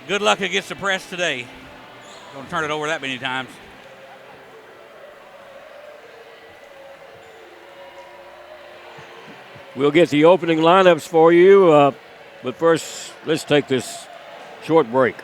Good luck against the press today. Don't turn it over that many times. We'll get the opening lineups for you, but first, let's take this short break.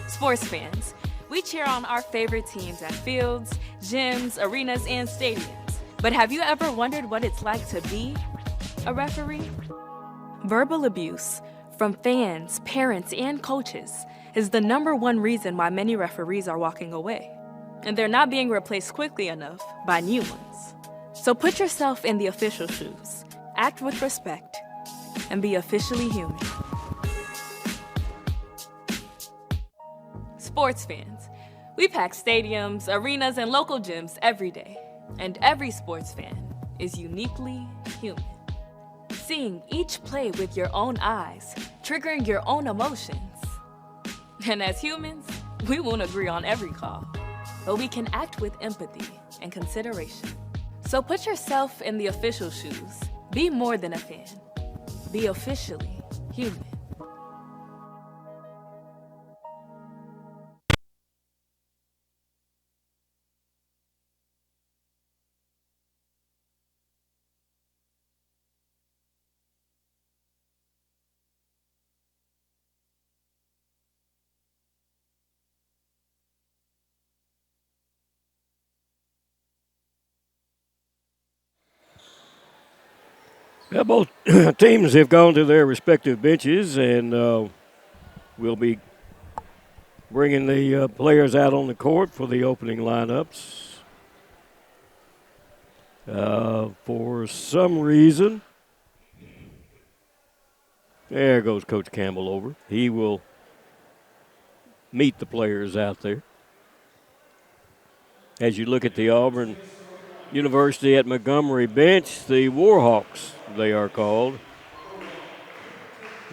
Sports fans, we cheer on our favorite teams at fields, gyms, arenas, and stadiums. But have you ever wondered what it's like to be a referee? Verbal abuse from fans, parents, and coaches is the #1 reason why many referees are walking away. And they're not being replaced quickly enough by new ones. So put yourself in the official shoes, act with respect, and be officially human. Sports fans, we pack stadiums, arenas, and local gyms every day. And every sports fan is uniquely human. Seeing each play with your own eyes, triggering your own emotions. And as humans, we won't agree on every call, but we can act with empathy and consideration. So put yourself in the official shoes. Be more than a fan. Be officially human. Yeah, both teams have gone to their respective benches, and we'll be bringing the players out on the court for the opening lineups. For some reason, there goes Coach Campbell over. He will meet the players out there. As you look at the Auburn University at Montgomery bench, the Warhawks, they are called.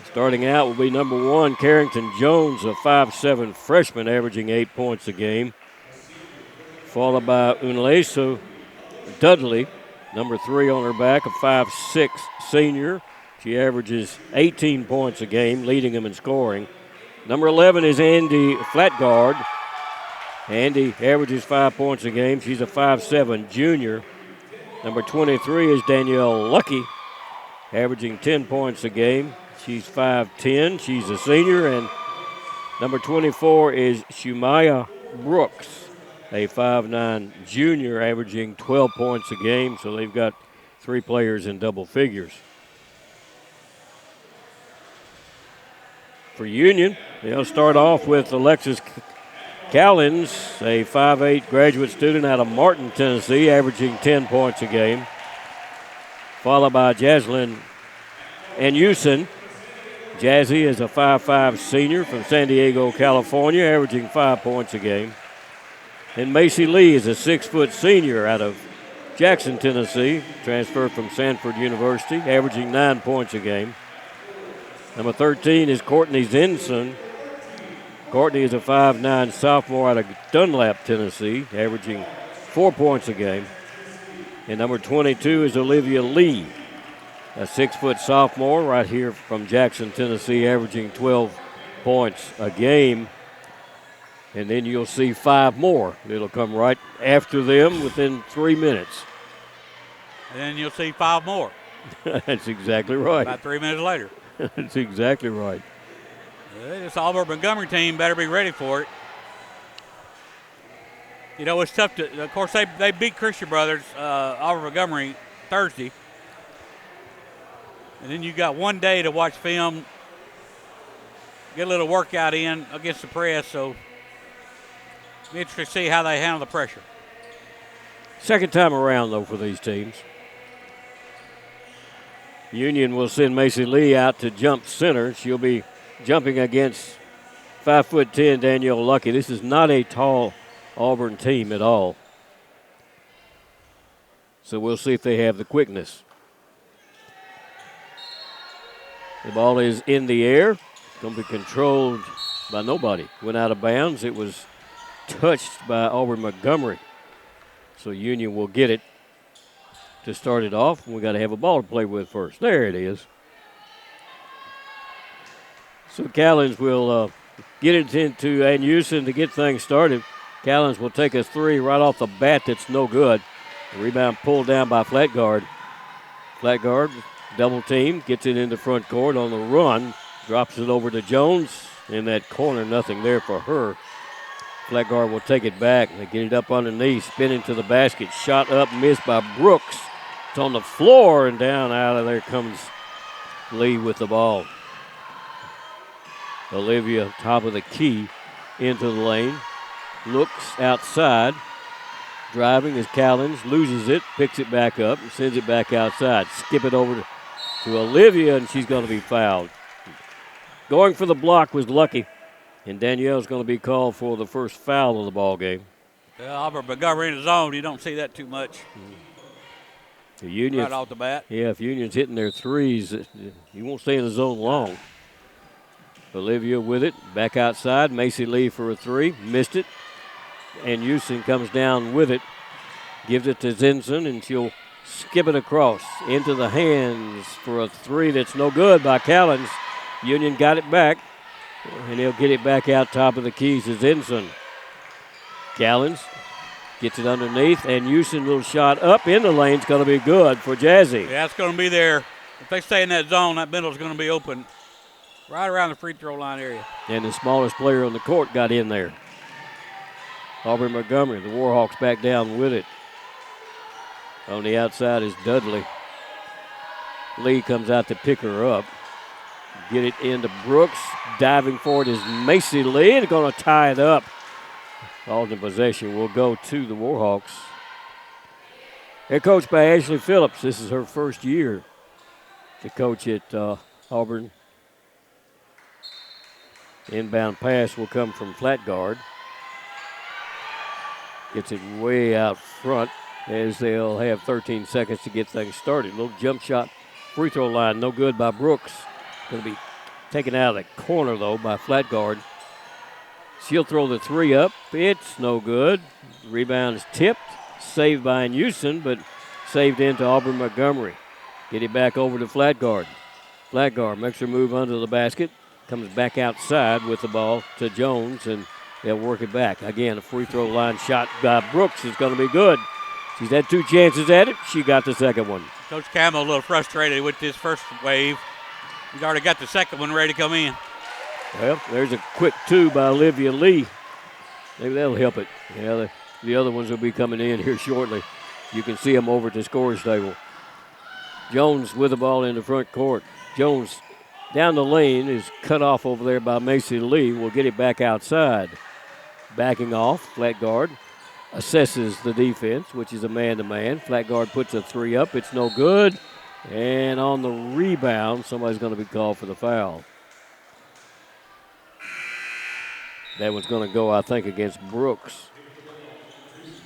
Starting out will be number 1, Carrington Jones, a 5'7" freshman averaging 8 points a game. Followed by Unleso Dudley, number 3 on her back, a 5'6" senior. She averages 18 points a game, leading them in scoring. Number 11 is Andy Flatguard. Andy averages 5 points a game. She's a 5'7" junior. Number 23 is Danielle Lucky, averaging 10 points a game. She's 5'10". She's a senior. And number 24 is Shumaya Brooks. a 5'9" junior averaging 12 points a game, so they've got 3 players in double figures. For Union, they'll start off with Alexis Callens, a 5'8" graduate student out of Martin, Tennessee, averaging 10 points a game, followed by Jaslyn Anusin. Jazzy is a 5'5" senior from San Diego, California, averaging 5 points a game. And Macy Lee is a 6-foot senior out of Jackson, Tennessee, transferred from Sanford University, averaging 9 points a game. Number 13 is Courtney Zinson. Courtney is a 5'9" sophomore out of Dunlap, Tennessee, averaging 4 points a game. And number 22 is Olivia Lee, a 6-foot sophomore right here from Jackson, Tennessee, averaging 12 points a game. And then you'll see 5 more. It'll come right after them within 3 minutes. And then you'll see 5 more. That's exactly right. About 3 minutes later. That's exactly right. This Auburn Montgomery team better be ready for it. You know, it's tough to, of course, they beat Christian Brothers, Auburn Montgomery, Thursday. And then you got one day to watch film, get a little workout in against the press, so it'll be interesting to see how they handle the pressure. Second time around, though, for these teams. Union will send Macy Lee out to jump center. She'll be jumping against 5'10" Danielle Lucky. This is not a tall Auburn team at all. So we'll see if they have the quickness. The ball is in the air. It's going to be controlled by nobody. Went out of bounds. It was touched by Auburn Montgomery. So Union will get it to start it off. We got to have a ball to play with first. There it is. So Callens will get it into Anusin to get things started. Callens will take a 3 right off the bat that's no good. The rebound pulled down by flat guard. Flat guard, double team, gets it into front court on the run, drops it over to Jones. In that corner, nothing there for her. Flat guard will take it back. They get it up underneath, spinning to the basket. Shot up, missed by Brooks. It's on the floor, and down out of there comes Lee with the ball. Olivia, top of the key, into the lane. Looks outside. Driving as Callens loses it, picks it back up, and sends it back outside. Skip it over to Olivia, and she's going to be fouled. Going for the block was Lucky, and Danielle's going to be called for the first foul of the ball game. Well, Auburn Montgomery in the zone, you don't see that too much. The Union, right off the bat. Yeah, if Union's hitting their threes, you won't stay in the zone long. Olivia with it, back outside. Macy Lee for a 3, missed it. And Houston comes down with it, gives it to Zinson, and she'll skip it across into the hands for a 3 that's no good by Callens. Union got it back, and he'll get it back out top of the keys to Zinson. Callens gets it underneath, and Houston little shot up in the lane is going to be good for Jazzy. Yeah, it's going to be there. If they stay in that zone, that middle is going to be open right around the free throw line area. And the smallest player on the court got in there. Auburn Montgomery, the Warhawks back down with it. On the outside is Dudley. Lee comes out to pick her up. Get it into Brooks. Diving for it is Macy Lee, and going to tie it up. All the possession will go to the Warhawks. They're coached by Ashley Phillips. This is her first year to coach at Auburn. Inbound pass will come from flat guard. Gets it way out front as they'll have 13 seconds to get things started. Little jump shot, free throw line, no good by Brooks. Going to be taken out of the corner, though, by flat guard. She'll throw the 3 up. It's no good. Rebound is tipped. Saved by Houston, but saved into Auburn Montgomery. Get it back over to flat guard. Flat guard makes her move under the basket. Comes back outside with the ball to Jones, and they'll work it back. Again, a free throw line shot by Brooks is going to be good. She's had 2 chances at it. She got the second one. Coach Campbell a little frustrated with this first wave. He's already got the second one ready to come in. Well, there's a quick 2 by Olivia Lee. Maybe that'll help it. Yeah, The other ones will be coming in here shortly. You can see them over at the scores table. Jones with the ball in the front court. Jones down the lane is cut off over there by Macy Lee. Will get it back outside. Backing off, flat guard. Assesses the defense, which is a man-to-man. Flat guard puts a three up. It's no good. And on the rebound, somebody's going to be called for the foul. That one's going to go, I think, against Brooks.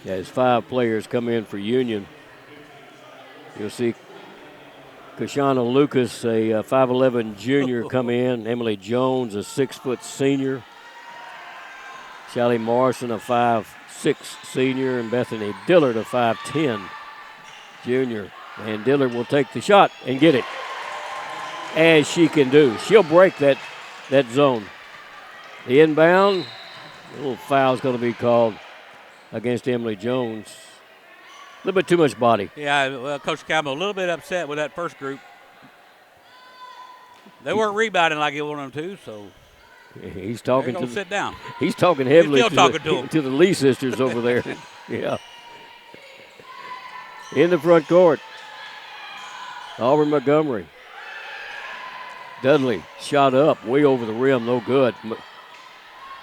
As 5 players come in for Union. You'll see Kashana Lucas, a 5'11 junior, come in. Emily Jones, a 6-foot senior. Shelly Morrison, a 5'6 senior. And Bethany Dillard, a 5'10 junior. And Dillard will take the shot and get it, as she can do. She'll break that zone. The inbound, a little foul's going to be called against Emily Jones. A little bit too much body. Yeah, well, Coach Campbell a little bit upset with that first group. They weren't rebounding like he wanted them to, so he's talking to sit down. He's talking heavily to the Lee sisters over there. Yeah. In the front court, Auburn Montgomery. Dudley shot up way over the rim, no good.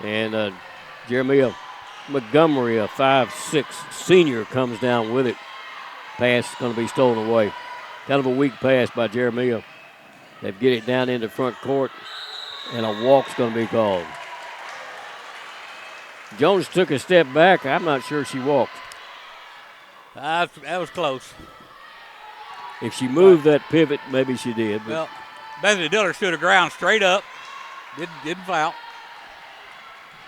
And Jeremiah Montgomery, a 5'6 senior, comes down with it. Pass going to be stolen away. Kind of a weak pass by Jeremiah. They get it down in the front court, and a walk's going to be called. Jones took a step back. I'm not sure she walked. That was close. If she moved that pivot, maybe she did. But well, Bethany Dillard stood her ground straight up. Didn't foul.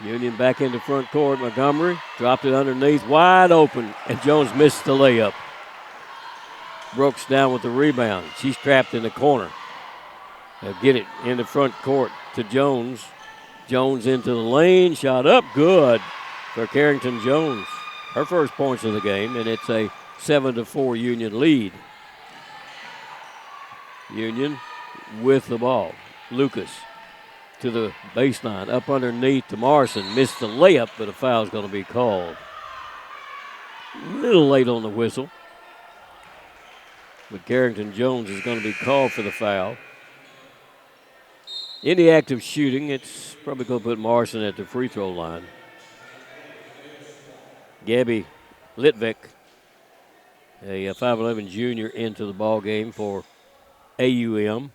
Union back in the front court. Montgomery dropped it underneath, wide open, and Jones missed the layup. Brooks down with the rebound. She's trapped in the corner. They'll get it in the front court to Jones. Jones into the lane, shot up, good for Carrington Jones. Her first points of the game, and it's a 7-4 Union lead. Union with the ball. Lucas to the baseline, up underneath to Morrison. Missed the layup, but a foul's going to be called. A little late on the whistle. But Carrington Jones is going to be called for the foul. In the act of shooting, it's probably going to put Morrison at the free throw line. Gabby Litvik, a 5'11 junior, into the ball game for AUM.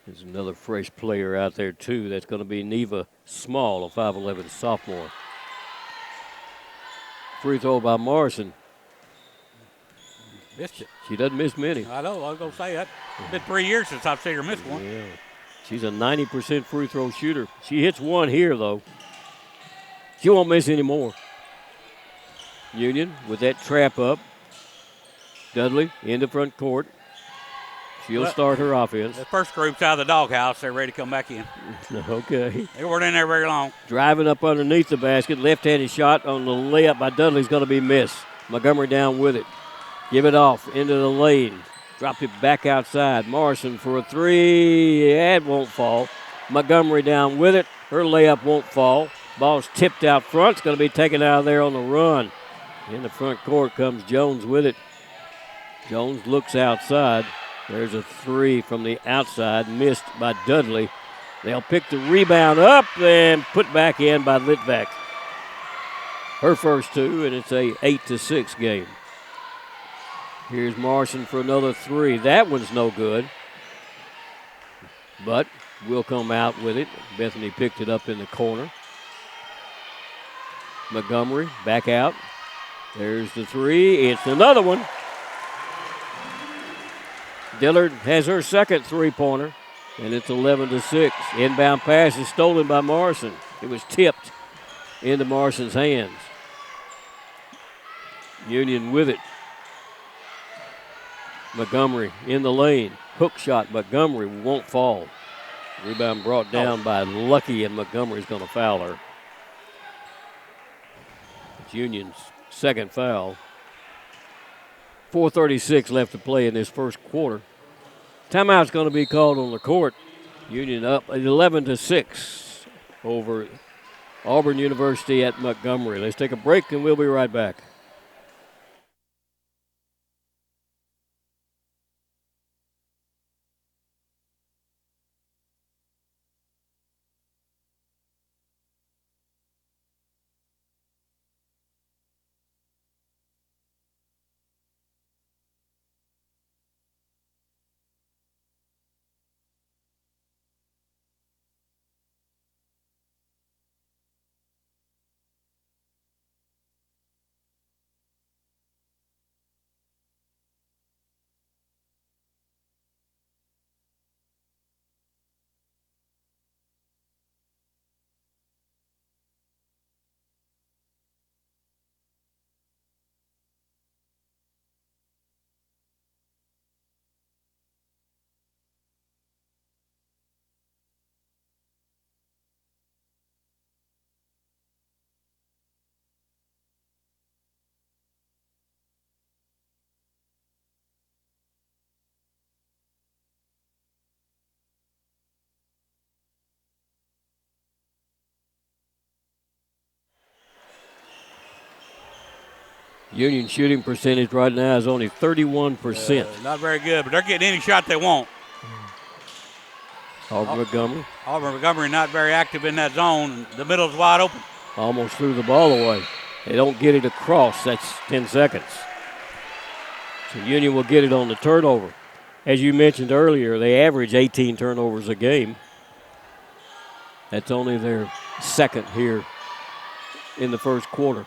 There's another fresh player out there, too. That's going to be Neva Small, a 5'11 sophomore. Free throw by Morrison. Missed it. She doesn't miss many. I know. I was going to say that. It's been 3 years since I've seen her miss one. Yeah. She's a 90% free throw shooter. She hits one here, though. She won't miss any more. Union with that trap up. Dudley in the front court. She'll start her offense. The first group's out of the doghouse. They're ready to come back in. Okay. They weren't in there very long. Driving up underneath the basket. Left-handed shot on the layup by Dudley is going to be missed. Montgomery down with it. Give it off into the lane. Dropped it back outside. Morrison for a three. It won't fall. Montgomery down with it. Her layup won't fall. Ball's tipped out front. It's going to be taken out of there on the run. In the front court comes Jones with it. Jones looks outside. There's a three from the outside, missed by Dudley. They'll pick the rebound up and put back in by Litvak. Her first two, and it's a 8-6 game. Here's Morrison for another three. That one's no good, but we'll come out with it. Bethany picked it up in the corner. Montgomery back out. There's the three. It's another one. Dillard has her second three-pointer, and it's 11-6. Inbound pass is stolen by Morrison. It was tipped into Morrison's hands. Union with it. Montgomery in the lane. Hook shot. Montgomery won't fall. Rebound brought down by Lucky, and Montgomery's going to foul her. It's Union's second foul. 4:36 left to play in this first quarter. Timeout's going to be called on the court. Union up 11-6 over Auburn University at Montgomery. Let's take a break and we'll be right back. Union shooting percentage right now is only 31%. Not very good, but they're getting any shot they want. Auburn Montgomery. Auburn Montgomery not very active in that zone. The middle's wide open. Almost threw the ball away. They don't get it across. That's 10 seconds. So Union will get it on the turnover. As you mentioned earlier, they average 18 turnovers a game. That's only their second here in the first quarter.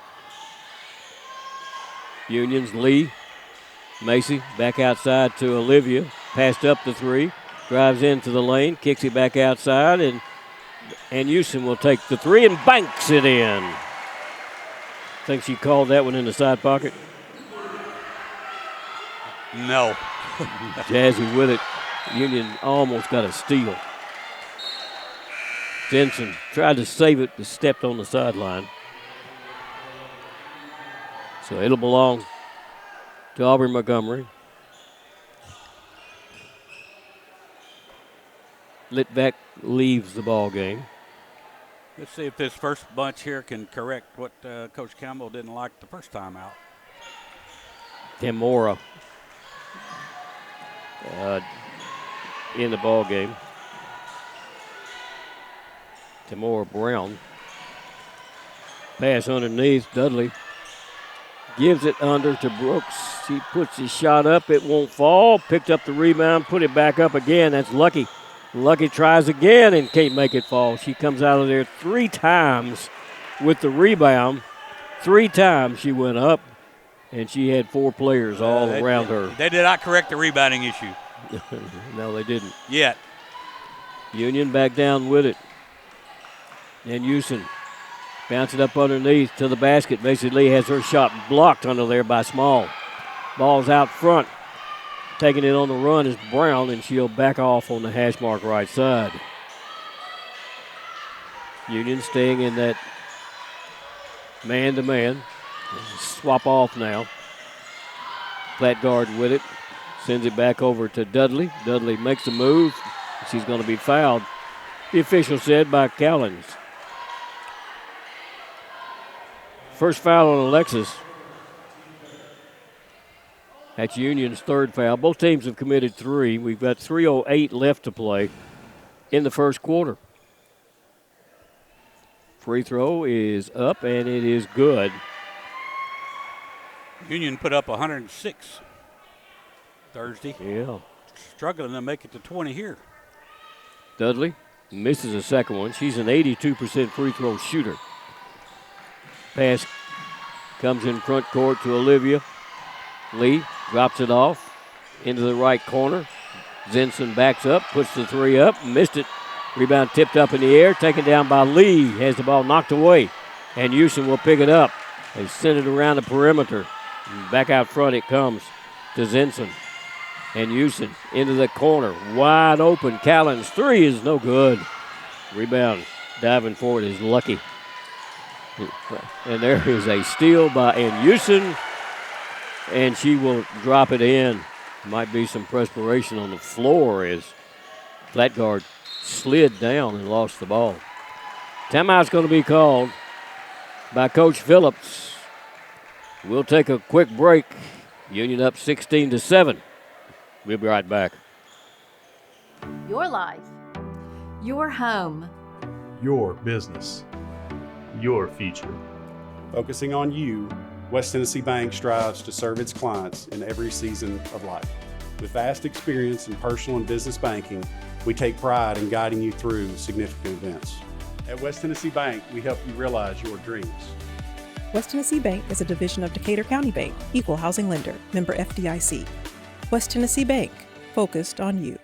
Union's Lee. Macy back outside to Olivia. Passed up the three. Drives into the lane. Kicks it back outside. And Houston will take the three and banks it in. Think she called that one in the side pocket? No. Jazzy with it. Union almost got a steal. Jensen tried to save it, but stepped on the sideline. So it'll belong to Auburn Montgomery. Litvak leaves the ball game. Let's see if this first bunch here can correct what Coach Campbell didn't like the first time out. Tamora in the ball game. Tamora Brown. Pass underneath. Dudley gives it under to Brooks. She puts his shot up. It won't fall. Picked up the rebound. Put it back up again. That's Lucky. Lucky tries again and can't make it fall. She comes out of there 3 times with the rebound. 3 times she went up, and she had 4 players all around her. They did not correct the rebounding issue. No, they didn't. Yet. Union back down with it. And Houston bounce it up underneath to the basket. Macy Lee has her shot blocked under there by Small. Ball's out front. Taking it on the run is Brown, and she'll back off on the hash mark right side. Union staying in that man-to-man. Swap off now. Flat guard with it. Sends it back over to Dudley. Dudley makes the move. She's going to be fouled, the official said, by Cowlins. First foul on Alexis. That's Union's 3rd foul. Both teams have committed 3. We've got 3:08 left to play in the first quarter. Free throw is up, and it is good. Union put up 106 Thursday. Yeah. Struggling to make it to 20 here. Dudley misses a second one. She's an 82% free throw shooter. Pass comes in front court to Olivia. Lee drops it off into the right corner. Zinson backs up, puts the 3 up, missed it. Rebound tipped up in the air, taken down by Lee. Has the ball knocked away, and Houston will pick it up. They send it around the perimeter. Back out front it comes to Zinson. And Houston into the corner, wide open. Callens' 3 is no good. Rebound diving for it is Lucky. And there is a steal by Houston, and she will drop it in. Might be some perspiration on the floor as flat guard slid down and lost the ball. Timeout's going to be called. by Coach Phillips. We'll take a quick break. Union up 16-7. We'll be right back. Your life. Your home. Your business. Your future. Focusing on you, West Tennessee Bank strives to serve its clients in every season of life. With vast experience in personal and business banking, we take pride in guiding you through significant events. At West Tennessee Bank, we help you realize your dreams. West Tennessee Bank is a division of Decatur County Bank, equal housing lender, member FDIC. West Tennessee Bank, focused on you.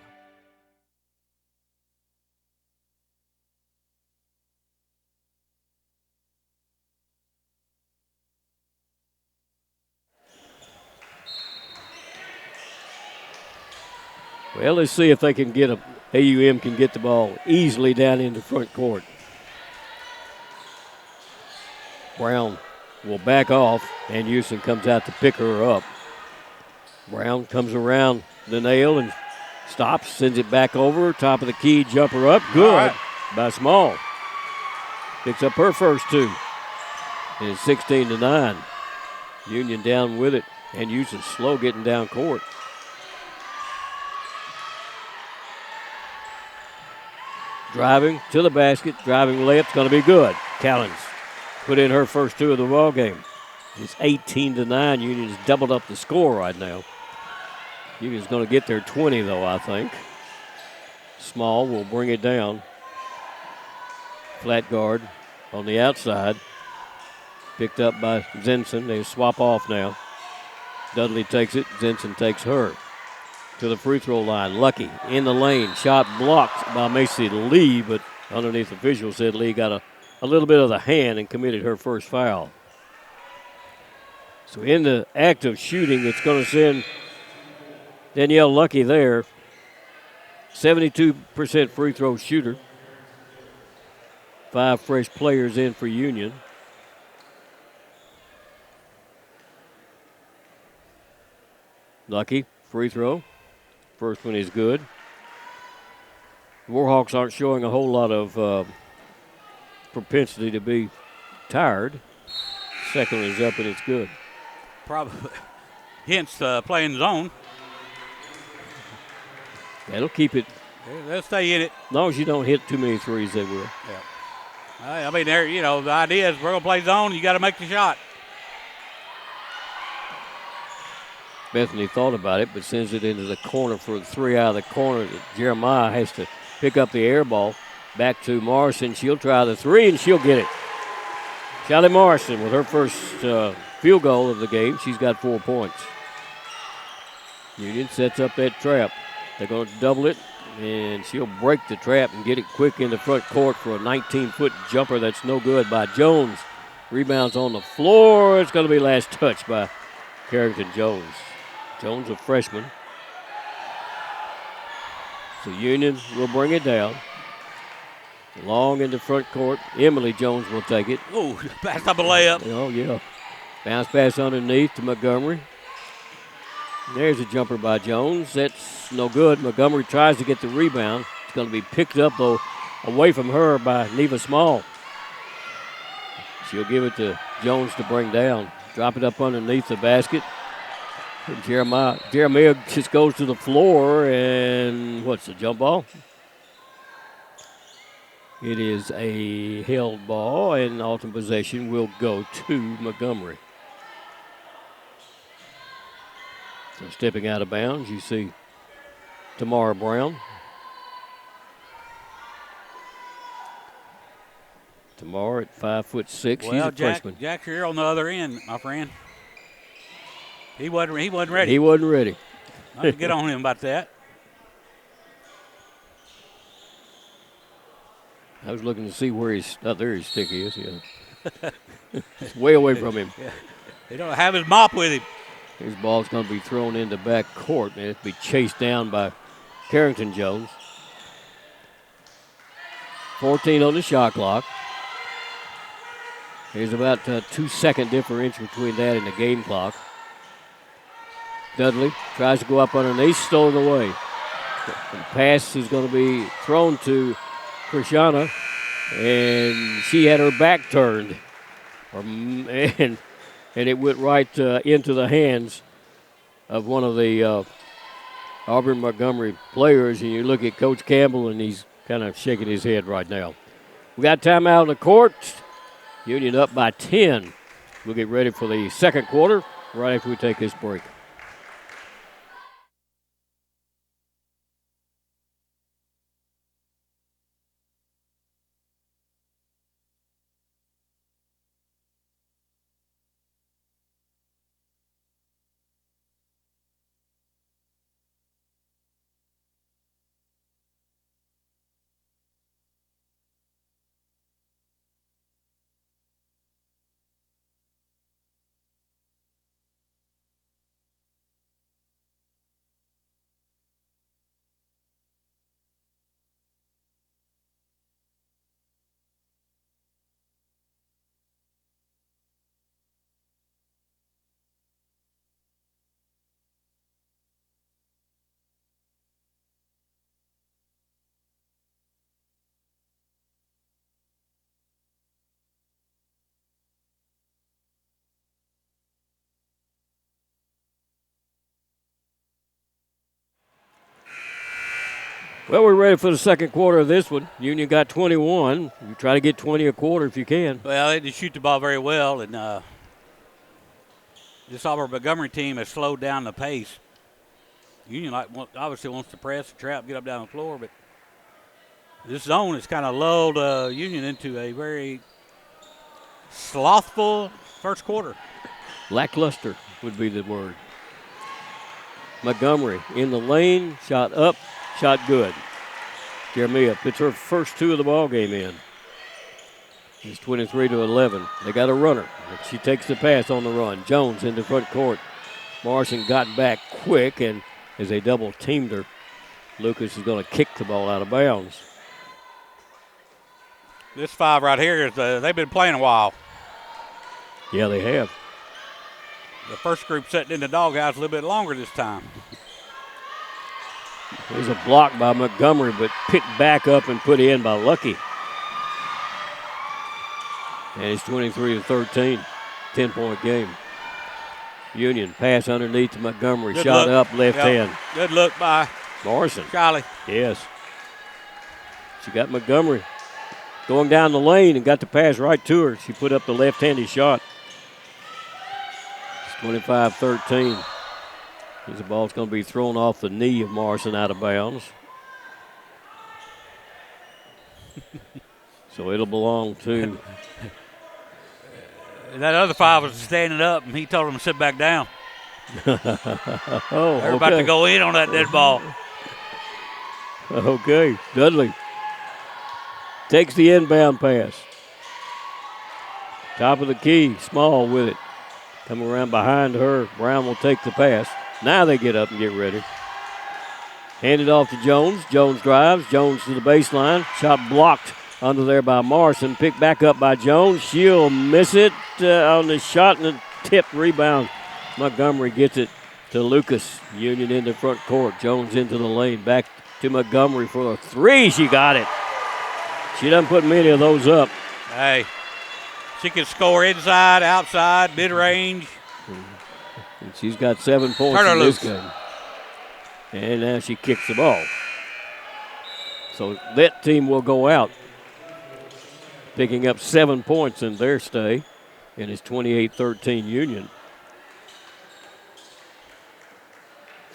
Well, let's see if they can get AUM can get the ball easily down into front court. Brown will back off, and Houston comes out to pick her up. Brown comes around the nail and stops, sends it back over, top of the key, jumper up, good by Small. Picks up her first two, and it's 16-9. Union down with it, and Houston slow getting down court. Driving to the basket, driving layup's going to be good. Callens put in her first two of the ball game. It's 18-9. Union's doubled up the score right now. Union's going to get their 20, though, I think. Small will bring it down. Flat guard on the outside. Picked up by Zenson. They swap off now. Dudley takes it. Zenson takes her to the free throw line. Lucky in the lane. Shot blocked by Macy Lee, but underneath official said Lee got a little bit of the hand and committed her first foul. So in the act of shooting, it's going to send Danielle Lucky there. 72% free throw shooter. 5 fresh players in for Union. Lucky, free throw. First one is good. Warhawks aren't showing a whole lot of propensity to be tired. Second one is up and it's good. Probably, hence playing zone. That'll keep it. They'll stay in it. As long as you don't hit too many threes, they will. Yeah. I mean, there. The idea is we're gonna play zone. You got to make the shot. Bethany thought about it, but sends it into the corner for 3 out of the corner. Jeremiah has to pick up the air ball. Back to Morrison. She'll try the three, and she'll get it. Charlie Morrison with her first field goal of the game. She's got 4 points. Union sets up that trap. They're going to double it, and she'll break the trap and get it quick in the front court for a 19-foot jumper that's no good by Jones. Rebounds on the floor. It's going to be last touch by Carrington Jones. Jones, a freshman. So Union will bring it down. Long in the front court. Emily Jones will take it. Oh, passed up a layup. Oh, yeah. Bounce pass underneath to Montgomery. There's a jumper by Jones. That's no good. Montgomery tries to get the rebound. It's going to be picked up, though, away from her by Neva Small. She'll give it to Jones to bring down. Drop it up underneath the basket. And Jeremiah just goes to the floor, and what's the jump ball? It is a held ball, and ultimate possession will go to Montgomery. So stepping out of bounds, you see Tamara Brown. Tamara at 5'6". She's a freshman. Jack here on the other end, my friend. He wasn't ready. He wasn't ready. I have to get on him about that. I was looking to see where there his stick is. Yeah. It's way away from him. Yeah. He don't have his mop with him. His ball's going to be thrown into back court, and it'll be chased down by Carrington Jones. 14 on the shot clock. There's about a 2-second differential between that and the game clock. Dudley tries to go up underneath, stolen away. The pass is going to be thrown to Krishana, and she had her back turned. and it went right into the hands of one of the Auburn Montgomery players. And you look at Coach Campbell, and he's kind of shaking his head right now. We got timeout on the court. Union up by 10. We'll get ready for the second quarter right after we take this break. Well, we're ready for the second quarter of this one. Union got 21. You try to get 20 a quarter if you can. Well, they didn't shoot the ball very well, and this Auburn Montgomery team has slowed down the pace. Union obviously wants to press, trap, get up down the floor, but this zone has kind of lulled Union into a very slothful first quarter. Lackluster would be the word. Montgomery in the lane, shot up, shot good. Jeremiah puts her first two of the ball game in. It's 23-11. They got a runner. She takes the pass on the run. Jones in the front court. Morrison got back quick, and as they double teamed her, Lucas is going to kick the ball out of bounds. This five right here is they've been playing a while. Yeah, they have. The first group sitting in the doghouse a little bit longer this time. There's a block by Montgomery, but picked back up and put in by Lucky. And it's 23-13, 10-point game. Union pass underneath to Montgomery, Good shot look. up, left hand. Good look by Morrison. Charlie. Yes. She got Montgomery going down the lane and got the pass right to her. She put up the left-handed shot. It's 25-13. The ball's going to be thrown off the knee of Morrison out of bounds. So it'll belong to. That other five was standing up, and he told him to sit back down. Oh, They're about to go in on that dead ball. Okay, Dudley takes the inbound pass. Top of the key, Small with it. Coming around behind her, Brown will take the pass. Now they get up and get ready. Hand it off to Jones. Jones drives. Jones to the baseline. Shot blocked under there by Morrison. Picked back up by Jones. She'll miss it on the shot and the tip rebound. Montgomery gets it to Lucas. Union in the front court. Jones into the lane. Back to Montgomery for a three. She got it. She doesn't put many of those up. Hey, she can score inside, outside, mid-range. And she's got 7 points in this game. And now she kicks the ball. So that team will go out, picking up 7 points in their stay, and it's 28-13 Union.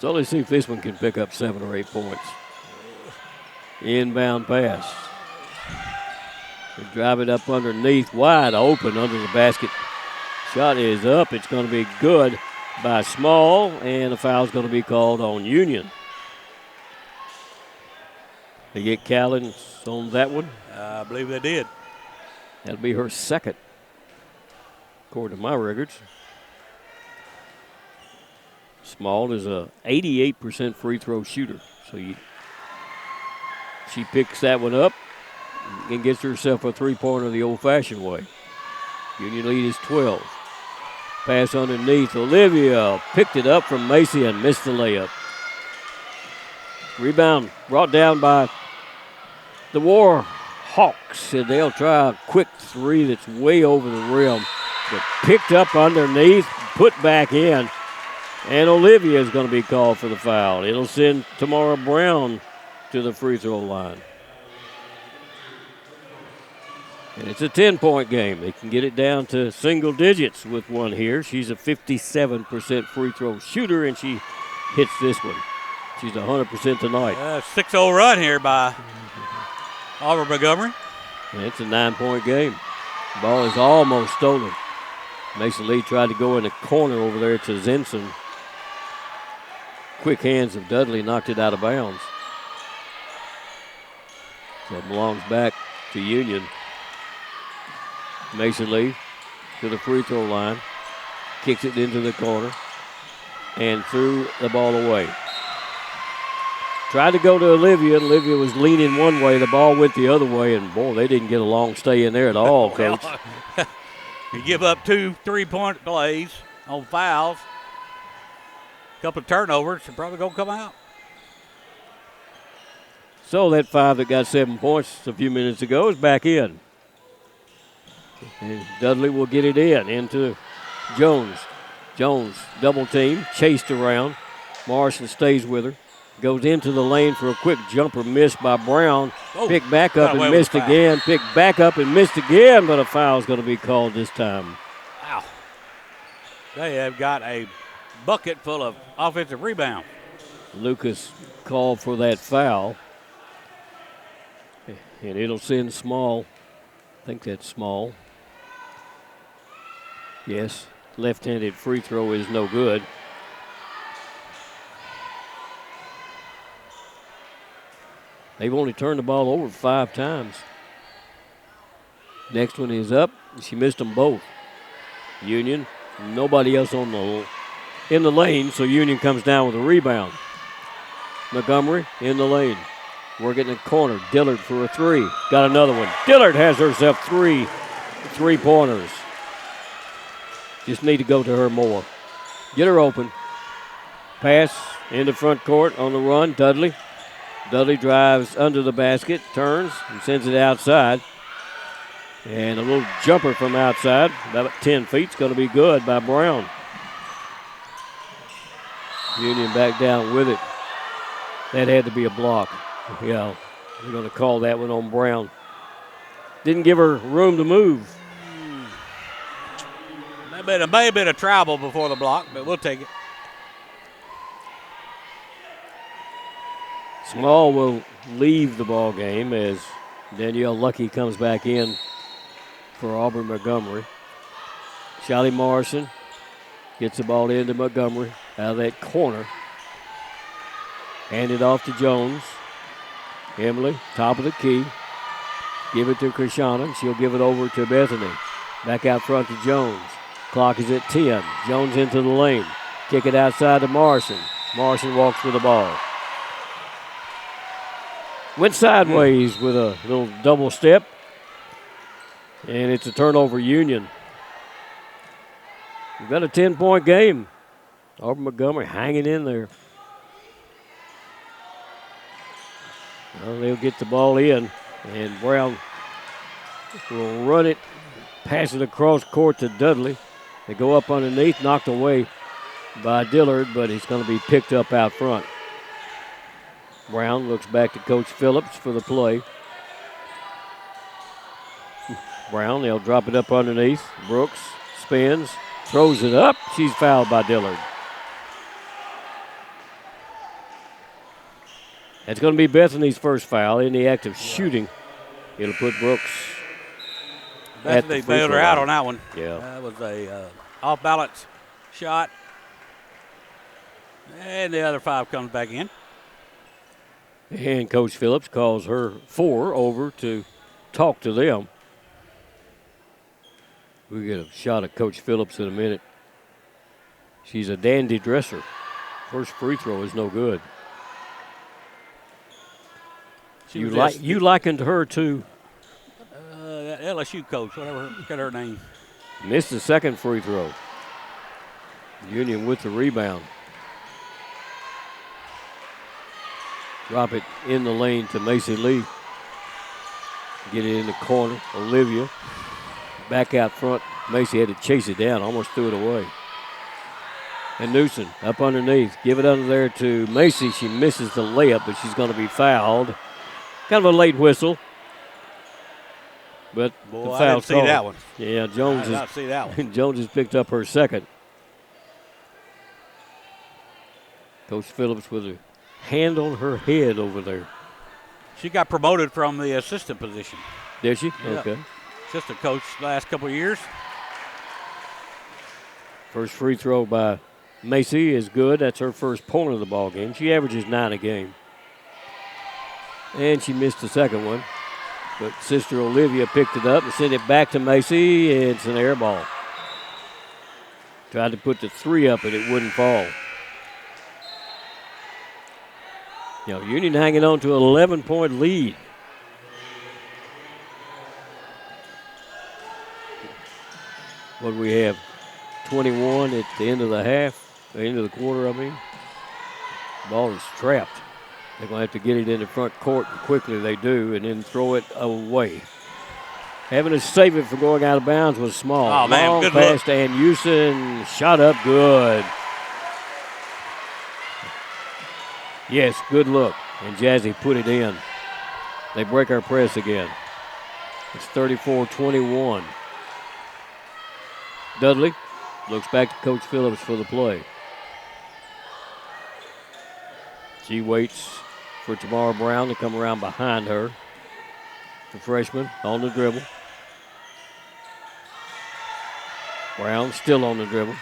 So let's see if this one can pick up 7 or 8 points. Inbound pass. They drive it up underneath, wide open under the basket. Shot is up. It's going to be good by Small, and the foul's going to be called on Union. They get Callens on that one. I believe they did. That'll be her second, according to my records. Small is a 88% free throw shooter, so she picks that one up and gets herself a three-pointer the old-fashioned way. Union lead is 12. Pass underneath. Olivia picked it up from Macy and missed the layup. Rebound brought down by the War Hawks, and they'll try a quick three that's way over the rim. but picked up underneath, put back in. And Olivia is going to be called for the foul. It'll send Tamara Brown to the free throw line. And it's a 10-point game. They can get it down to single digits with one here. She's a 57% free throw shooter, and she hits this one. She's 100% tonight. 6-0 run here by Auburn Montgomery. And it's a 9-point game. Ball is almost stolen. Mason Lee tried to go in the corner over there to Zinson. Quick hands of Dudley knocked it out of bounds. So it belongs back to Union. Mason Lee to the free throw line. Kicks it into the corner and threw the ball away. Tried to go to Olivia. Olivia was leaning one way. The ball went the other way, and boy, they didn't get a long stay in there at all, Coach. You give up 2 3-point plays on fouls. A couple of turnovers, they're probably going to come out. So that 5 that got 7 points a few minutes ago is back in. And Dudley will get it into Jones. Jones double team, chased around. Morrison stays with her. Goes into the lane for a quick jumper, missed by Brown. Picked back up and missed again. Picked back up and missed again, but a foul is going to be called this time. Wow. They have got a bucket full of offensive rebound. Lucas called for that foul. And it'll send Small. I think that's Small. Yes, left-handed free throw is no good. They've only turned the ball over 5 times. Next one is up. She missed them both. Union, nobody else in the lane, so Union comes down with a rebound. Montgomery in the lane. Working in the corner. Dillard for a 3. Got another one. Dillard has herself 3 3-pointers. Just need to go to her more. Get her open. Pass into front court on the run. Dudley. Dudley drives under the basket, turns, and sends it outside. And a little jumper from outside, about 10 feet, is going to be good by Brown. Union back down with it. That had to be a block. Yeah, we're going to call that one on Brown. Didn't give her room to move. It may have been a travel before the block, but we'll take it. Small will leave the ball game as Danielle Lucky comes back in for Auburn Montgomery. Shelly Morrison gets the ball into Montgomery out of that corner. Hand it off to Jones. Emily, top of the key. Give it to Krishana. She'll give it over to Bethany. Back out front to Jones. Clock is at 10. Jones into the lane. Kick it outside to Morrison. Morrison walks with the ball. Went sideways with a little double step. And it's a turnover Union. We've got a 10-point game. Auburn Montgomery hanging in there. Well, they'll get the ball in. And Brown will run it, pass it across court to Dudley. They go up underneath, knocked away by Dillard, but he's going to be picked up out front. Brown looks back to Coach Phillips for the play. Brown, they'll drop it up underneath. Brooks spins, throws it up. She's fouled by Dillard. That's going to be Bethany's first foul in the act of shooting. It'll put Brooks at the free throw Bethany bailed her out on that one. Yeah. That was a off-balance shot. And the other 5 comes back in. And Coach Phillips calls her 4 over to talk to them. We'll get a shot at Coach Phillips in a minute. She's a dandy dresser. First free throw is no good. You likened her to that LSU coach, whatever her name. Missed the second free throw. Union with the rebound. Drop it in the lane to Macy Lee. Get it in the corner. Olivia. Back out front. Macy had to chase it down, almost threw it away. And Newsom up underneath. Give it under there to Macy. She misses the layup, but she's going to be fouled. Kind of a late whistle. But Boy, the I foul's didn't see called. that one. Yeah, I Jones did not see that one. Jones has picked up her second. Coach Phillips with a hand on her head over there. She got promoted from the assistant position. Did she? Yeah. Okay. Assistant coach the last couple of years. First free throw by Macy is good. That's her first point of the ball game. She averages 9 a game. And she missed the second one. But Sister Olivia picked it up and sent it back to Macy. It's an air ball. Tried to put the 3 up and it wouldn't fall. You know, Union hanging on to an 11-point lead. What do we have? 21 at the end of the half, the end of the quarter, I mean. Ball is trapped. They're going to have to get it in the front court, and quickly they do, and then throw it away. Having to save it for going out of bounds was small. Oh, man, long good pass look. to Ann Houston. Shot up good. Yes, good look. And Jazzy put it in. They break our press again. It's 34-21. Dudley looks back to Coach Phillips for the play. She waits for Tamara Brown to come around behind her. The freshman on the dribble. Brown still on the dribble.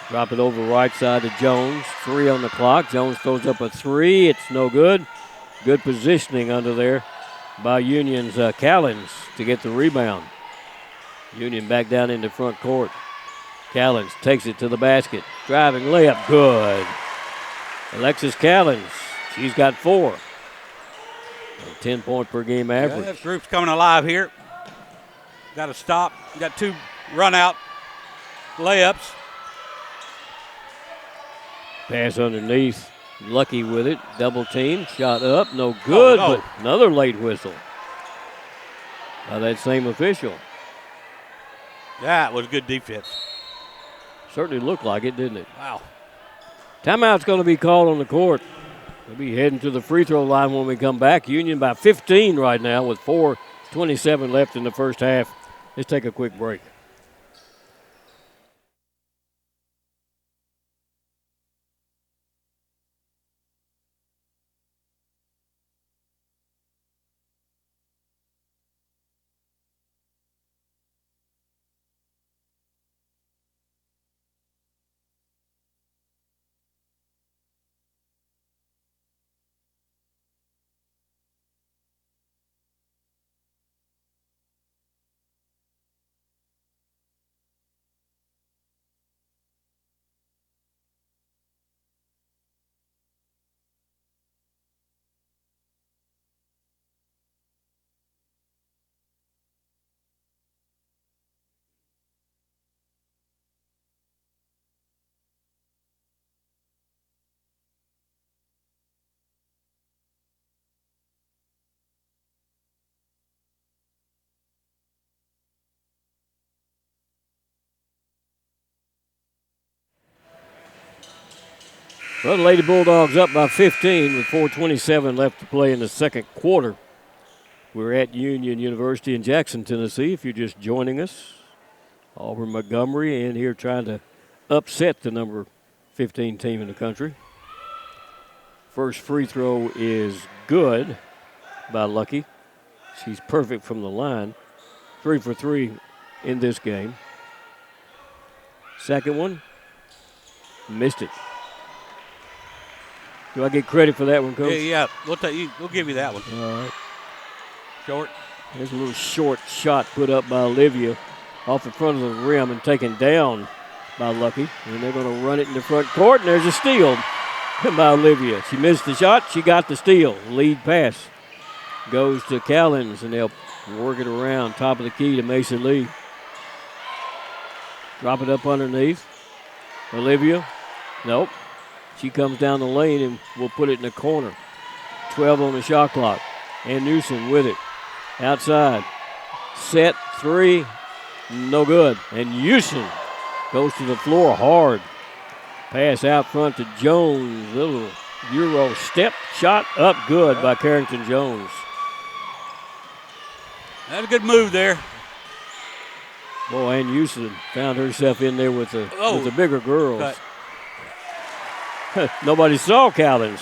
Drop it over right side to Jones. 3 on the clock. Jones throws up a 3. It's no good. Good positioning under there by Union's Callens to get the rebound. Union back down in the front court. Callens takes it to the basket. Driving layup, good. Alexis Callens, she's got 4. A 10-point per game average. Yeah, this group's coming alive here. Got to stop. Got 2 run-out layups. Pass underneath. Lucky with it. Double team. Shot up. No good, Oh, no. but another late whistle by that same official. That was good defense. Certainly looked like it, didn't it? Wow. Timeout's going to be called on the court. We'll be heading to the free throw line when we come back. Union by 15 right now with 4:27 left in the first half. Let's take a quick break. Well, the Lady Bulldogs up by 15 with 4:27 left to play in the second quarter. We're at Union University in Jackson, Tennessee. If you're just joining us, Auburn Montgomery in here trying to upset the number 15 team in the country. First free throw is good by Lucky. She's perfect from the line. 3 for 3 in this game. Second one, missed it. Do I get credit for that one, Coach? Yeah. We'll give you that one. All right. Short. There's a little short shot put up by Olivia off the front of the rim and taken down by Lucky. And they're going to run it in the front court, and there's a steal by Olivia. She missed the shot. She got the steal. Lead pass goes to Callens, and they'll work it around. Top of the key to Mason Lee. Drop it up underneath. Olivia. Nope. She comes down the lane and will put it in the corner. 12 on the shot clock. And Newsom with it. Outside. Set 3. No good. And Houston goes to the floor hard. Pass out front to Jones. Little Euro step shot up good by Carrington Jones. That's a good move there. Boy, Ann Houston found herself in there with the bigger girls. Nobody saw Cowlins.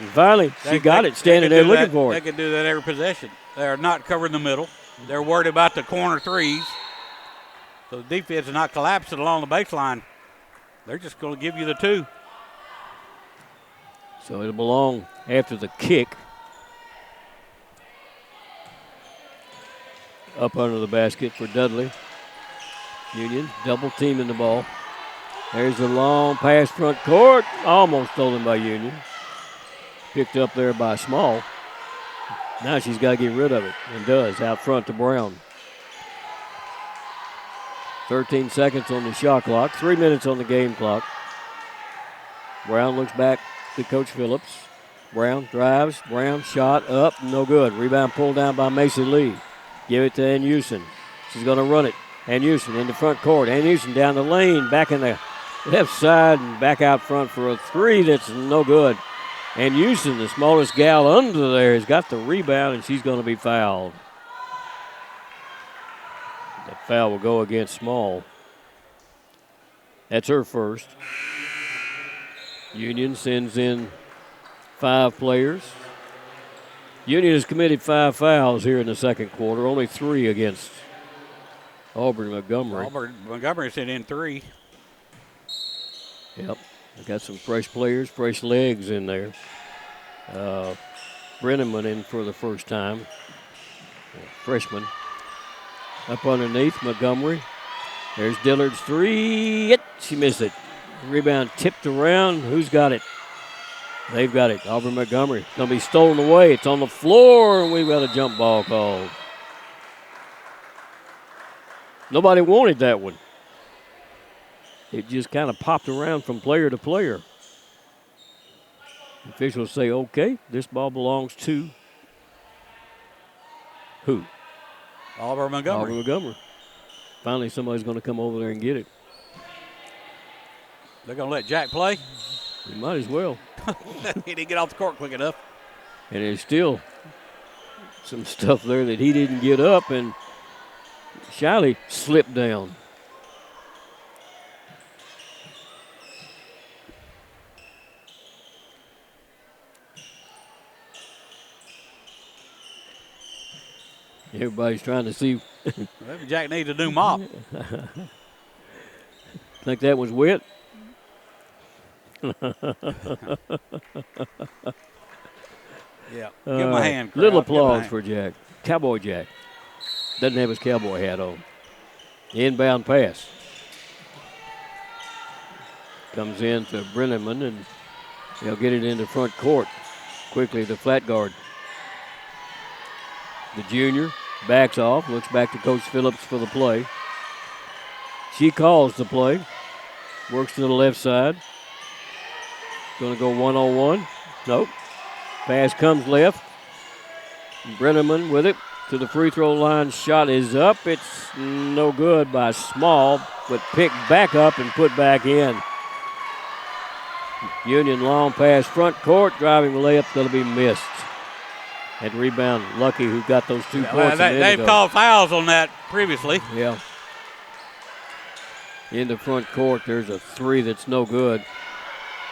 And finally, she got it standing there looking for it. They can do that every possession. They're not covering the middle. They're worried about the corner threes. So the defense is not collapsing along the baseline. They're just going to give you the 2. So it'll belong after the kick. Up under the basket for Dudley. Union double teaming the ball. There's a long pass front court. Almost stolen by Union. Picked up there by Small. Now she's got to get rid of it, and does, out front to Brown. 13 seconds on the shot clock, 3 minutes on the game clock. Brown looks back to Coach Phillips. Brown drives, Brown shot up, no good. Rebound pulled down by Macy Lee. Give it to Ann Houston. She's going to run it. Ann Houston in the front court. Ann Houston down the lane, back in the left side, and back out front for a 3 that's no good. And Houston, the smallest gal under there, has got the rebound, and she's going to be fouled. That foul will go against Small. That's her first. Union sends in 5 players. Union has committed 5 fouls here in the second quarter, only 3 against Auburn Montgomery. Auburn Montgomery sent in 3. Yep. They got some fresh players, fresh legs in there. Brenneman in for the first time. Freshman. Up underneath Montgomery. There's Dillard's 3. She missed it. Rebound tipped around. Who's got it? They've got it. Auburn Montgomery. Going to be stolen away. It's on the floor, and we've got a jump ball called. Nobody wanted that one. It just kind of popped around from player to player. Officials say, okay, this ball belongs to who? Auburn Montgomery. Auburn Montgomery. Finally, somebody's going to come over there and get it. They're going to let Jack play? You might as well. He didn't get off the court quick enough. And there's still some stuff there that he didn't get up, and Shiley slipped down. Everybody's trying to see. Maybe Jack needs a new mop. Think that was wet? Yeah. Give him a hand. Crowd. Little applause for Jack. Cowboy Jack. Doesn't have his cowboy hat on. Inbound pass. Comes in to Brenneman, and they'll get it into front court. Quickly to flat guard. The junior backs off, looks back to Coach Phillips for the play. She calls the play. Works to the left side. Going to go one-on-one. Nope. Pass comes left. Brenneman with it to the free throw line. Shot is up. It's no good by Small, but picked back up and put back in. Union long pass front court. Driving layup going to be missed. And rebound Lucky, who got those 2 points. They've called fouls on that previously. Yeah. In the front court, there's a 3 that's no good.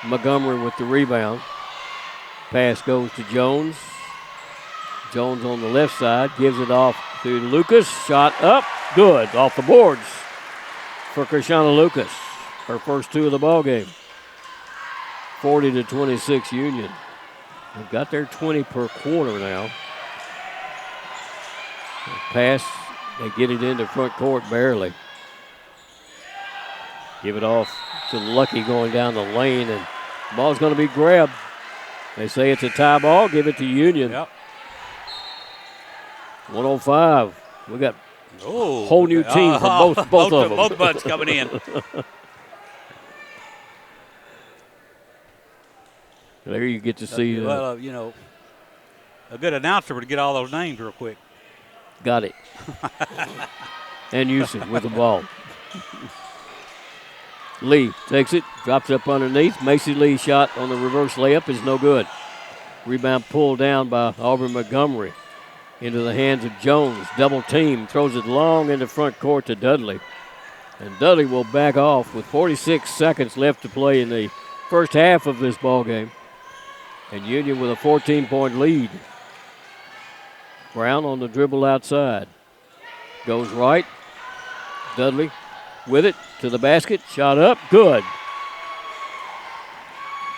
Montgomery with the rebound. Pass goes to Jones. Jones on the left side, gives it off to Lucas. Shot up, good, off the boards for Krishana Lucas. Her first 2 of the ball game. 40-26 Union. They've got their 20 per quarter now. Pass, they get it into front court barely. Give it off to Lucky going down the lane, and the ball's going to be grabbed. They say it's a tie ball. Give it to Union. Yep. 105. We got a whole new team for both of them. Both butts coming in. There you get to see. Well, a good announcer would get all those names real quick. Got it. And Houston with the ball. Lee takes it, drops up underneath. Macy Lee's shot on the reverse layup is no good. Rebound pulled down by Auburn Montgomery into the hands of Jones. Double team, throws it long into front court to Dudley. And Dudley will back off with 46 seconds left to play in the first half of this ball game. And Union with a 14-point lead. Brown on the dribble outside. Goes right. Dudley with it to the basket. Shot up. Good.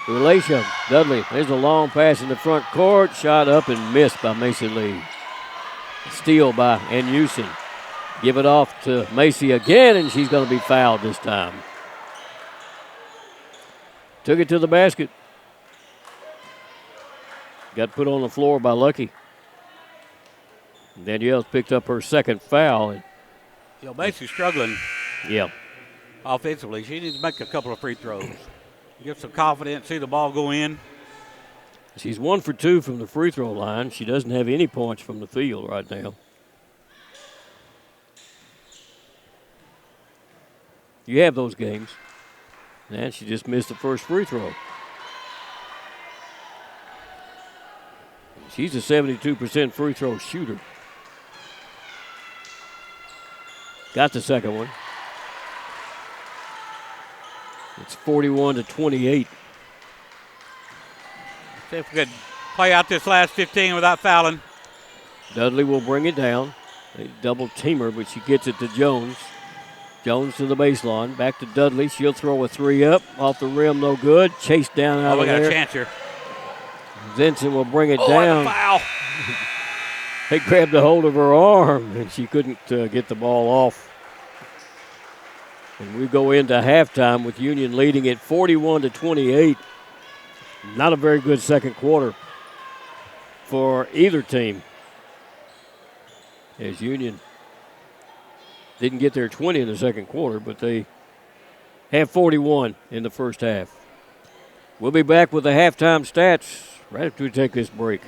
Relation. Dudley. There's a long pass in the front court. Shot up and missed by Macy Lee. Steal by Houston. Give it off to Macy again, and she's going to be fouled this time. Took it to the basket. Got put on the floor by Lucky. Danielle's picked up her second foul. And Macy's struggling. Yeah. Offensively. She needs to make a couple of free throws. Get some confidence, see the ball go in. She's 1 for 2 from the free throw line. She doesn't have any points from the field right now. You have those games. And she just missed the first free throw. She's a 72% free throw shooter. Got the second one. It's 41-28. See if we could play out this last 15 without fouling. Dudley will bring it down. They double team her, but she gets it to Jones. Jones to the baseline. Back to Dudley. She'll throw a three up. Off the rim, no good. Chased down out of there. We got a chance here. Vincent will bring it And down. a foul. They grabbed a hold of her arm, and she couldn't get the ball off. And we go into halftime with Union leading at 41-28. Not a very good second quarter for either team. As Union didn't get their 20 in the second quarter, but they have 41 in the first half. We'll be back with the halftime stats right after we take this break.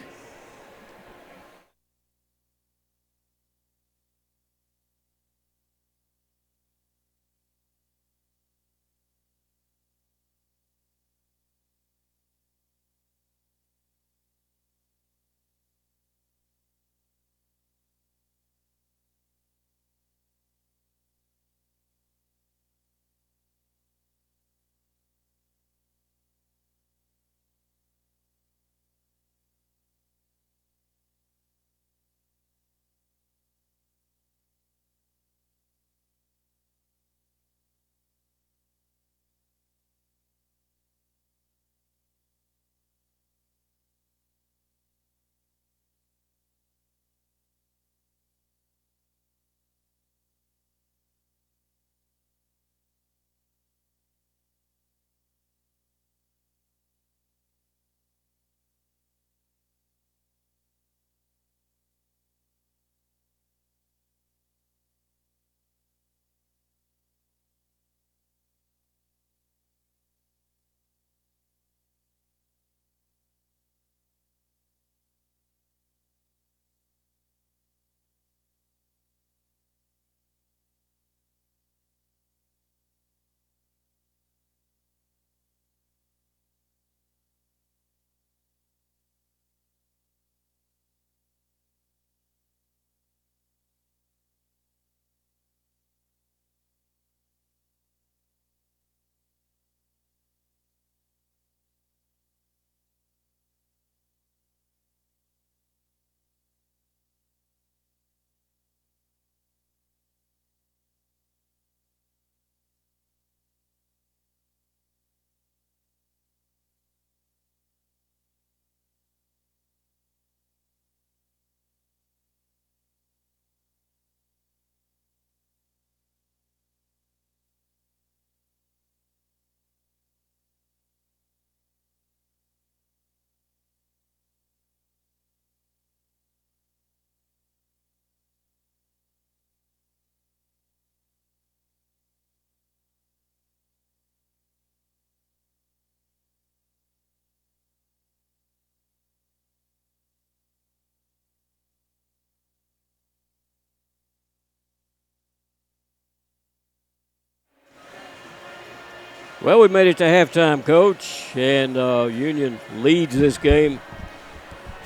Well, we made it to halftime, Coach, and Union leads this game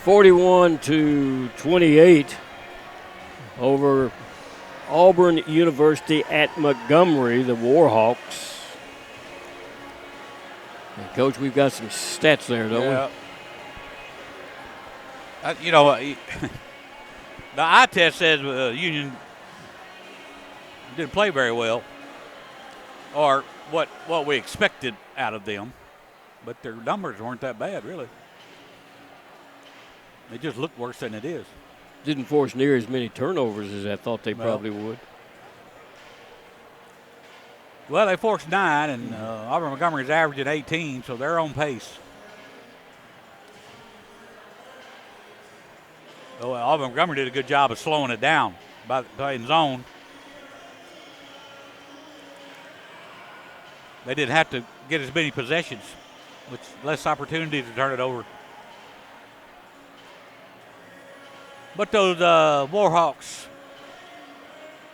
41-28 over Auburn University at Montgomery, the Warhawks. And Coach, we've got some stats there, don't we? The eye test says Union didn't play very well, or what we expected out of them, but their numbers weren't that bad, really. They just look worse than it is. Didn't force near as many turnovers as I thought they probably would. Well, they forced 9, and Auburn Montgomery is averaging 18, so they're on pace. Oh, Auburn Montgomery did a good job of slowing it down by playing zone. They didn't have to get as many possessions, which less opportunities to turn it over. But those Warhawks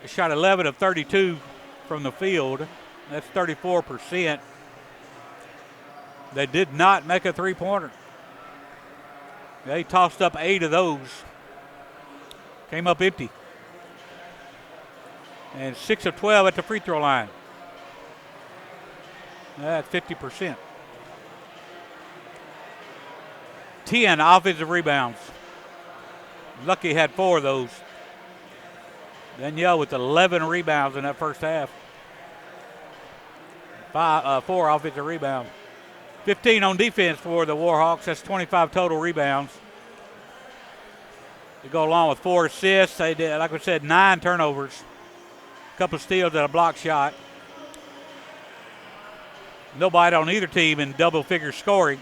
shot 11 of 32 from the field. That's 34%. They did not make a three-pointer. They tossed up 8 of those. Came up empty. And 6 of 12 at the free throw line. That's 50%. 10 offensive rebounds. Lucky had 4 of those. Danielle with 11 rebounds in that first half. 4 offensive rebounds. 15 on defense for the Warhawks. That's 25 total rebounds. To go along with 4 assists. They did, like I said, 9 turnovers. A couple of steals and a block shot. Nobody on either team in double-figure scoring.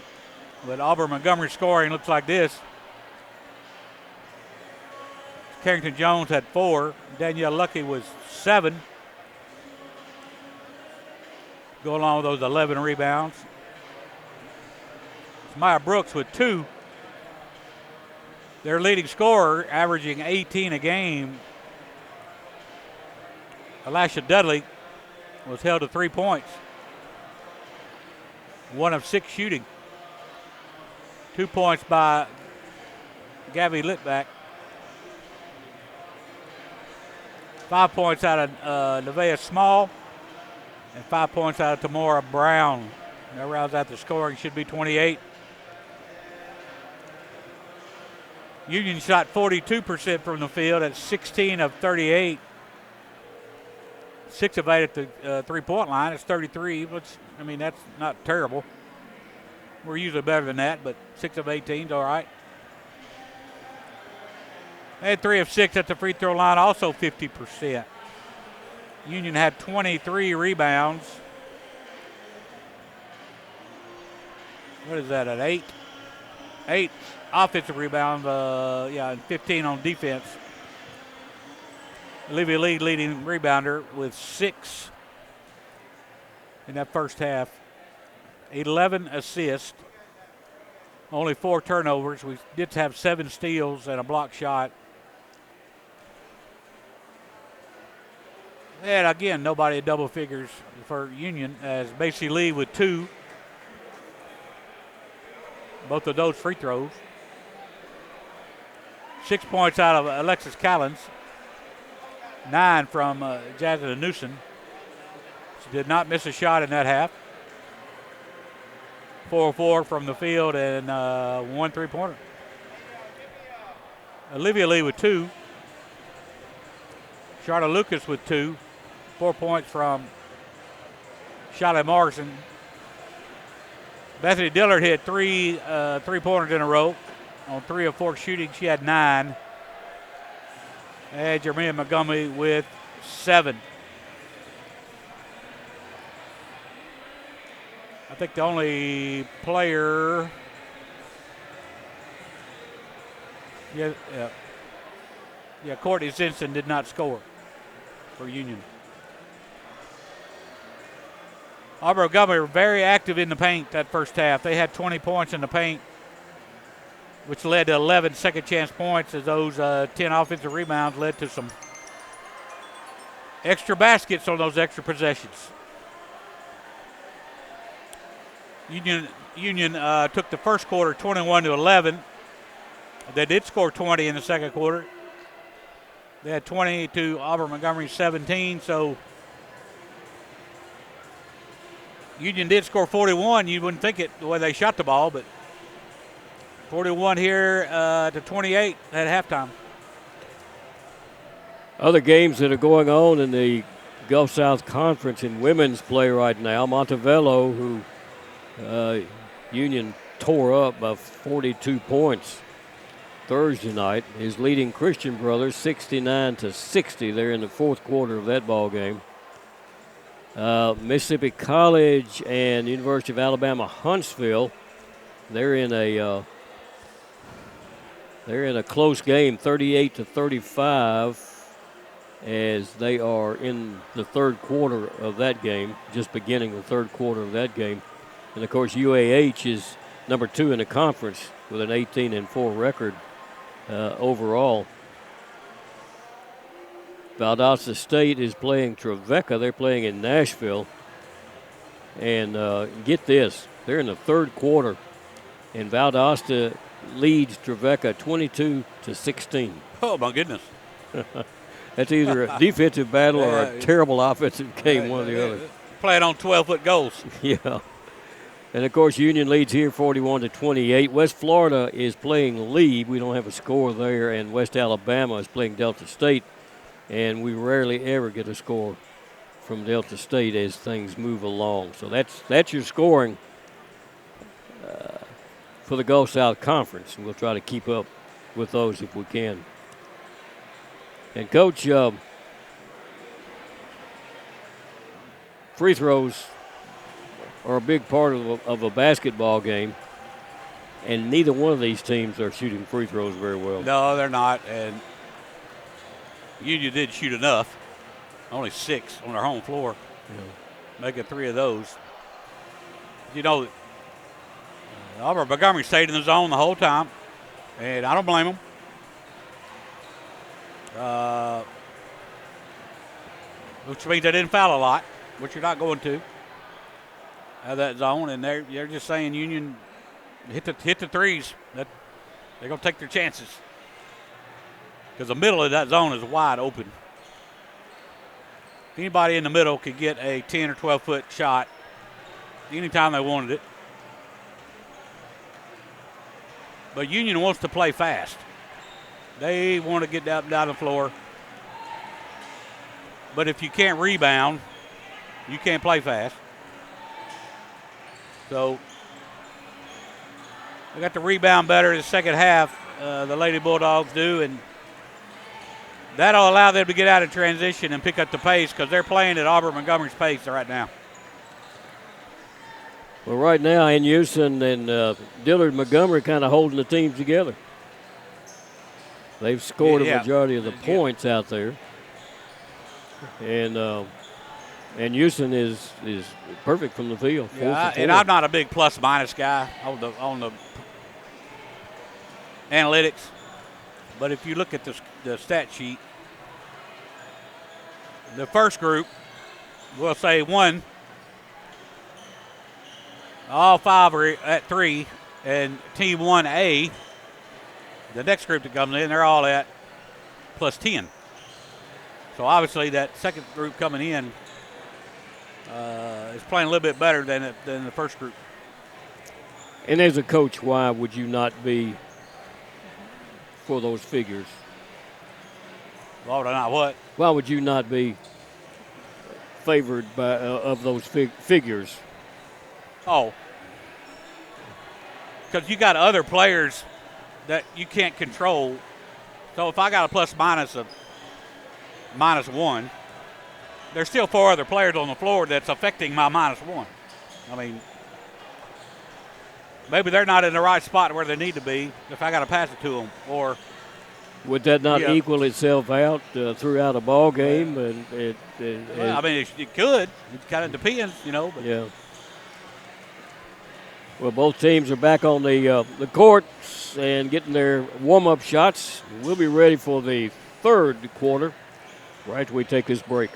But Auburn Montgomery scoring looks like this. Carrington Jones had 4. Danielle Lucky was 7. Go along with those 11 rebounds. Maya Brooks with 2. Their leading scorer, averaging 18 a game. Elisha Dudley was held to 3 points. 1 of 6 shooting. 2 points by Gabby Littback. 5 points out of Nevaeh Small. And 5 points out of Tamora Brown. That rounds out the scoring. Should be 28. Union shot 42% from the field at 16 of 38. 6 of 8 at the 3-point line. It's 33, which, I mean, that's not terrible. We're usually better than that, but 6 of 18 is all right. They had 3 of 6 at the free throw line, also 50%. Union had 23 rebounds. What is that, at 8? 8 offensive rebounds, and 15 on defense. Olivia Lee leading rebounder with 6 in that first half. 11 assists, only 4 turnovers. We did have 7 steals and a block shot. And again, nobody in double figures for Union, as Macy Lee with 2. Both of those free throws. 6 points out of Alexis Callens. 9 from Jasmine Newsom. She did not miss a shot in that half. 4-4 from the field and 1 3-pointer. Olivia Lee with 2. Charlotte Lucas with 2. 4 points from Charlotte Morrison. Bethany Dillard hit 3 3-pointers in a row. On 3 of 4 shooting, she had 9. And Jermaine Montgomery with 7. I think the only player, Courtney Simpson did not score for Union. Auburn Montgomery were very active in the paint that first half. They had 20 points in the paint, which led to 11 second chance points, as those 10 offensive rebounds led to some extra baskets on those extra possessions. Union took the first quarter 21-11. They did score 20 in the second quarter. They had 20 to Auburn Montgomery 17. So Union did score 41. You wouldn't think it the way they shot the ball, but 41 here to 28 at halftime. Other games that are going on in the Gulf South Conference in women's play right now. Montevallo, who Union tore up by 42 points Thursday night, is leading Christian Brothers 69-60. They're in the fourth quarter of that ball game. Mississippi College and University of Alabama Huntsville, they're in a close game, 38-35. As they are in the third quarter of that game, just beginning the third quarter of that game. And, of course, UAH is number 2 in the conference with an 18-4 record overall. Valdosta State is playing Trevecca. They're playing in Nashville. And get this, they're in the third quarter, and Valdosta leads Trevecca 22-16. Oh, my goodness. That's either a defensive battle or a terrible offensive game, one or the other. Playing on 12-foot goals. Yeah. And, of course, Union leads here 41-28. West Florida is playing Lee. We don't have a score there. And West Alabama is playing Delta State. And we rarely ever get a score from Delta State as things move along. So that's your scoring for the Gulf South Conference. And we'll try to keep up with those if we can. And, Coach, free throws are a big part of a basketball game, and neither one of these teams are shooting free throws very well. No, they're not, and Union did shoot enough. Only 6 on their home floor, making 3 of those. You know, Auburn Montgomery stayed in the zone the whole time, and I don't blame them. Which means they didn't foul a lot, which you're not going to out of that zone. And they're just saying Union hit the threes. That they're going to take their chances because the middle of that zone is wide open. Anybody in the middle could get a 10 or 12-foot shot anytime they wanted it. But Union wants to play fast. They want to get down the floor. But if you can't rebound, you can't play fast. So they got to rebound better in the second half, the Lady Bulldogs do, and that'll allow them to get out of transition and pick up the pace because they're playing at Auburn Montgomery's pace right now. Well, right now, in Houston and Dillard Montgomery kind of holding the teams together. They've scored a majority of the points out there. And Houston is perfect from the field. Yeah, and I'm not a big plus-minus guy on the analytics. But if you look at the stat sheet, the first group, we'll say 1, all 5 are at 3, and Team 1A, the next group that comes in, they're all at plus 10. So obviously that second group coming in is playing a little bit better than the first group. And as a coach, why would you not be for those figures? Why would I not what? Why would you not be favored by of those figures? Oh, because you got other players that you can't control. So if I got a plus-minus of -1, there's still 4 other players on the floor that's affecting my -1. I mean, maybe they're not in the right spot where they need to be if I got to pass it to them. Or would that not equal itself out throughout a ball game? Well, I mean, it could. It kind of depends, But yeah. Well, both teams are back on the courts and getting their warm-up shots. We'll be ready for the third quarter right after we take this break.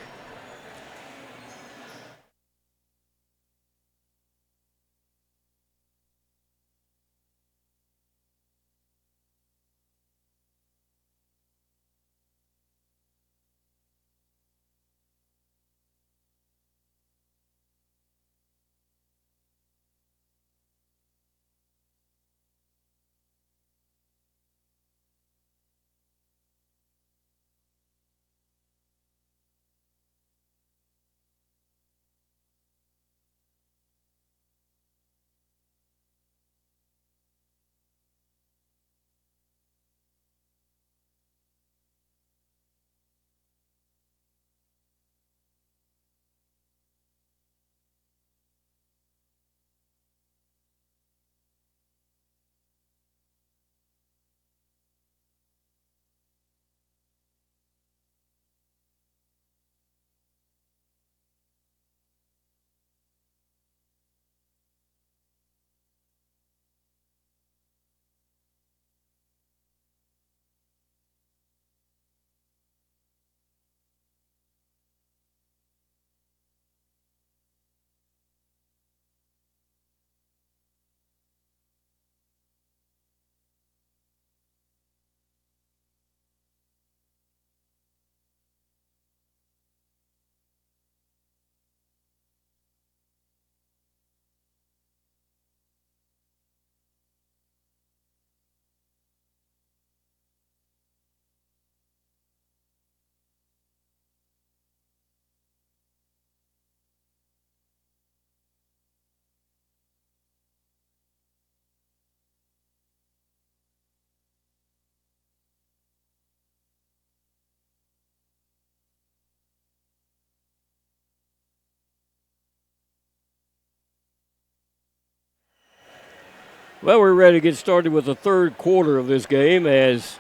Well, we're ready to get started with the third quarter of this game as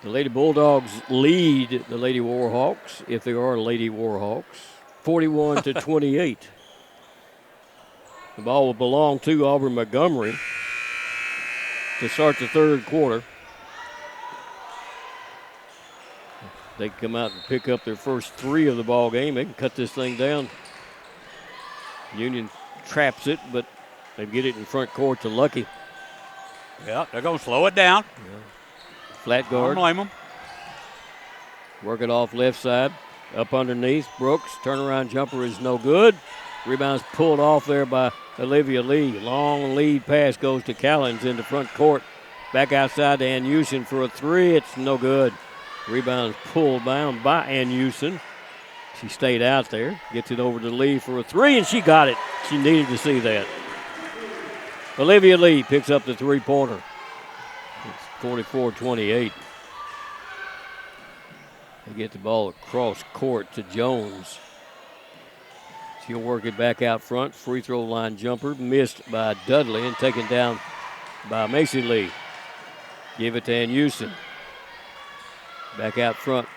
the Lady Bulldogs lead the Lady Warhawks, if they are Lady Warhawks, 41-28. The ball will belong to Auburn Montgomery to start the third quarter. They can come out and pick up their first 3 of the ball game. They can cut this thing down. Union traps it, but they get it in front court to Lucky. Yeah, they're going to slow it down. Yeah. Flat guard. Don't blame them. Work it off left side. Up underneath. Brooks. Turnaround jumper is no good. Rebound's pulled off there by Olivia Lee. Long lead pass goes to Callens into front court. Back outside to Ann Houston for a 3. It's no good. Rebound's pulled down by Ann Houston. She stayed out there. Gets it over to Lee for a 3, and she got it. She needed to see that. Olivia Lee picks up the three-pointer. It's 44-28. They get the ball across court to Jones. She'll work it back out front. Free throw line jumper missed by Dudley and taken down by Macy Lee. Give it to Ann Houston. Back out front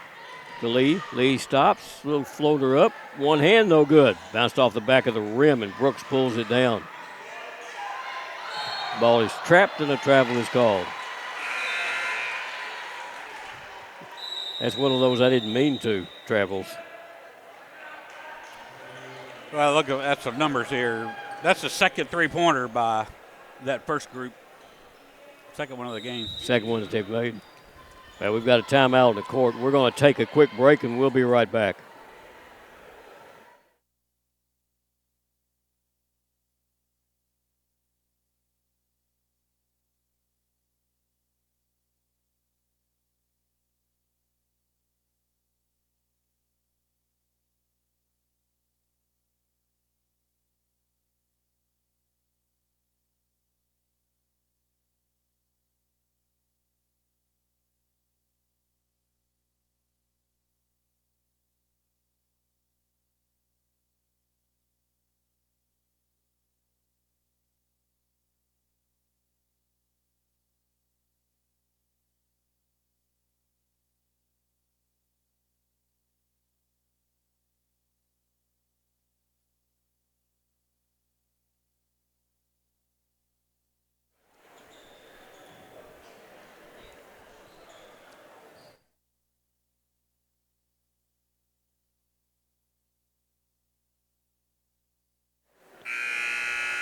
to Lee. Lee stops. Little floater up. One hand, no good. Bounced off the back of the rim, and Brooks pulls it down. Ball is trapped, and a travel is called. That's one of those I didn't mean to, travels. Well, look, that's some numbers here. That's the second three-pointer by that first group. Second one of the game. Second one that they've made. Well, we've got a timeout on the court. We're going to take a quick break, and we'll be right back.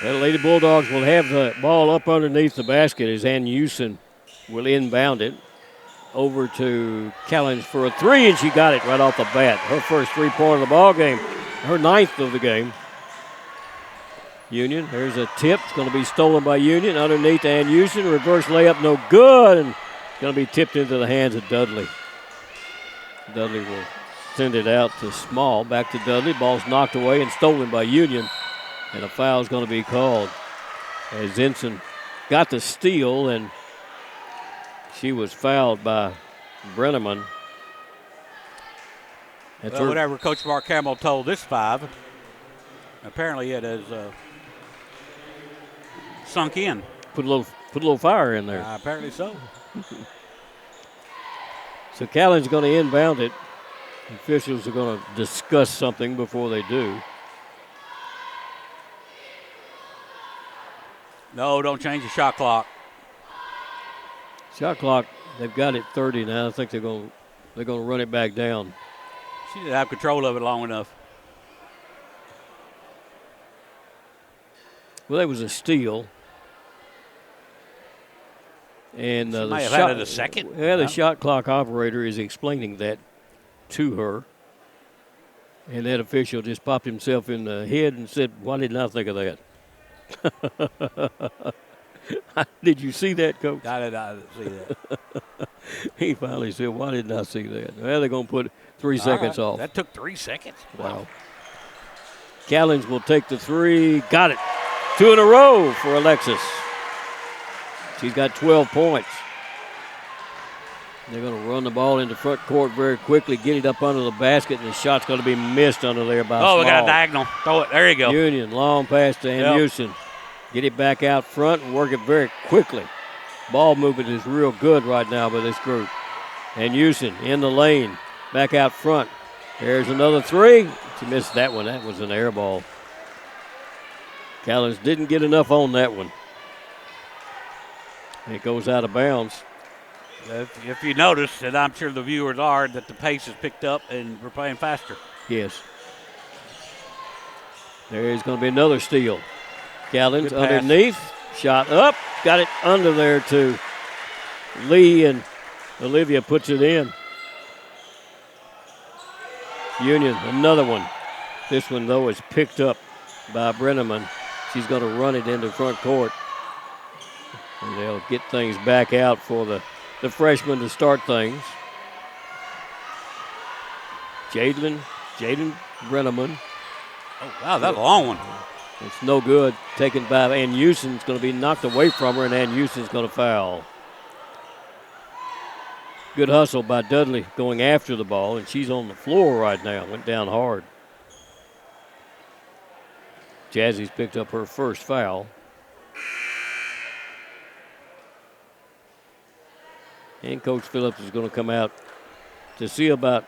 Well, the Lady Bulldogs will have the ball up underneath the basket as Ann Houston will inbound it over to Callens for a 3, and she got it right off the bat. Her first three-pointer of the ball game, her 9th of the game. Union, there's a tip. It's going to be stolen by Union underneath Ann Houston. Reverse layup, no good, and going to be tipped into the hands of Dudley. Dudley will send it out to Small, back to Dudley. Ball's knocked away and stolen by Union. And a foul is going to be called as Zinson got the steal, and she was fouled by Brenneman. Well, whatever Coach Mark Hamill told this 5, apparently it has sunk in. Put a little fire in there. Apparently so. So Callan's going to inbound it. Officials are going to discuss something before they do. No, don't change the shot clock. Shot clock, they've got it 30 now. I think they're going to run it back down. She didn't have control of it long enough. Well, that was a steal. And she might have had it a second. Yeah, the shot clock operator is explaining that to her. And that official just popped himself in the head and said, "Why didn't I think of that?" Did you see that, Coach? I didn't see that. He finally said, "Why didn't I see that?" Well, they're going to put 3 seconds off. That took 3 seconds. Wow. Callens will take the 3. Got it. 2 in a row for Alexis. She's got 12 points. They're going to run the ball into front court very quickly, get it up under the basket, and the shot's going to be missed under there by Small. We got a diagonal. Throw it. There you go. Union, long pass to Ann Houston. get it back out front and work it very quickly. Ball movement is real good right now by this group. And Houston in the lane, back out front. There's another three. She missed that one. That was an air ball. Callens didn't get enough on that one. It goes out of bounds. If you notice, and I'm sure the viewers are, that the pace has picked up and we're playing faster. Yes. There's going to be another steal. Callens underneath, shot up, got it under there to Lee, and Olivia puts it in. Union, another one. This one, though, is picked up by Brenneman. She's going to run it into front court. And they'll get things back out for the freshman to start things. Jaden Brenneman. Oh, wow, that's a long one. It's no good. Taken by Ann Houston's going to be knocked away from her, and Ann Houston's going to foul. Good hustle by Dudley going after the ball, and she's on the floor right now. Went down hard. Jazzy's picked up her first foul. And Coach Phillips is going to come out to see about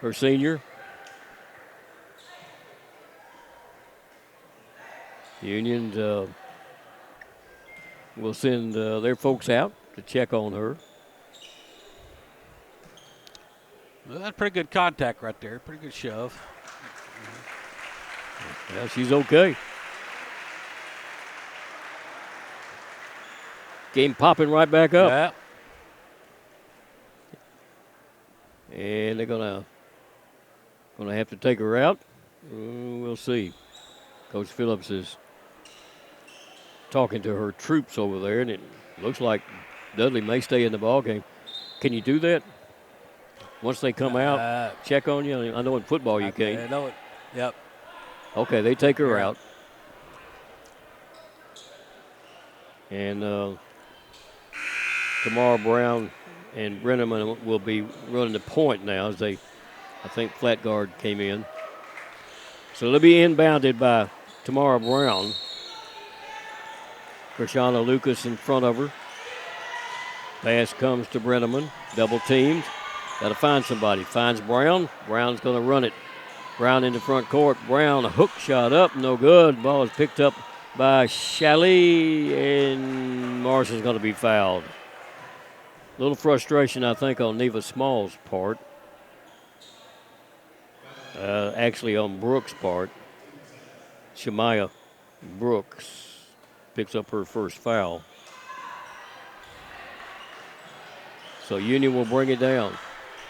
her senior. Union will send their folks out to check on her. Well, that's pretty good contact right there. Pretty good shove. Yeah, she's okay. Game popping right back up. Yeah. And they're gonna have to take her out. We'll see. Coach Phillips is talking to her troops over there, and it looks like Dudley may stay in the ball game. Can you do that? Once they come out, check on you? I know in football you can't. I know it. Yep. Okay, they take her out. And Tamara Brown and Brenneman will be running the point now as I think flat guard came in. So they'll be inbounded by Tamara Brown. Krishana Lucas in front of her. Pass comes to Brenneman. Double teamed. Got to find somebody. Finds Brown. Brown's going to run it. Brown in the front court. Brown, a hook shot up. No good. Ball is picked up by Shalley, and Morrison's going to be fouled. A little frustration, I think, on Neva Small's part. Actually, on Brooks' part. Shemaya Brooks picks up her first foul. So Union will bring it down.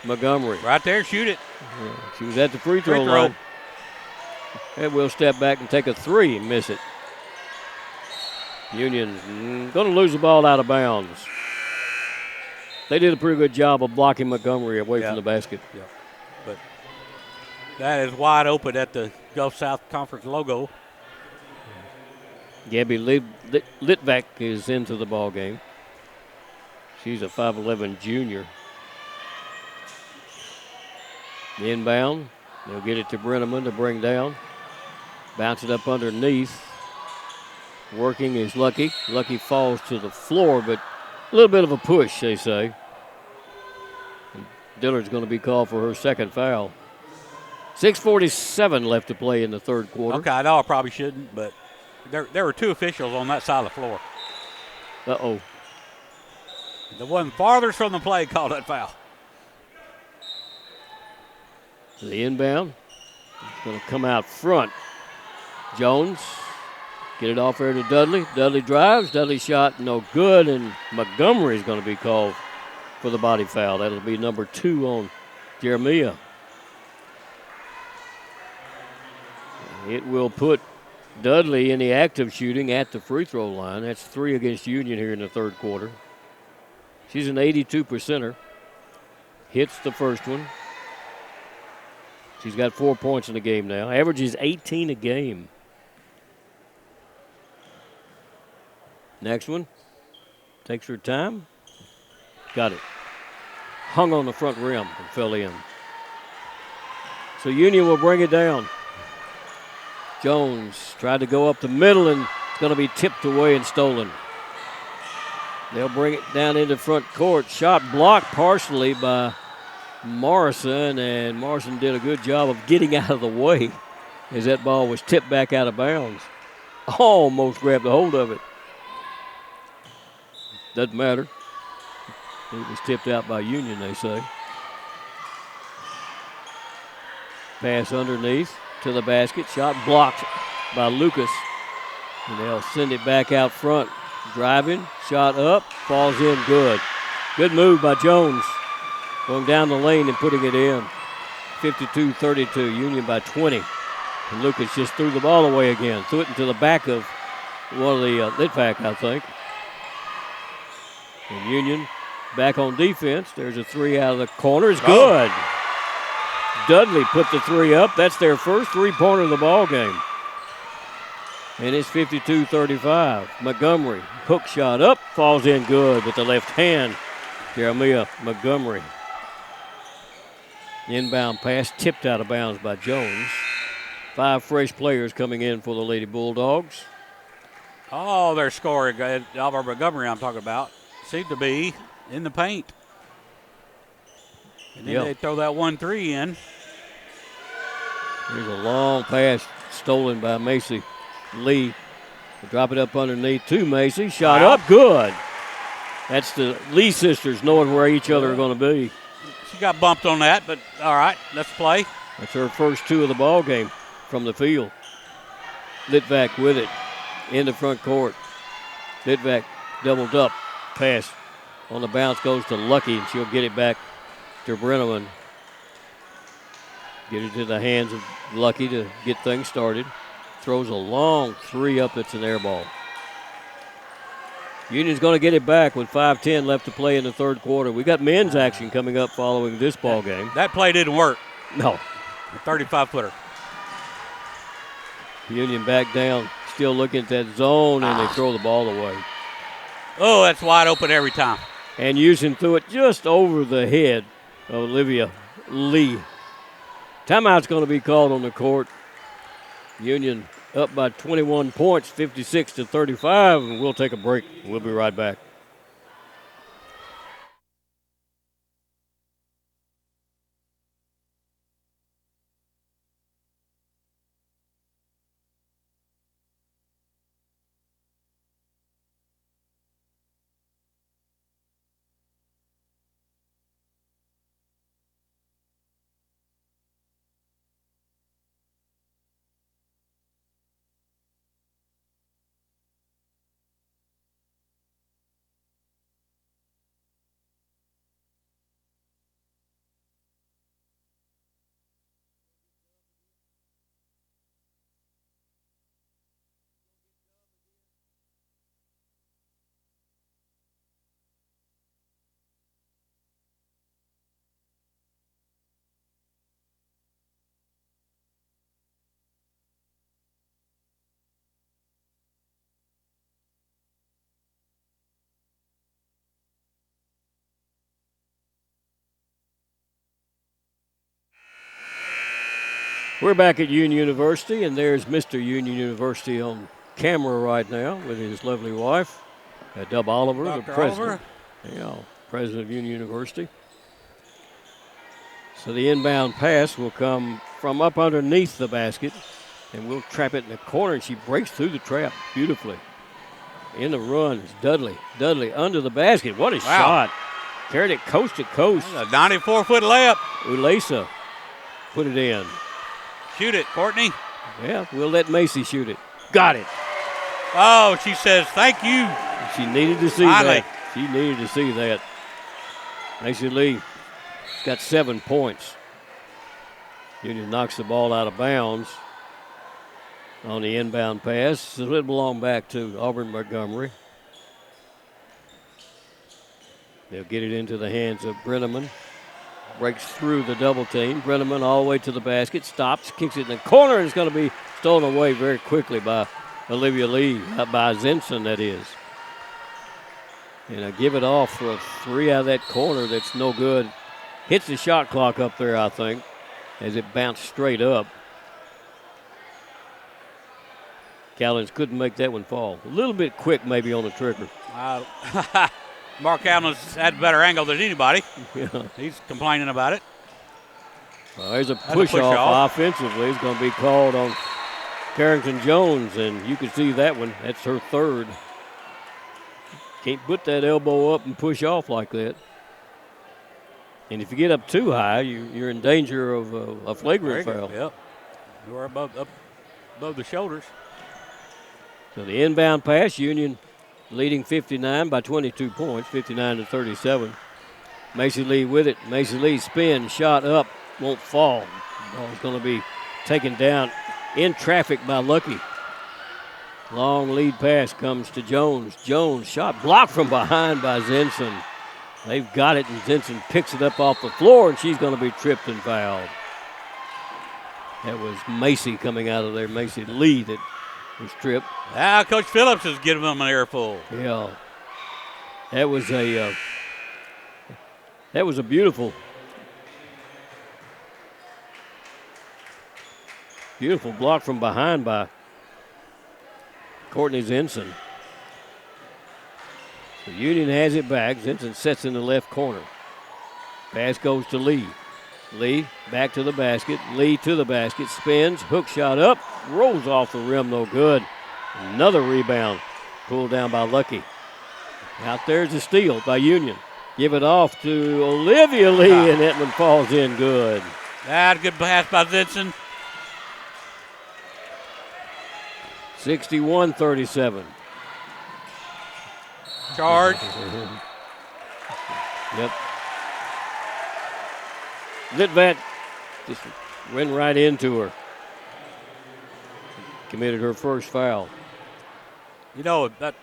Montgomery. Right there, shoot it. Yeah, she was at the free throw line. And we'll step back and take a three and miss it. Union going to lose the ball out of bounds. They did a pretty good job of blocking Montgomery away from the basket. Yeah. But that is wide open at the Gulf South Conference logo. Gabby Litvak is into the ball game. She's a 5'11 junior. Inbound. They'll get it to Brenneman to bring down. Bounce it up underneath. Working is Lucky. Lucky falls to the floor, but a little bit of a push, they say. And Dillard's going to be called for her second foul. 6:47 left to play in the third quarter. Okay, I know I probably shouldn't, but there were two officials on that side of the floor. Uh-oh. The one farthest from the play called that foul. The inbound. It's going to come out front. Jones. Get it off there to Dudley. Dudley drives. Dudley shot no good, and Montgomery's going to be called for the body foul. That'll be number 2 on Jeremiah. It will put Dudley in the active shooting at the free throw line. That's 3 against Union here in the third quarter. She's an 82%er. Hits the first one. She's got 4 points in the game now. Averages 18 a game. Next one. Takes her time. Got it. Hung on the front rim and fell in. So Union will bring it down. Jones tried to go up the middle, and it's going to be tipped away and stolen. They'll bring it down into front court. Shot blocked partially by Morrison, and Morrison did a good job of getting out of the way as that ball was tipped back out of bounds. Almost grabbed a hold of it. Doesn't matter. It was tipped out by Union, they say. Pass underneath to the basket. Shot blocked by Lucas. And they'll send it back out front. Driving, shot up, falls in good. Good move by Jones. Going down the lane and putting it in. 52-32, Union by 20. And Lucas just threw the ball away again. Threw it into the back of one of the Litvack, I think. And Union back on defense. There's a three out of the corner. It's good. Dudley put the three up. That's their first three-pointer of the ball game. And it's 52-35. Montgomery, hook shot up, falls in good with the left hand. Jeremiah Montgomery. Inbound pass tipped out of bounds by Jones. 5 fresh players coming in for the Lady Bulldogs. Oh, they're scoring. Auburn Montgomery I'm talking about. Seemed to be in the paint. And then they throw that 1-3 in. There's a long pass stolen by Macy Lee. They drop it up underneath to Macy. Shot up, good. That's the Lee sisters knowing where each other are going to be. She got bumped on that, but all right, let's play. That's her first 2 of the ball game from the field. Litvack with it in the front court. Litvack doubled up. Pass on the bounce goes to Lucky, and she'll get it back to Brenneman. Get it to the hands of Lucky to get things started. Throws a long 3 up. It's an air ball. Union's going to get it back with 5:10 left to play in the third quarter. We got men's action coming up following this ball game. That play didn't work. No. A 35-footer. Union back down, still looking at that zone, and they throw the ball away. Oh, that's wide open every time. And Houston threw it just over the head of Olivia Lee. Timeout's going to be called on the court. Union up by 21 points, 56-35, and we'll take a break. We'll be right back. We're back at Union University, and there's Mr. Union University on camera right now with his lovely wife, Dub Oliver, Dr. the president. Oliver. Yeah, president of Union University. So the inbound pass will come from up underneath the basket, and we'll trap it in the corner, and she breaks through the trap beautifully. In the run is Dudley. Dudley under the basket. What a shot. Carried it coast to coast. That's a 94-foot layup. Ulesa put it in. Shoot it, Courtney. Yeah, we'll let Macy shoot it. Got it. Oh, she says thank you. She needed to see that. She needed to see that. Macy Lee got 7 points. Union knocks the ball out of bounds on the inbound pass. So it belonged back to Auburn Montgomery. They'll get it into the hands of Brenneman. Breaks through the double team. Brenneman all the way to the basket. Stops, kicks it in the corner, and it's going to be stolen away very quickly by Olivia Lee, by Zinson, that is. And I give it off for a 3 out of that corner that's no good. Hits the shot clock up there, I think, as it bounced straight up. Callens couldn't make that one fall. A little bit quick maybe on the trigger. Mark Allen's had a better angle than anybody. Yeah. He's complaining about it. Well, there's a push-off offensively. It's going to be called on Carrington Jones, and you can see that one. That's her third. Can't put that elbow up and push off like that. And if you get up too high, you're in danger of a flagrant foul. Yep. You're above the shoulders. So the inbound pass, Union leading 59 by 22 points, 59-37. Macy Lee with it. Macy Lee spins, shot up, won't fall. Ball's going to be taken down in traffic by Lucky. Long lead pass comes to Jones. Jones shot blocked from behind by Zinson. They've got it, and Zinson picks it up off the floor, and she's going to be tripped and fouled. That was Macy coming out of there, Macy Lee that was tripped. Coach Phillips is giving them an earful. Yeah. That was a beautiful block from behind by Courtney Zinson. The Union has it back. Zinson sets in the left corner. Pass goes to Lee. Lee back to the basket. Lee to the basket. Spins. Hook shot up. Rolls off the rim. No good. Another rebound. Pulled down by Lucky. Out there's a steal by Union. Give it off to Olivia Lee, and that one falls in good. Good pass by Zinson. 61-37. Charge. Yep. Litvat just went right into her. Committed her first foul. You know, that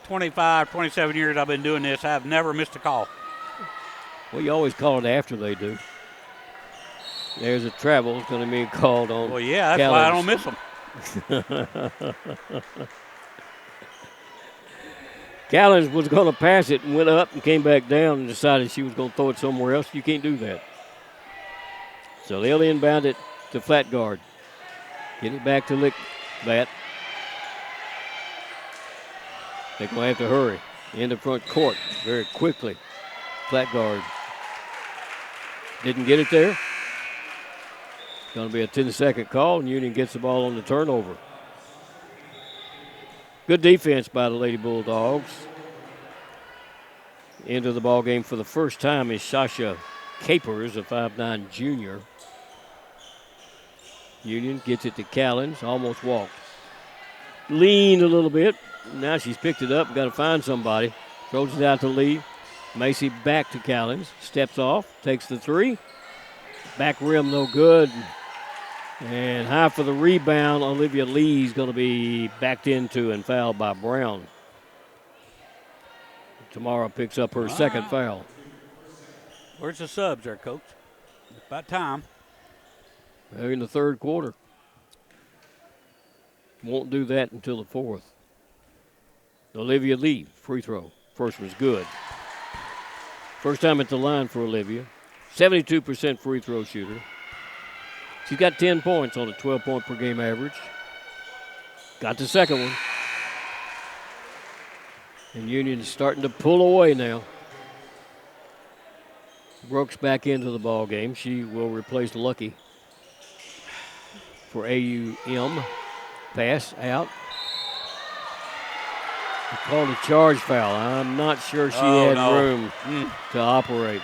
25, 27 years I've been doing this, I've never missed a call. Well, you always call it after they do. There's a travel. It's going to be called on. Well, yeah, that's why I don't miss them. Callens was going to pass it and went up and came back down and decided she was going to throw it somewhere else. You can't do that. So they'll inbound it to flat guard. Get it back to Lickbat. They're going to have to hurry. Into front court very quickly. Flat guard. Didn't get it there. Going to be a 10-second call, and Union gets the ball on the turnover. Good defense by the Lady Bulldogs. Into the ball game for the first time is Sasha Capers, a 5'9" junior. Union gets it to Callens, almost walked. Leaned a little bit. Now she's picked it up, got to find somebody. Throws it out to Lee. Macy back to Callens, steps off, takes the three. Back rim no good. And high for the rebound, Olivia Lee's going to be backed into and fouled by Brown. Tamara picks up her second foul. Where's the subs there, Coach? About time. They're in the third quarter. Won't do that until the fourth. Olivia Lee, free throw. First was good. First time at the line for Olivia. 72% free throw shooter. She's got 10 points on a 12-point per game average. Got the second one. And Union's starting to pull away now. Brooks back into the ball game. She will replace Lucky for AUM. Pass out. They called a charge foul. I'm not sure she had room to operate.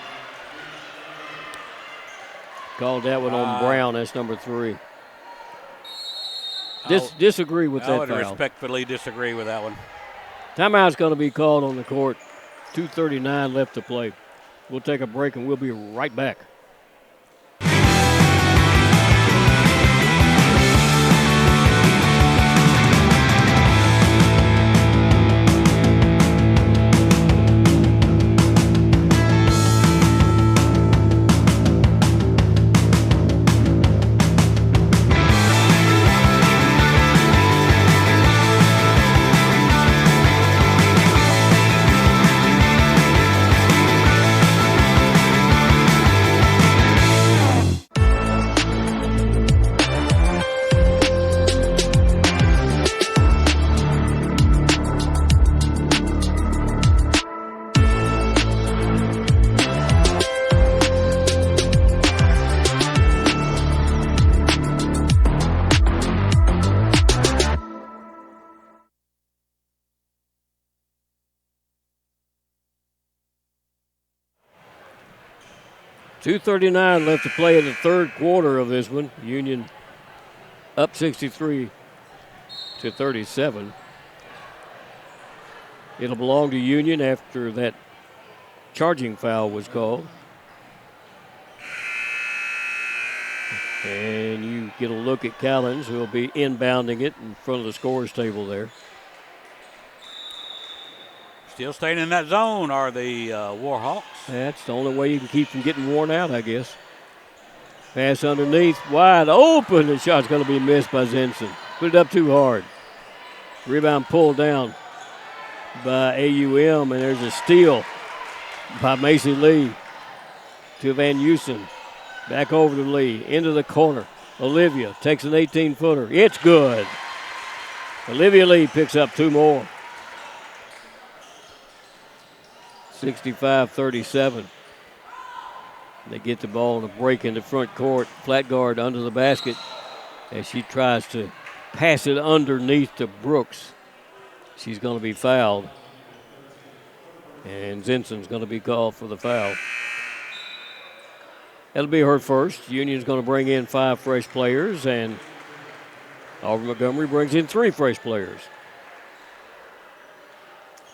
Called that one on Brown. That's number 3. Disagree with that foul. I would respectfully disagree with that one. Timeout's going to be called on the court. 2:39 left to play. We'll take a break and we'll be right back. 2:39 left to play in the third quarter of this one. Union up 63-37. It'll belong to Union after that charging foul was called. And you get a look at Callens, who will be inbounding it in front of the scorer's table there. Still staying in that zone are the Warhawks. That's the only way you can keep from getting worn out, I guess. Pass underneath, wide open. The shot's going to be missed by Zinson. Put it up too hard. Rebound pulled down by AUM, and there's a steal by Macy Lee to Van Heusen. Back over to Lee, into the corner. Olivia takes an 18-footer. It's good. Olivia Lee picks up two more. 65-37. They get the ball on a break in the front court. Flat guard under the basket as she tries to pass it underneath to Brooks. She's going to be fouled. And Zinson's going to be called for the foul. That'll be her first. Union's going to bring in 5 fresh players, and Auburn Montgomery brings in 3 fresh players.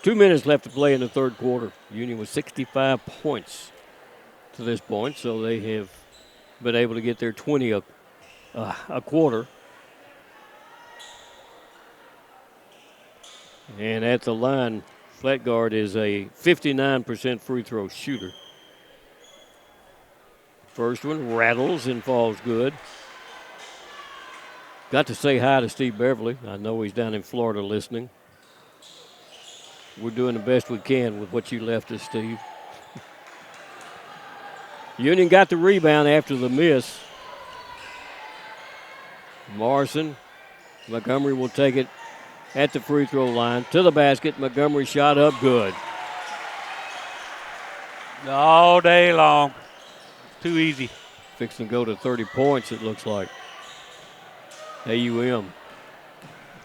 2 minutes left to play in the third quarter. Union with 65 points to this point, so they have been able to get their 20 a quarter. And at the line, flat guard is a 59% free throw shooter. First one rattles and falls good. Got to say hi to Steve Beverly. I know he's down in Florida listening. We're doing the best we can with what you left us, Steve. Union got the rebound after the miss. Morrison. Montgomery will take it at the free throw line to the basket. Montgomery shot up good. All day long. Too easy. Fixing to go to 30 points, it looks like. AUM.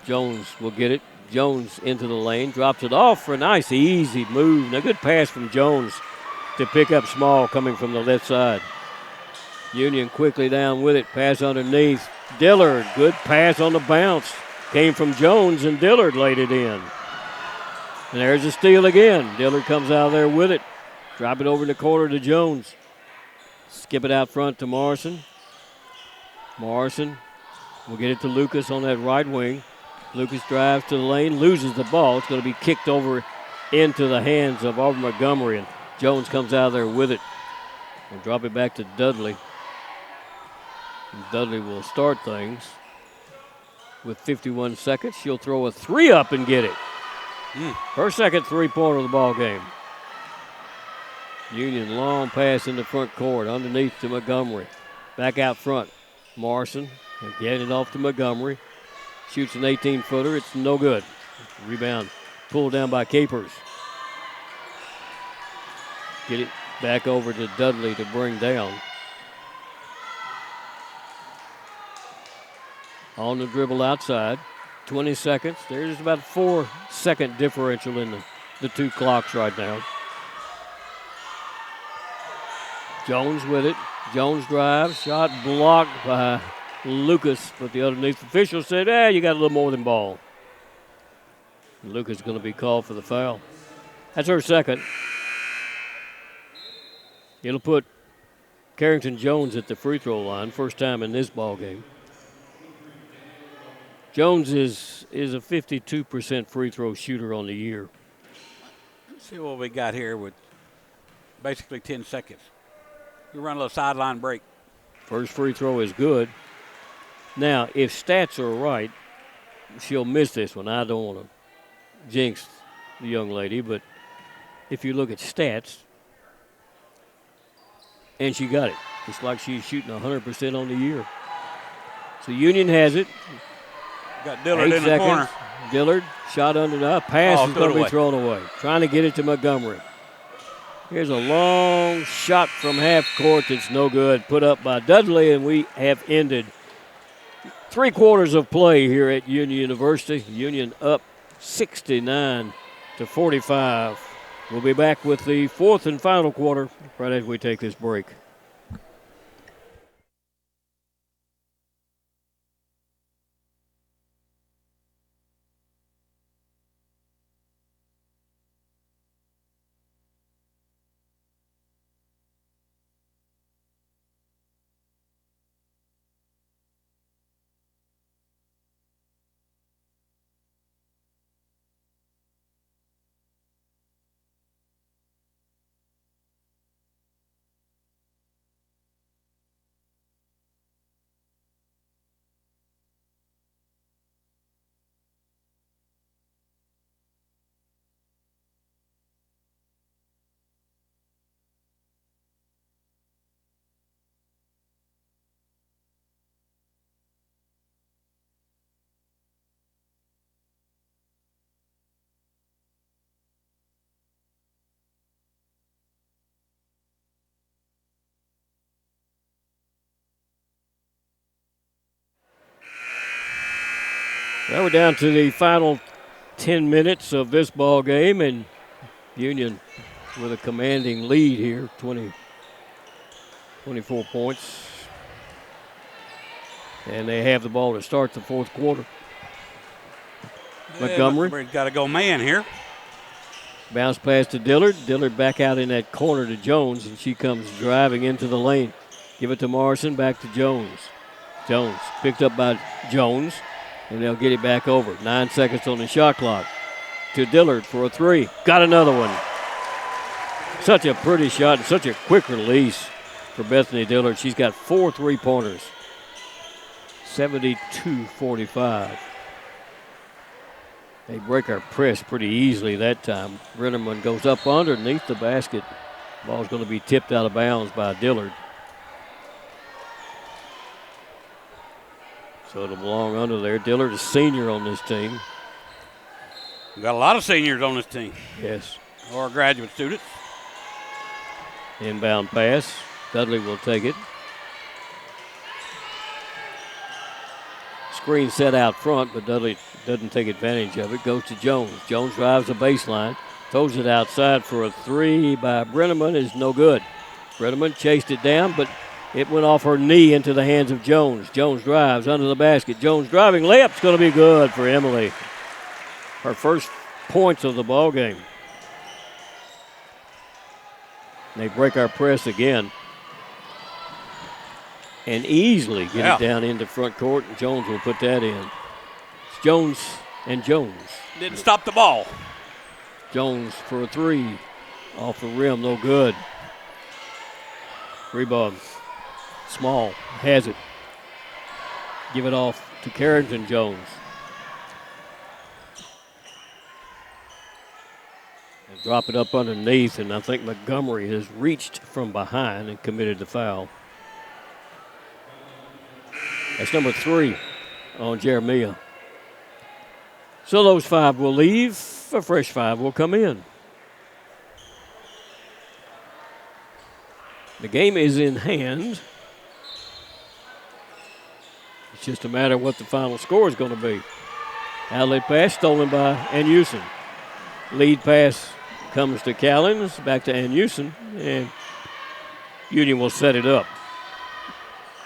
Jones will get it. Jones into the lane, drops it off for a nice, easy move. And a good pass from Jones to pick up Small coming from the left side. Union quickly down with it. Pass underneath. Dillard, good pass on the bounce. Came from Jones, and Dillard laid it in. And there's a steal again. Dillard comes out there with it. Drop it over in the corner to Jones. Skip it out front to Morrison. Morrison will get it to Lucas on that right wing. Lucas drives to the lane, loses the ball. It's going to be kicked over into the hands of Auburn Montgomery, and Jones comes out of there with it. And drop it back to Dudley. And Dudley will start things with 51 seconds. She'll throw a 3 up and get it. Her second three-pointer of the ball game. Union long pass in the front court, underneath to Montgomery. Back out front, Morrison, and getting it off to Montgomery. Shoots an 18-footer, it's no good. Rebound pulled down by Capers. Get it back over to Dudley to bring down. On the dribble outside, 20 seconds. There's about a 4-second differential in the two clocks right now. Jones with it. Jones drives. Shot blocked by Lucas, but the underneath official said, you got a little more than ball. And Lucas is going to be called for the foul. That's her second. It'll put Carrington Jones at the free throw line, first time in this ball game. Jones is a 52% free throw shooter on the year. Let's see what we got here with basically 10 seconds. We run a little sideline break. First free throw is good. Now, if stats are right, she'll miss this one. I don't want to jinx the young lady, but if you look at stats, and she got it. It's like she's shooting 100% on the year. So Union has it. Got Dillard in the corner. Dillard, shot under the pass is going to be thrown away. Trying to get it to Montgomery. Here's a long shot from half court that's no good. Put up by Dudley, and we have ended 3 quarters of play here at Union University. Union up 69-45. We'll be back with the fourth and final quarter right as we take this break. Well, we're down to the final 10 minutes of this ball game, and Union with a commanding lead here, 24 points. And they have the ball to start the fourth quarter. Montgomery. Montgomery's got to go man here. Bounce pass to Dillard. Dillard back out in that corner to Jones, and she comes driving into the lane. Give it to Morrison, back to Jones. Jones picked up by Jones, and they'll get it back over. 9 seconds on the shot clock. To Dillard for a three. Got another one. Such a pretty shot and such a quick release for Bethany Dillard. She's got 4 3-pointers. 72-45. They break our press pretty easily that time. Brenneman goes up underneath the basket. Ball's going to be tipped out of bounds by Dillard. So it'll belong under there. Dillard is senior on this team. We got a lot of seniors on this team. Yes. Or graduate students. Inbound pass. Dudley will take it. Screen set out front, but Dudley doesn't take advantage of it. Goes to Jones. Jones drives the baseline. Throws it outside for a three by Brenneman. Is no good. Brenneman chased it down, but it went off her knee into the hands of Jones. Jones drives under the basket. Jones driving. Layup's going to be good for Emily. Her first points of the ball game. They break our press again. And easily get it down into front court, and Jones will put that in. It's Jones and Jones. Didn't stop the ball. Jones for a three. Off the rim, no good. Rebound. Small, has it. Give it off to Carrington Jones. And drop it up underneath, and I think Montgomery has reached from behind and committed the foul. That's number 3 on Jeremiah. So those 5 will leave. A fresh 5 will come in. The game is in hand. It's just a matter of what the final score is going to be. Outlet pass stolen by Ann-Houston. Lead pass comes to Callens, back to Ann-Houston, and Union will set it up.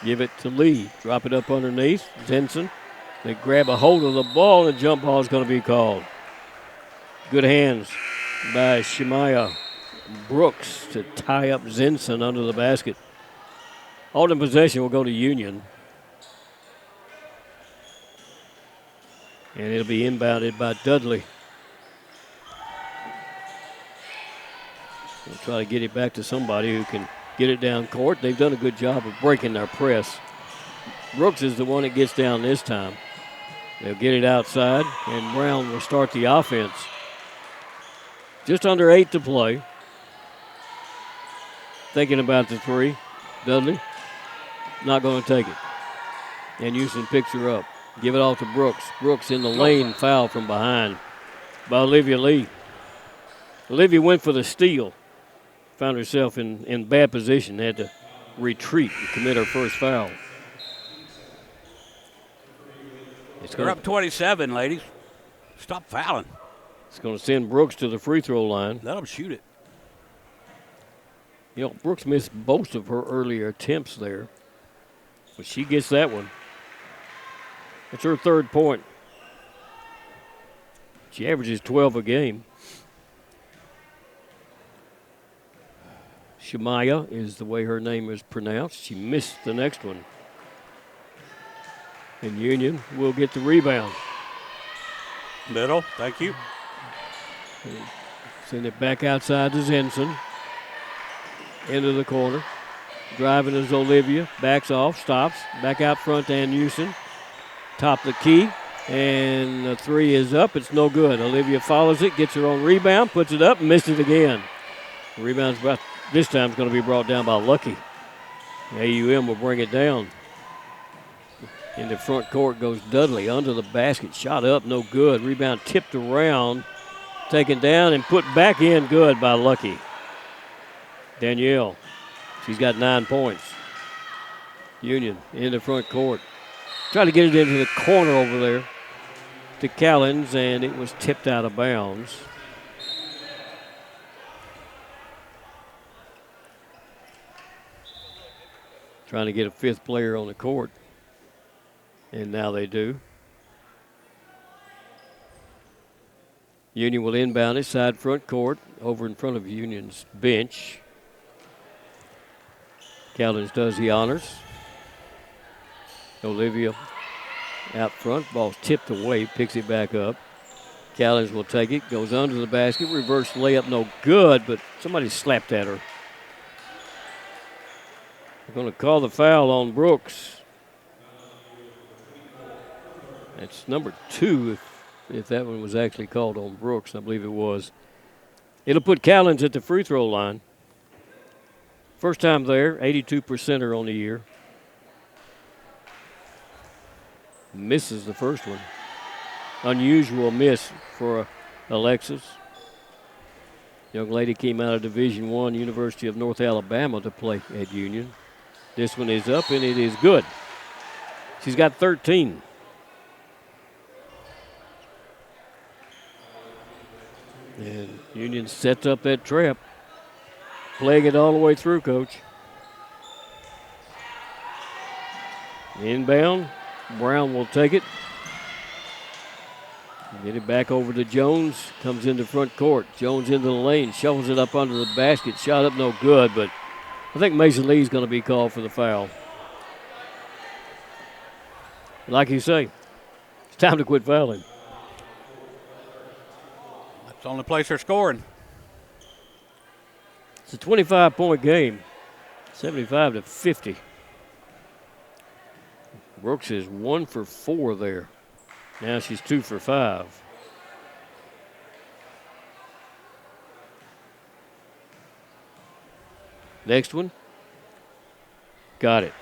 Give it to Lee. Drop it up underneath. Zinson. They grab a hold of the ball, and the jump ball is going to be called. Good hands by Shemaya Brooks to tie up Zinson under the basket. Holding possession will go to Union. And it'll be inbounded by Dudley. We'll try to get it back to somebody who can get it down court. They've done a good job of breaking their press. Brooks is the one that gets down this time. They'll get it outside, and Brown will start the offense. Just under 8 to play. Thinking about the three. Dudley not going to take it. And Houston picks her up. Give it off to Brooks. Brooks in the lane, foul from behind by Olivia Lee. Olivia went for the steal. Found herself in bad position. Had to retreat and commit her first foul. They're up 27, ladies. Stop fouling. It's going to send Brooks to the free throw line. Let them shoot it. You know, Brooks missed both of her earlier attempts there. But she gets that one. It's her third point. She averages 12 a game. Shemaya is the way her name is pronounced. She missed the next one. And Union will get the rebound. Middle, thank you. Send it back outside to Zinson. Into the corner. Driving is Olivia. Backs off, stops. Back out front to Ann-Houston. Top the key. And the three is up. It's no good. Olivia follows it, gets her own rebound, puts it up, and missed it again. The rebound's about this time is going to be brought down by Lucky. AUM will bring it down. In the front court goes Dudley under the basket. Shot up, no good. Rebound tipped around, taken down and put back in good by Lucky. Danielle, she's got 9 points. Union in the front court. Try to get it into the corner over there. to Callens, and it was tipped out of bounds. Trying to get a fifth player on the court, and now they do. Union will inbound it, side front court, over in front of Union's bench. Callens does the honors. Olivia out front, ball's tipped away, picks it back up. Callens will take it, goes under the basket, reverse layup, no good, but somebody slapped at her. They're going to call the foul on Brooks. It's number 2, if that one was actually called on Brooks. I believe it was. It'll put Callens at the free throw line. First time there, 82%er on the year. Misses the first one. Unusual miss for Alexis. Young lady came out of Division I, University of North Alabama, to play at Union. This one is up, and it is good. She's got 13. And Union sets up that trap. Playing it all the way through, Coach. Inbound. Brown will take it. Get it back over to Jones. Comes into front court. Jones into the lane. Shovels it up under the basket. Shot up no good, but I think Mason Lee's going to be called for the foul. Like you say, it's time to quit fouling. That's the only place they're scoring. It's a 25-point game, 75-50. Brooks is 1 for 4 there. Now she's 2 for 5. Next one. Got it.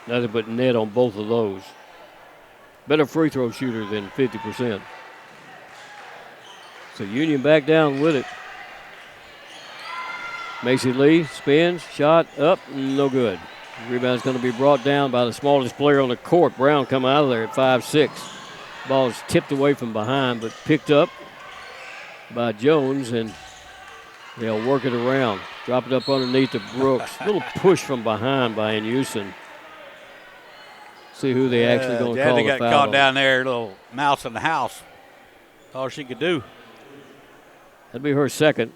Nothing but net on both of those. Better free throw shooter than 50%. So Union back down with it. Macy Lee spins, shot up, no good. Rebound's going to be brought down by the smallest player on the court. Brown coming out of there at 5'6". Ball is tipped away from behind, but picked up by Jones, and they'll work it around. Drop it up underneath to Brooks. Little push from behind by Inuson. See who they actually going to call the foul. Got caught down there, little mouse in the house. All she could do. That'd be her second.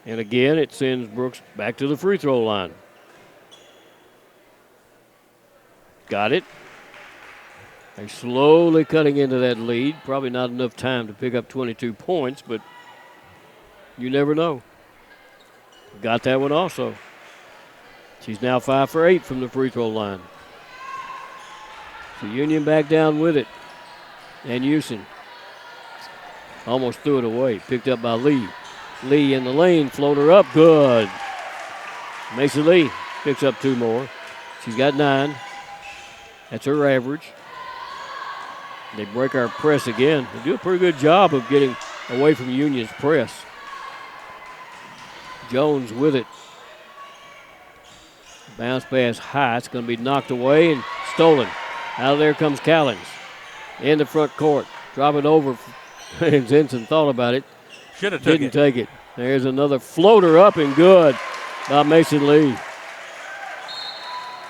And again, it sends Brooks back to the free throw line. Got it. They're slowly cutting into that lead. Probably not enough time to pick up 22 points, but you never know. Got that one also. She's now 5 for 8 from the free throw line. So Union back down with it. And Houston almost threw it away. Picked up by Lee. Lee in the lane, floater up, good. Mason Lee picks up 2 more. She's got 9. That's her average. They break our press again. They do a pretty good job of getting away from Union's press. Jones with it. Bounce pass high. It's going to be knocked away and stolen. Out of there comes Callens. In the front court. Drop it over. Zinson thought about it. Should have took it. Didn't take it. There's another floater up and good by Mason Lee.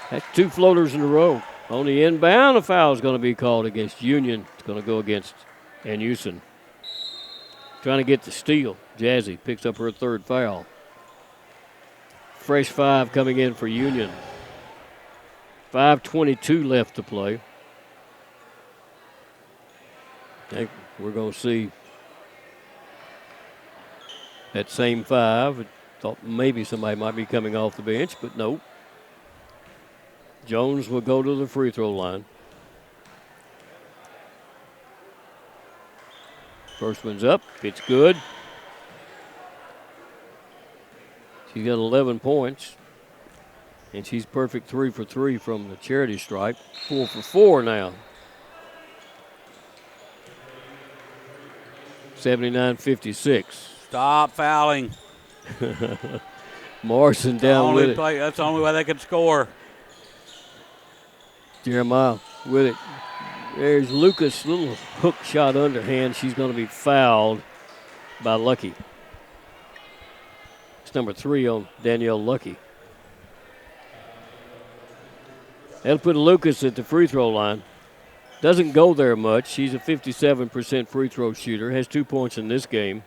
That's 2 floaters in a row. On the inbound, a foul is going to be called against Union. It's going to go against Anusin. Trying to get the steal. Jazzy picks up her 3rd foul. Fresh 5 coming in for Union. 5:22 left to play. I think we're going to see that same 5. I thought maybe somebody might be coming off the bench, but nope. Jones will go to the free throw line. First one's up. It's good. She's got 11 points. And she's perfect 3 for 3 from the charity stripe. 4 for 4 now. 79-56. Stop fouling. Morrison down with it. That's the only way they can score. Jeremiah with it. There's Lucas, little hook shot underhand. She's going to be fouled by Lucky. It's number 3 on Danielle Lucky. That'll put Lucas at the free throw line. Doesn't go there much. She's a 57% free throw shooter. Has 2 points in this game.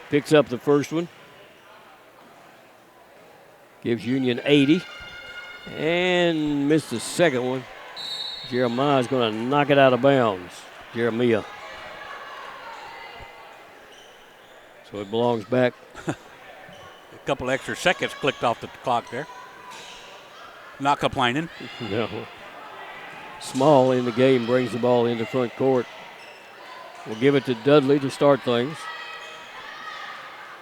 Picks up the first one. Gives Union 80. And missed the second one. Jeremiah's going to knock it out of bounds. Jeremiah. So it belongs back. A couple extra seconds clicked off the clock there. Not complaining. No. Small in the game brings the ball into front court. We'll give it to Dudley to start things.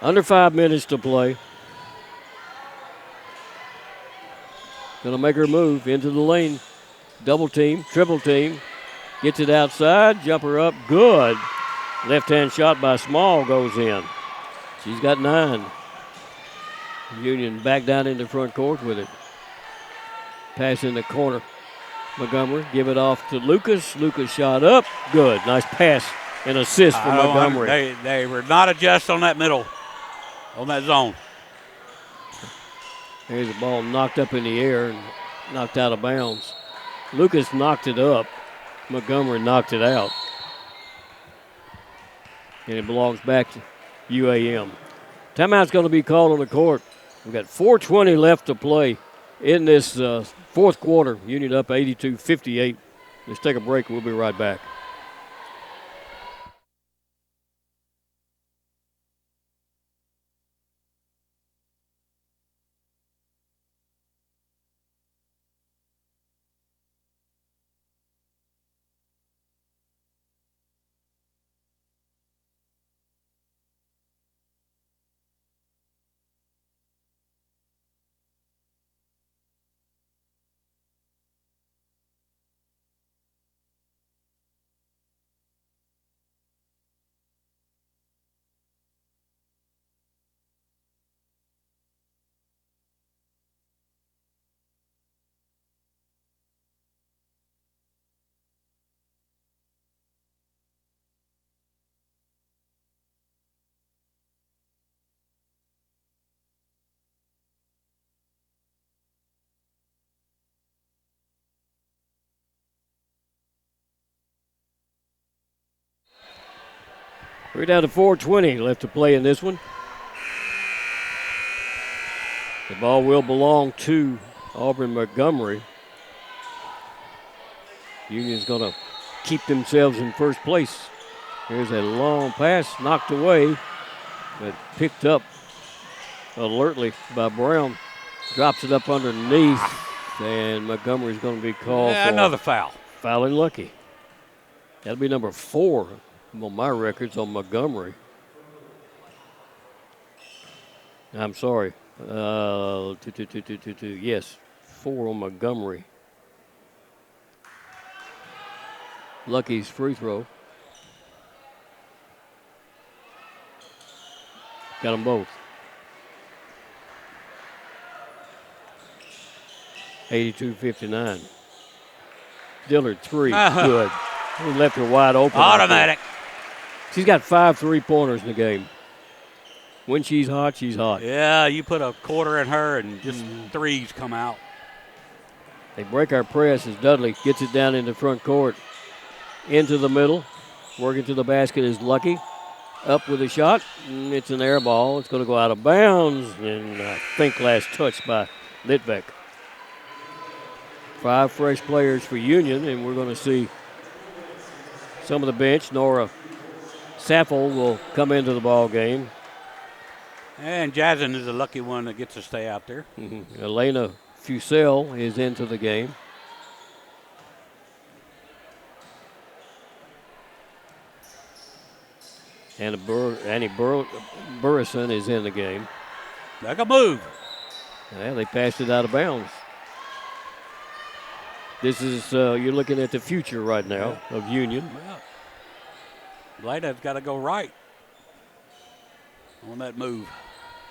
Under 5 minutes to play. Going to make her move into the lane. Double team, triple team. Gets it outside, jumper up, good. Left-hand shot by Small goes in. She's got 9. Union back down into front court with it. Pass in the corner. Montgomery give it off to Lucas. Lucas shot up, good. Nice pass and assist from Montgomery. They were not adjust on that middle, on that zone. There's the ball knocked up in the air and knocked out of bounds. Lucas knocked it up. Montgomery knocked it out. And it belongs back to UAM. Timeout's going to be called on the court. We've got 4:20 left to play in this fourth quarter. Union up 82-58. Let's take a break. We'll be right back. We're down to 4:20 left to play in this one. The ball will belong to Auburn Montgomery. Union's going to keep themselves in first place. Here's a long pass, knocked away, but picked up alertly by Brown. Drops it up underneath, and Montgomery's going to be called for another foul. Fouling Lucky. That'll be number 4 on my records on Montgomery. I'm sorry. Yes, 4 on Montgomery. Lucky's free throw. Got them both. 82-59. Dillard 3, good. He left her wide open. Automatic. She's got 5 3-pointers in the game. When she's hot, she's hot. Yeah, you put a quarter in her and just threes come out. They break our press as Dudley gets it down in the front court. Into the middle. Working to the basket is Lucky. Up with a shot. It's an air ball. It's going to go out of bounds. And I think last touch by Litvek. 5 fresh players for Union, and we're going to see some of the bench. Nora Saffold will come into the ball game. And Jasmine is the lucky one that gets to stay out there. Elena Fusel is into the game. And Annie Burrison is in the game. Like a move. Yeah, they passed it out of bounds. This is, you're looking at the future right now of Union. Elena's got to go right on that move.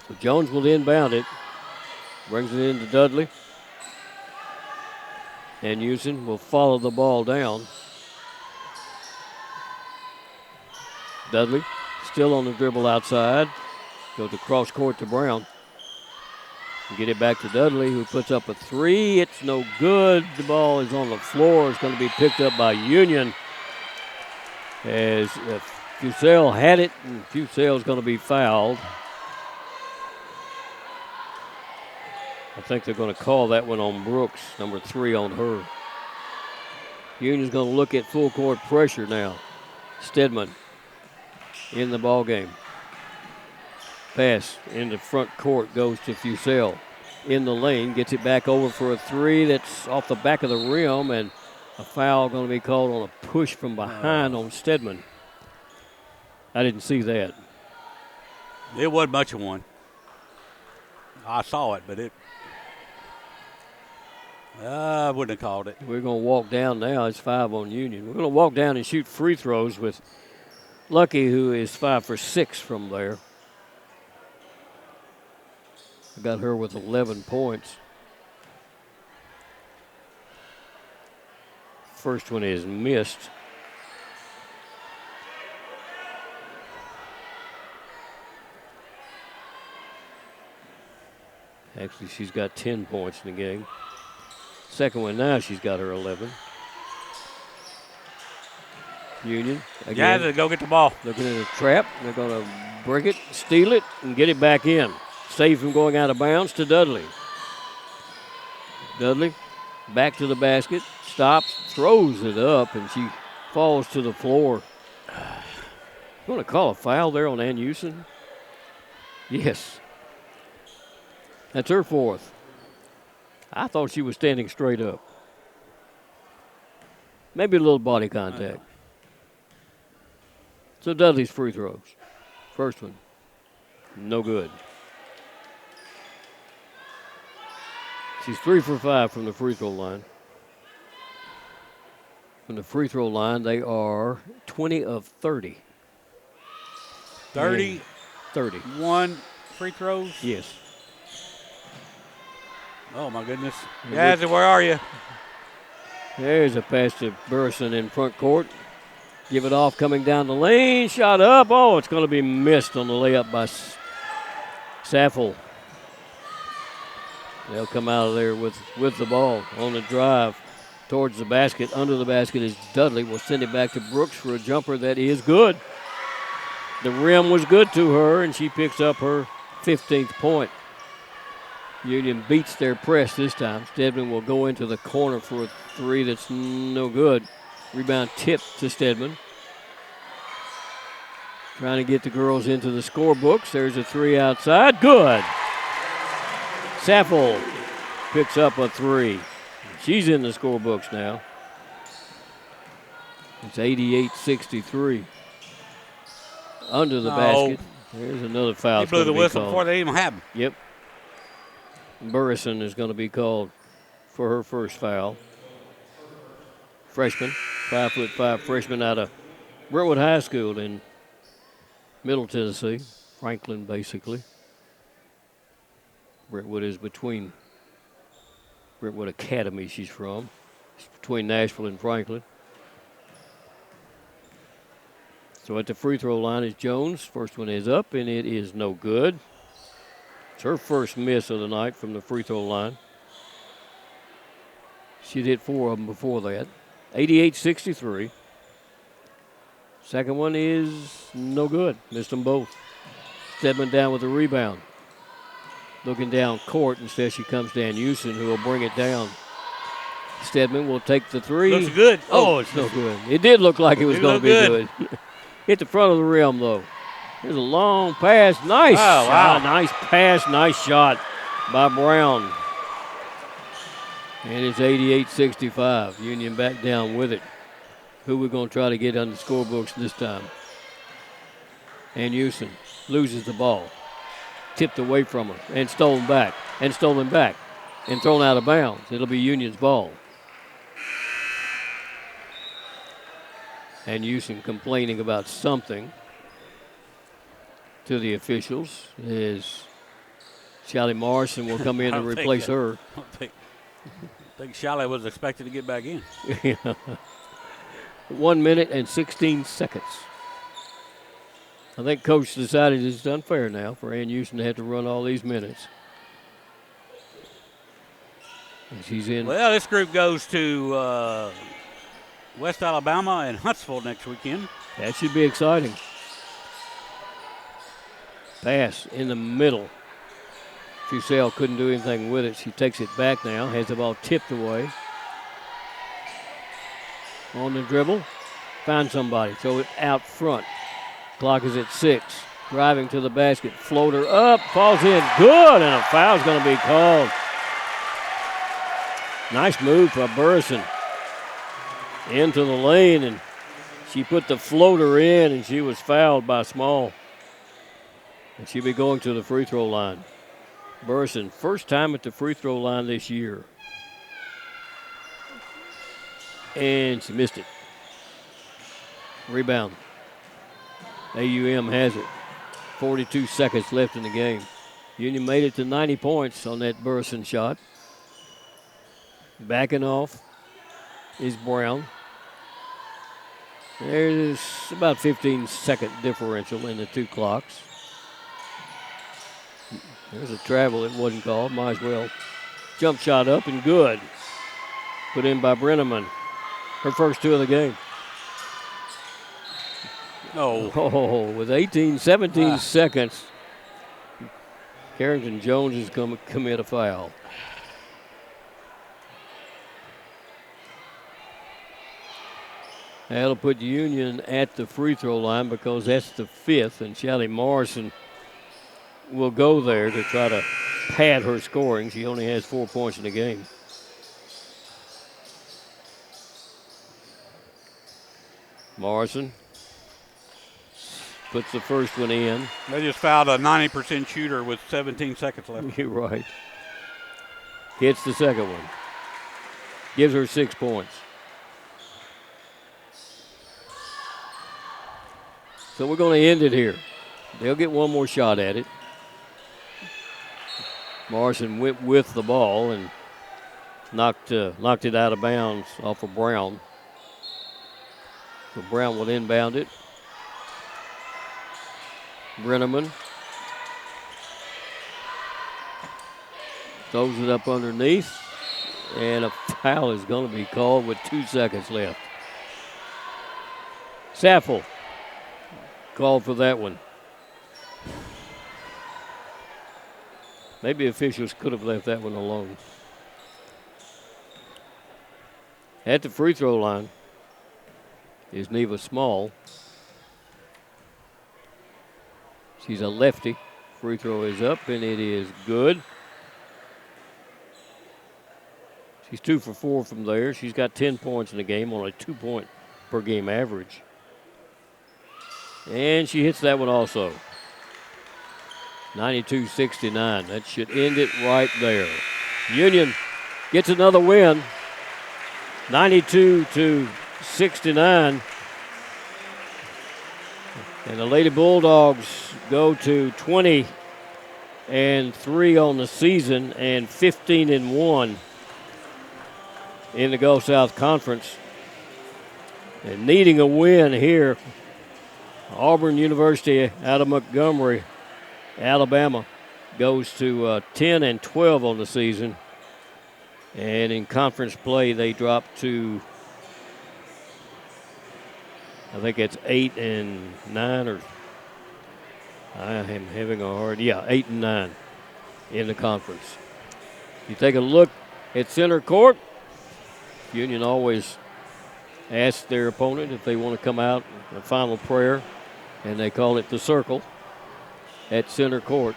So Jones will inbound it. Brings it into Dudley. And Houston will follow the ball down. Dudley still on the dribble outside. Goes across court to Brown. Get it back to Dudley, who puts up a three. It's no good. The ball is on the floor. It's going to be picked up by Union. As Fusel had it, and Fusel is going to be fouled. I think they're going to call that one on Brooks, number 3 on her. Union's going to look at full court pressure now. Stedman in the ball game. Pass in the front court goes to Fusel. In the lane, gets it back over for a three that's off the back of the rim, and a foul going to be called on a push from behind on Stedman. I didn't see that. It wasn't much of one. I saw it, but I wouldn't have called it. We're going to walk down now. It's 5 on Union. We're going to walk down and shoot free throws with Lucky, who is 5 for 6 from there. I got her with 11 points. First one is missed. Actually, she's got 10 points in the game. Second one now, she's got her 11. Union again. Yeah, go get the ball. Looking at a trap. They're going to break it, steal it, and get it back in. Save from going out of bounds to Dudley. Dudley back to the basket, stops, throws it up, and she falls to the floor. You want to call a foul there on Ann Houston? Yes. That's her 4th. I thought she was standing straight up. Maybe a little body contact. So Dudley's free throws. First one, no good. She's 3 for 5 from the free throw line. From the free throw line, they are 20 of 30. 30? 30. Free throws? Yes. Oh, my goodness. Yazzie, where are you? There's a pass to Burrison in front court. Give it off coming down the lane. Shot up. Oh, it's going to be missed on the layup by Saffel. They'll come out of there with the ball on the drive towards the basket. Under the basket is Dudley. Will send it back to Brooks for a jumper that is good. The rim was good to her, and she picks up her 15th point. Union beats their press this time. Stedman will go into the corner for a three that's no good. Rebound tip to Stedman. Trying to get the girls into the scorebooks. There's a three outside. Good. Saffel picks up a three. She's in the scorebooks now. It's 88-63. Under the basket. There's another foul. He blew the whistle before they even happened. Yep. Burrison is going to be called for her first foul. Freshman, 5'5" freshman out of Brentwood High School in Middle Tennessee, Franklin basically. Brentwood is between Brentwood Academy she's from. It's between Nashville and Franklin. So at the free throw line is Jones. First one is up, and it is no good. It's her first miss of the night from the free throw line. She'd hit 4 of them before that. 88-63. Second one is no good. Missed them both. Stedman down with the rebound. Looking down court. Instead, she comes to Ann Houston, who will bring it down. Stedman will take the three. Looks good. Oh, it's no good. It did look like it was going to be good. Hit the front of the rim, though. Here's a long pass. Nice shot. Nice pass. Nice shot by Brown. And it's 88-65. Union back down with it. Who we're going to try to get on the scorebooks this time? And Houston loses the ball. Tipped away from her and stolen back. And stolen back. And thrown out of bounds. It'll be Union's ball. And Houston complaining about something to the officials as Charlie Morrison will come in to replace her. I think Shalley was expected to get back in. 1 minute and 16 seconds. I think Coach decided it's unfair now for Ann Houston to have to run all these minutes. And she's in. Well, this group goes to West Alabama and Huntsville next weekend. That should be exciting. Pass in the middle. Fusel couldn't do anything with it. She takes it back now, has the ball tipped away. On the dribble, find somebody, throw it out front. Clock is at 6. Driving to the basket, floater up, falls in, good, and a foul's going to be called. Nice move by Burrison. Into the lane, and she put the floater in, and she was fouled by Small. And she'll be going to the free throw line. Burrison, first time at the free throw line this year. And she missed it. Rebound. AUM has it. 42 seconds left in the game. Union made it to 90 points on that Burrison shot. Backing off is Brown. There's about 15-second differential in the two clocks. There's a travel that wasn't called. Might as well. Jump shot up and good. Put in by Brenneman. Her first two of the game. Oh, with 17 seconds, Carrington Jones is going to commit a foul. That'll put Union at the free throw line because that's the 5th, and Shelly Morrison will go there to try to pad her scoring. She only has 4 points in the game. Morrison puts the first one in. They just fouled a 90% shooter with 17 seconds left. You're right. Hits the second one. Gives her 6 points. So we're going to end it here. They'll get one more shot at it. Morrison went with the ball and knocked it out of bounds off of Brown. So Brown will inbound it. Brenneman throws it up underneath, and a foul is going to be called with 2 seconds left. Saffel called for that one. Maybe officials could have left that one alone. At the free throw line is Neva Small. She's a lefty. Free throw is up, and it is good. She's 2 for 4 from there. She's got 10 points in the game on a 2-point per game average. And she hits that one also. 92-69. That should end it right there. Union gets another win. 92-69. And the Lady Bulldogs go to 20-3 on the season and 15-1 in the Gulf South Conference. And needing a win here, Auburn University out of Montgomery, Alabama, goes to 10-12 on the season. And in conference play, they drop to, I think it's 8-9, or I am having a hard, 8-9 in the conference. You take a look at center court. Union always asks their opponent if they want to come out in a final prayer, and they call it the circle at center court.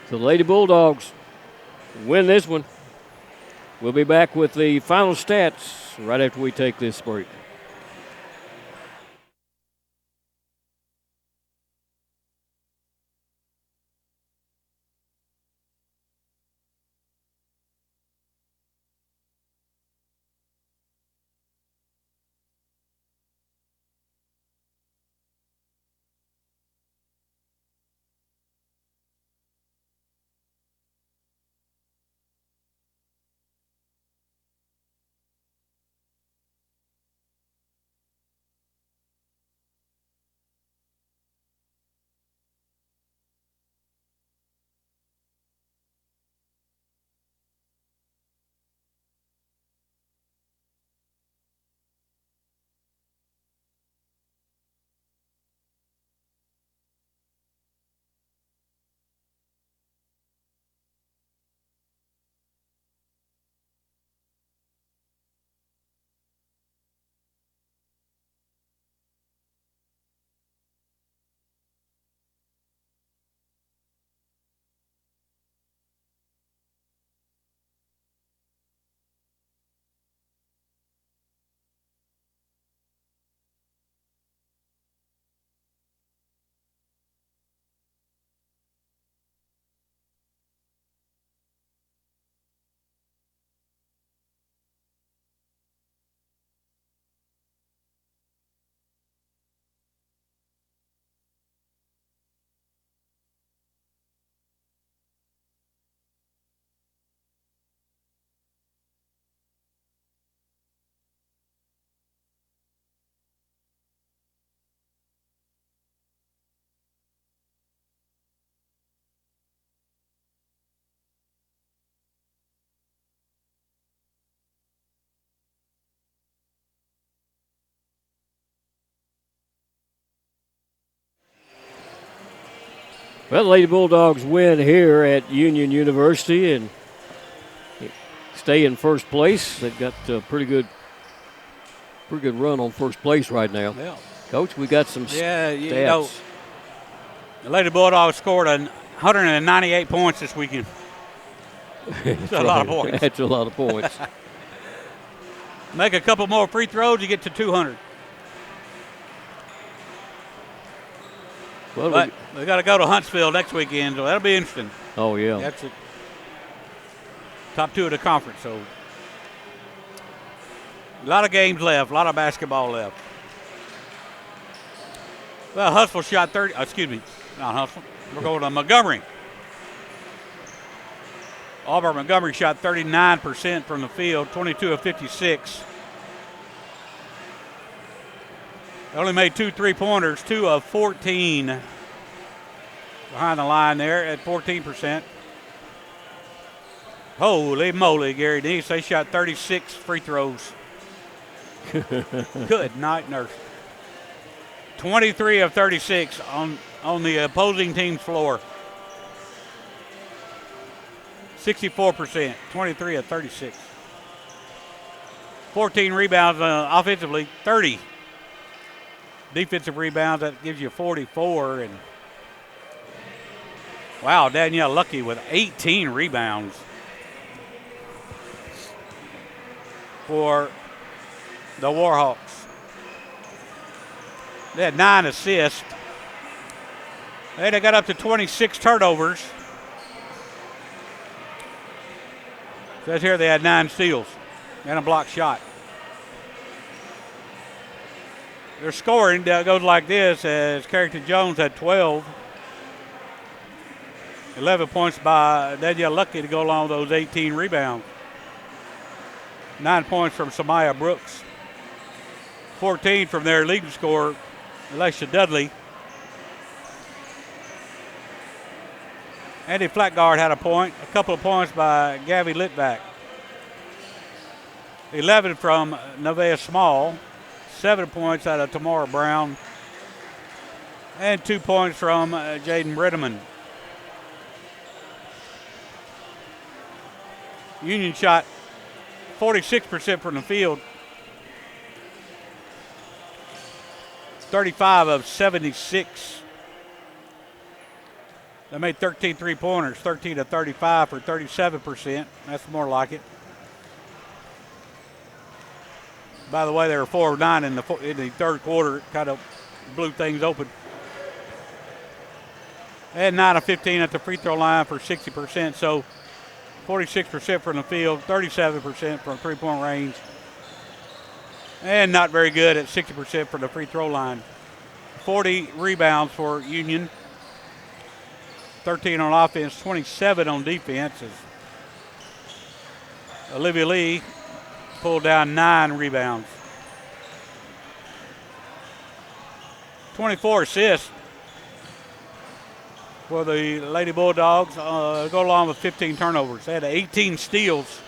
So the Lady Bulldogs win this one. We'll be back with the final stats right after we take this break. Well, the Lady Bulldogs win here at Union University and stay in first place. They've got a pretty good run on first place right now. Yeah. Coach, we got some Yeah, stats. you know, the Lady Bulldogs scored 198 points this weekend. That's a lot of points. That's a lot of points. Make a couple more free throws, you get to 200. Well, But we got to go to Huntsville next weekend, so that'll be interesting. oh, yeah. That's it. Top 2 of the conference, so a lot of games left, a lot of basketball left. Well, Huntsville shot 30. Excuse me, not Huntsville. We're going to Montgomery. Auburn Montgomery shot 39% from the field, 22 of 56. They only made 2 3-pointers, 2 of 14 behind the line there at 14%. Holy moly, Gary Deese. They shot 36 free throws. Good night, nurse. 23 of 36 on the opposing team's floor. 64%, 23 of 36. 14 rebounds offensively, 30 defensive rebounds. That gives you 44. And wow, Danielle Lucky with 18 rebounds for the Warhawks. They had 9 assists. And they got up to 26 turnovers. Says here they had 9 steals and a block shot. Their scoring goes like this, as Carrington Jones had 12. 11 points by Danielle Lucky to go along with those 18 rebounds. 9 points from Samaya Brooks. 14 from their leading scorer, Elisha Dudley. Andy Flatguard had a point. A couple of points by Gabby Litvak. 11 from Nevaeh Small. 7 points out of Tamara Brown. And 2 points from Jaden Brenneman. Union shot 46% from the field. 35 of 76. They made 13 3-pointers, 13 of 35 for 37%. That's more like it. By the way, they were 4 of 9 in the third quarter. It kind of blew things open. They had 9 of 15 at the free throw line for 60%. So 46% from the field, 37% from three-point range. And not very good at 60% from the free throw line. 40 rebounds for Union. 13 on offense, 27 on defense. As Olivia Lee pulled down 9 rebounds. 24 assists for the Lady Bulldogs. Go along with 15 turnovers. They had 18 steals.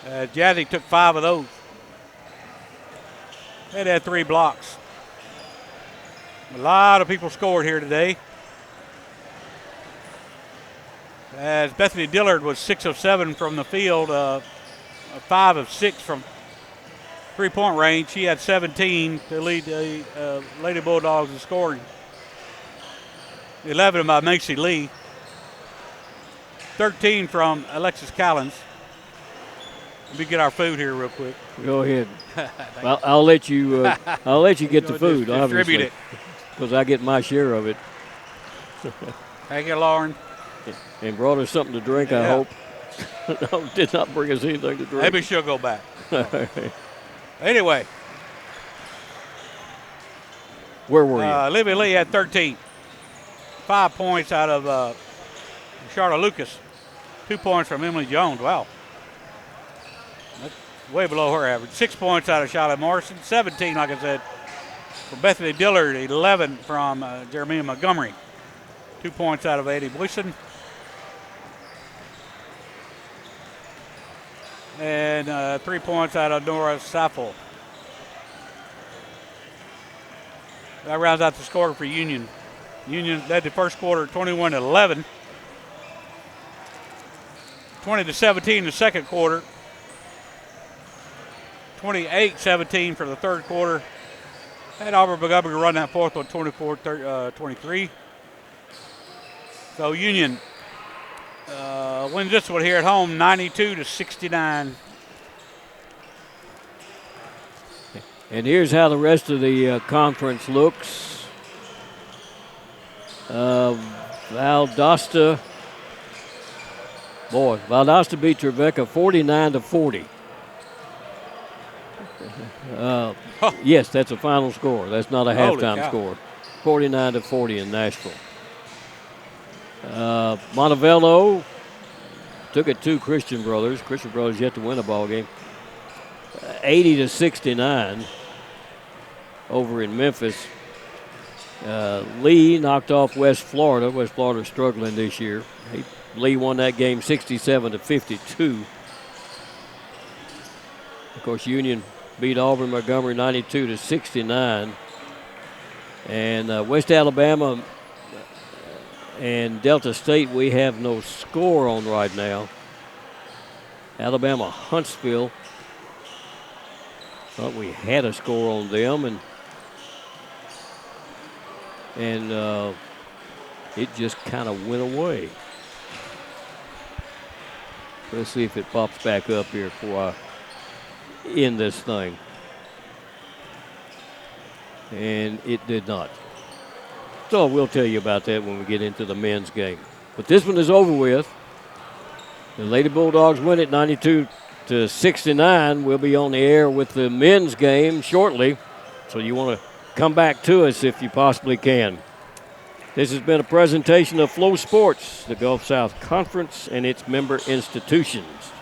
Jazzy took 5 of those. They had 3 blocks. A lot of people scored here today. As Bethany Dillard was 6 of 7 from the field, 5 of 6 from three-point range. She had 17 to lead the Lady Bulldogs in scoring. 11 by Macy Lee. 13 from Alexis Callens. Let me get our food here real quick. Go ahead. Well, I'll let you. I'll let you get the food. Distribute it, because I get my share of it. Thank you, Lauren. And brought us something to drink. Yeah. I hope. No, did not bring us anything to drink. Maybe she'll go back. Anyway, where were you? Olivia Lee had 13. 5 points out of Charlotte Lucas. 2 points from Emily Jones. Wow. That's way below her average. 6 points out of Charlotte Morrison. 17, like I said, from Bethany Dillard. 11 from Jeremiah Montgomery. 2 points out of Eddie Boyson. And 3 points out of Nora Saffel. That rounds out the score for Union. Union led the first quarter 21-11. 20-17 in the second quarter. 28-17 for the third quarter. Had Auburn Montgomery run that fourth on 24-23. So Union wins this one here at home, 92-69. And here's how the rest of the conference looks. Valdosta beat Trevecca 49-40. Yes, that's a final score. That's not a halftime score. 49-40 in Nashville. Montevallo took it to Christian Brothers. Christian Brothers yet to win a ball game. 80-69 over in Memphis. Lee knocked off West Florida. West Florida struggling this year. Lee won that game 67-52. Of course, Union beat Auburn Montgomery 92-69. And West Alabama and Delta State, we have no score on right now. Alabama Huntsville, thought we had a score on them, and it just kind of went away. Let's see if it pops back up here before I end this thing. And it did not. So we'll tell you about that when we get into the men's game. But this one is over with. The Lady Bulldogs win it 92-69. We'll be on the air with the men's game shortly. So you want to come back to us if you possibly can. This has been a presentation of Flow Sports, the Gulf South Conference, and its member institutions.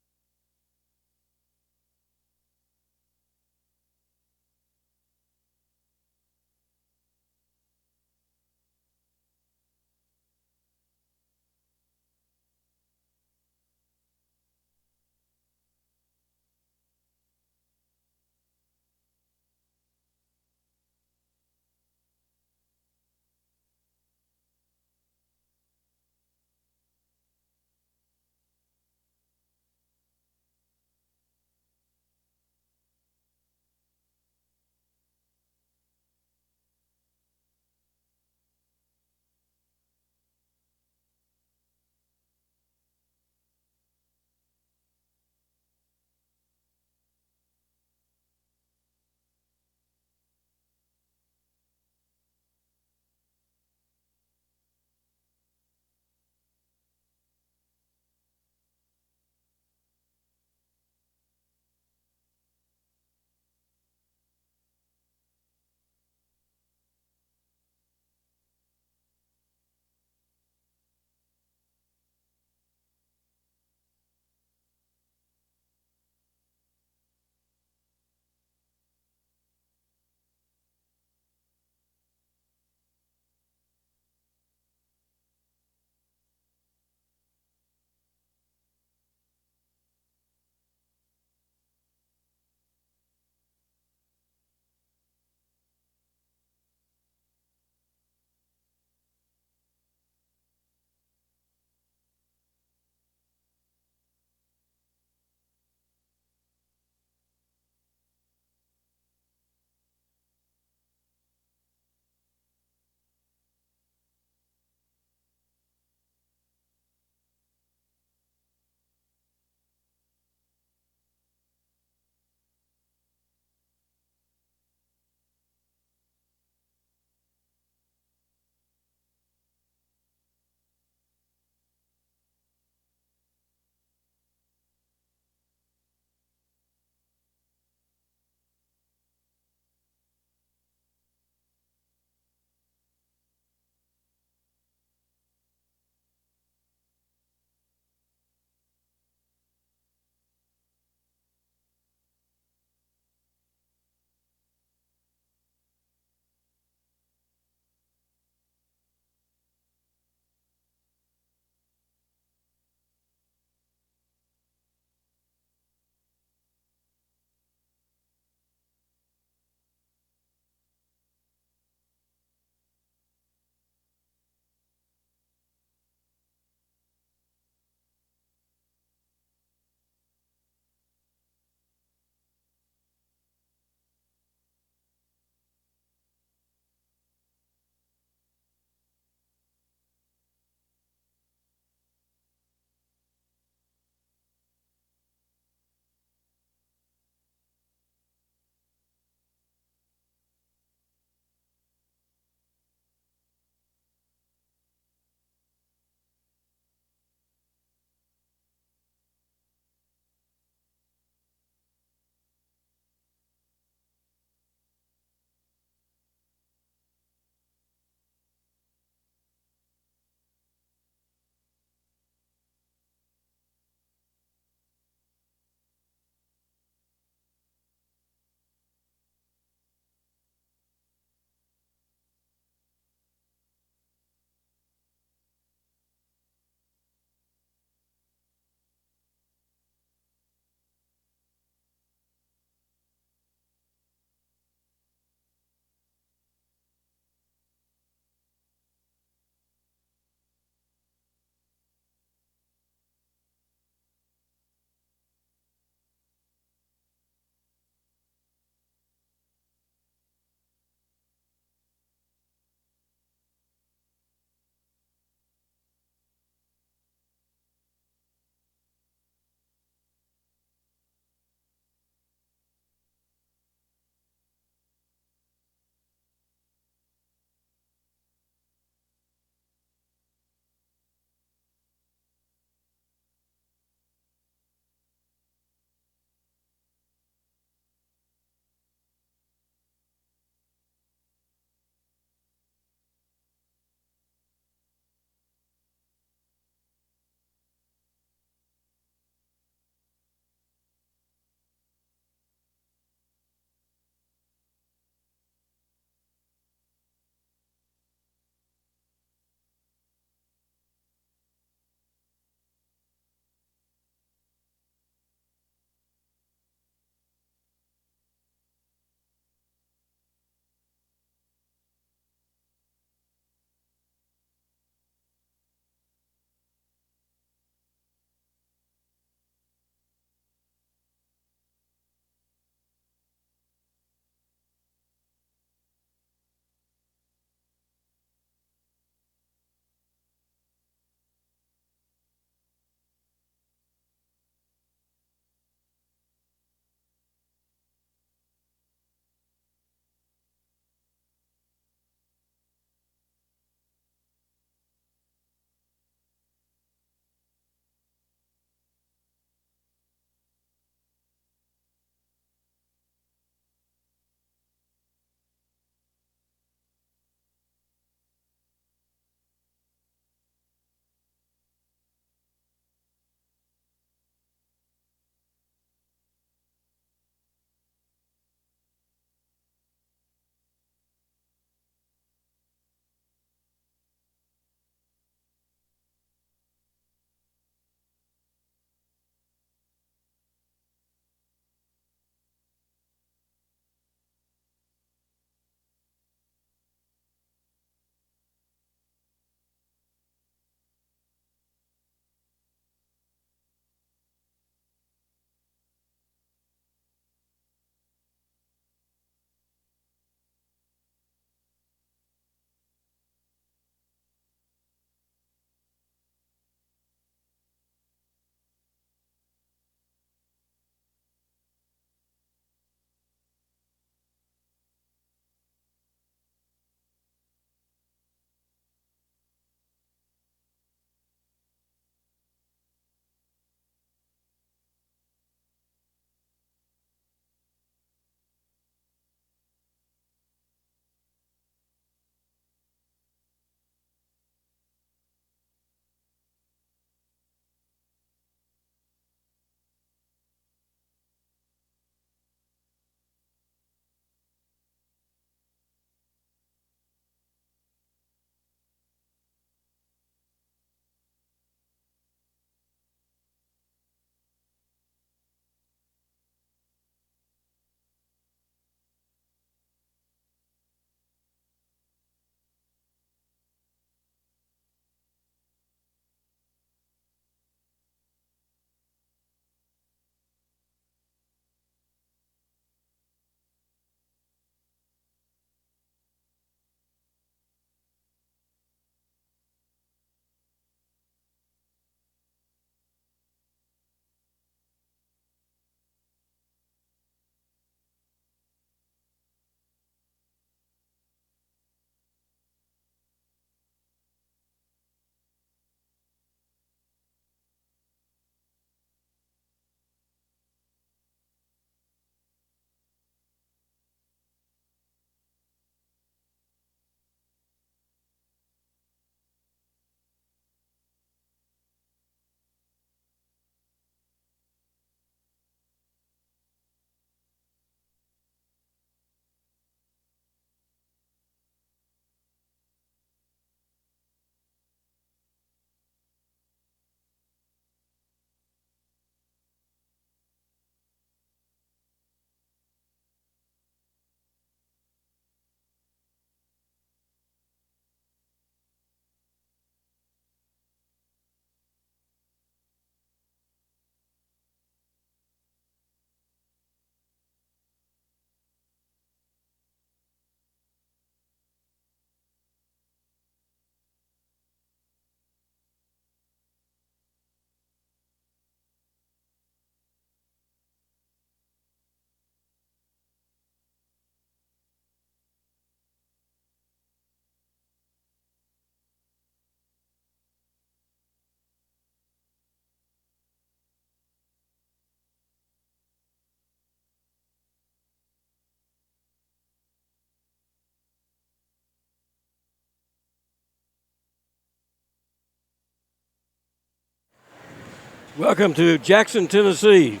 Welcome to Jackson, Tennessee.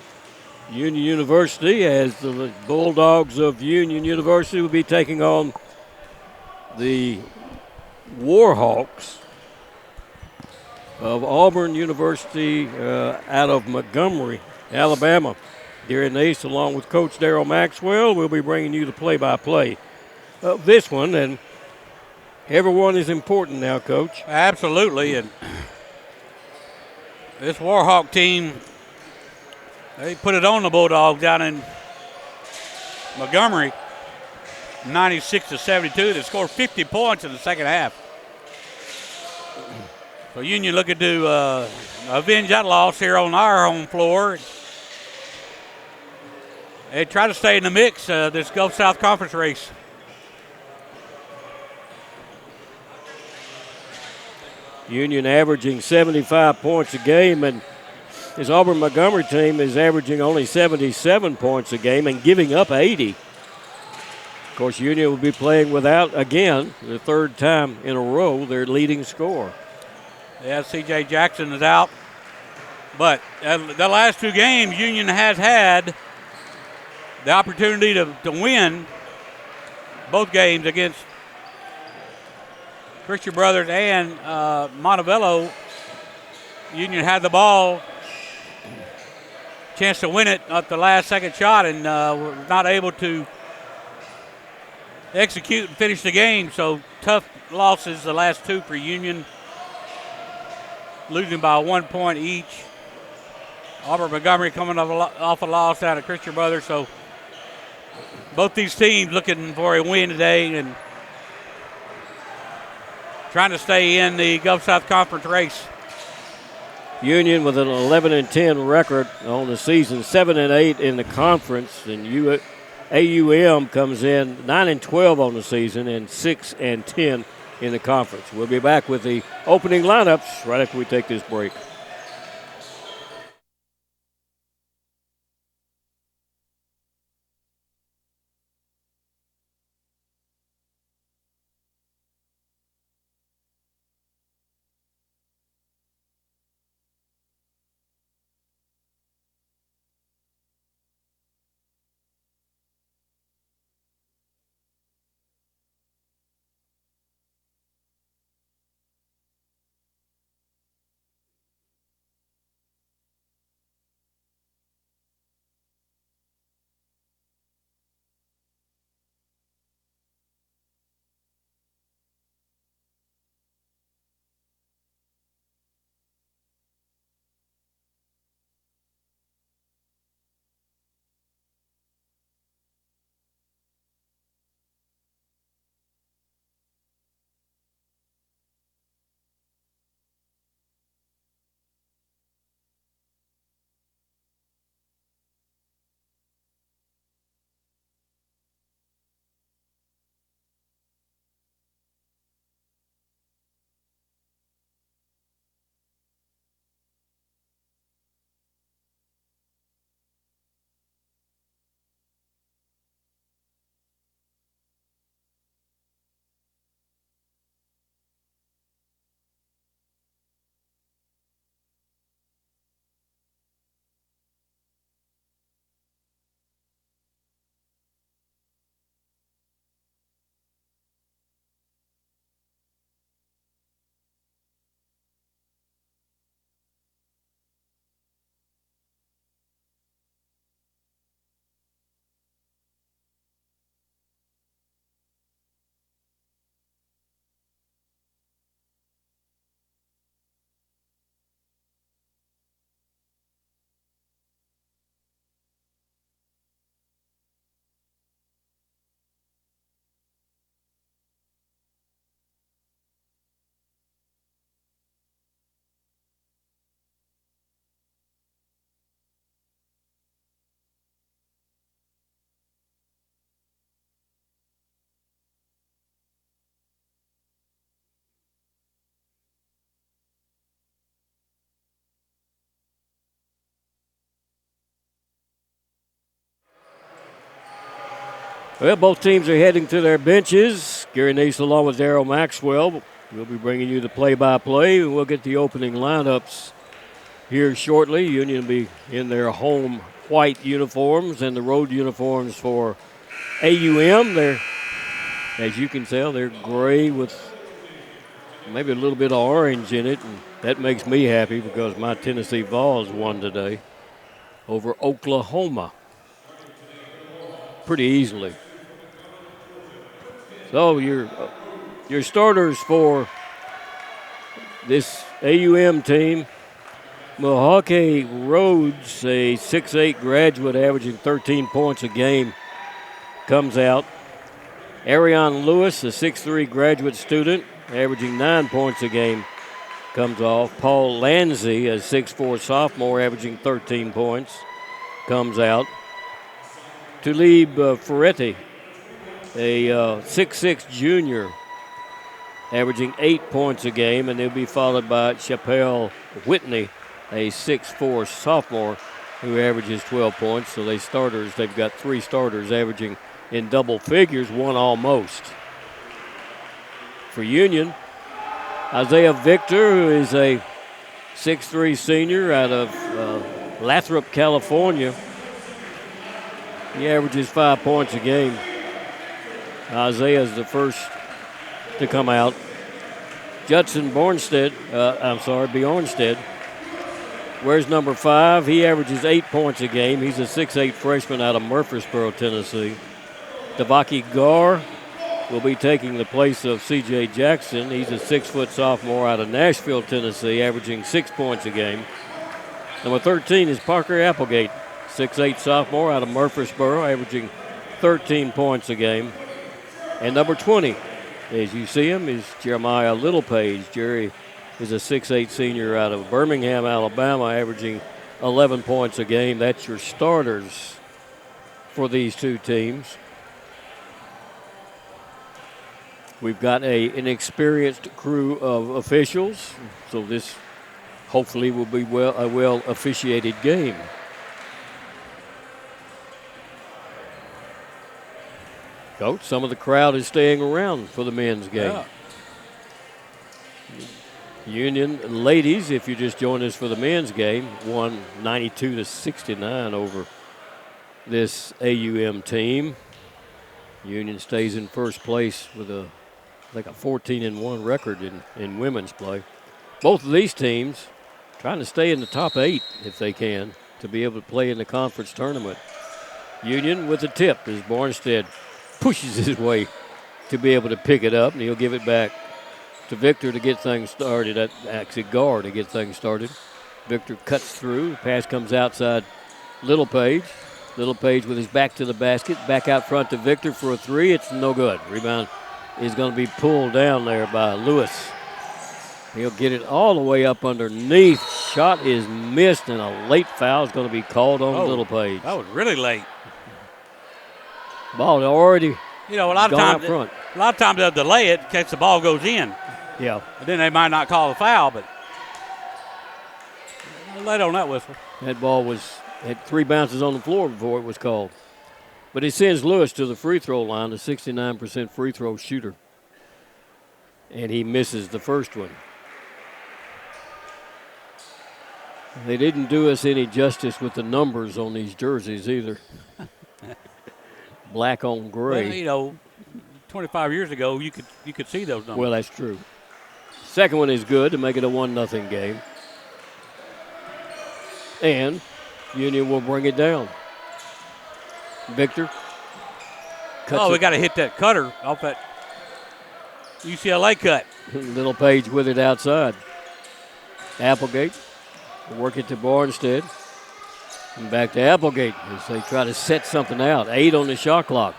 Union University, as the Bulldogs of Union University will be taking on the Warhawks of Auburn University out of Montgomery, Alabama. Gary Nace, along with Coach Darrell Maxwell, will be bringing you the play-by-play of this one, and everyone is important now, Coach. Absolutely, and this Warhawk team, they put it on the Bulldogs down in Montgomery, 96-72. They scored 50 points in the second half. So Union looking to avenge that loss here on our home floor. They try to stay in the mix, this Gulf South Conference race. Union averaging 75 points a game, and his Auburn Montgomery team is averaging only 77 points a game and giving up 80. Of course, Union will be playing without, again, the third time in a row, their leading scorer. Yeah, C.J. Jackson is out. But the last two games, Union has had the opportunity to win both games against Christian Brothers and Montevallo. Union had the ball, chance to win it at the last second shot, and were not able to execute and finish the game. So tough losses the last two for Union, losing by 1 point each. Auburn Montgomery coming off a loss down at Christian Brothers. So both these teams looking for a win today and trying to stay in the Gulf South Conference race. Union with an 11-10 record on the season, 7-8 in the conference, and AUM comes in 9-12 on the season and 6-10 in the conference. We'll be back with the opening lineups right after we take this break. Well, both teams are heading to their benches. Gary Nace along with Darrell Maxwell. We'll be bringing you the play-by-play, and we'll get the opening lineups here shortly. Union will be in their home white uniforms and the road uniforms for AUM. They're, as you can tell, they're gray with maybe a little bit of orange in it, and that makes me happy because my Tennessee Vols won today over Oklahoma pretty easily. So your starters for this AUM team: Milwaukee Rhodes, a 6'8" graduate averaging 13 points a game, comes out. Arion Lewis, a 6'3" graduate student, averaging 9 points a game, comes off. Paul Lanzi, a 6'4" sophomore, averaging 13 points, comes out. Tulib Ferretti, a 6'6" junior, averaging 8 points a game, and they'll be followed by Chappelle Whitney, a 6'4" sophomore, who averages 12 points. So they've got 3 starters averaging in double figures, one almost. For Union, Isaiah Victor, who is a 6'3" senior out of Lathrop, California. He averages 5 points a game. Isaiah is the first to come out. Judson Bjornstead, wears number 5. He averages 8 points a game. He's a 6'8" freshman out of Murfreesboro, Tennessee. Devaki Gar will be taking the place of C.J. Jackson. He's a 6' sophomore out of Nashville, Tennessee, averaging 6 points a game. Number 13 is Parker Applegate, 6'8" sophomore out of Murfreesboro, averaging 13 points a game. And number 20, as you see him, is Jeremiah Littlepage. Jerry is a 6'8" senior out of Birmingham, Alabama, averaging 11 points a game. That's your starters for these two teams. We've got an experienced crew of officials, so this hopefully will be a well officiated game. Coach, some of the crowd is staying around for the men's game. Yeah. Union ladies, if you just joined us for the men's game, won 92-69 over this AUM team. Union stays in first place with a 14-1 record in women's play. Both of these teams trying to stay in the top 8 if they can to be able to play in the conference tournament. Union with a tip as Bornstead pushes his way to be able to pick it up, and he'll give it back to Victor to get things started. Actually, Gar to get things started. Victor cuts through. Pass comes outside Littlepage. Littlepage with his back to the basket. Back out front to Victor for a 3. It's no good. Rebound is going to be pulled down there by Lewis. He'll get it all the way up underneath. Shot is missed, and a late foul is going to be called on Littlepage. That was really late. Ball already a lot of times they'll delay it in case the ball goes in. Yeah. And then they might not call the foul, but late on that whistle. That ball had 3 bounces on the floor before it was called. But it sends Lewis to the free throw line, a 69% free throw shooter. And he misses the first one. They didn't do us any justice with the numbers on these jerseys either. Black on gray. Well, 25 years ago, you could see those numbers. Well, that's true. Second one is good to make it a 1-0 game. And Union will bring it down. Victor. We got to hit that cutter off that UCLA cut. Littlepage with it outside. Applegate will work it to Bornstead. And back to Applegate as they try to set something out. 8 on the shot clock.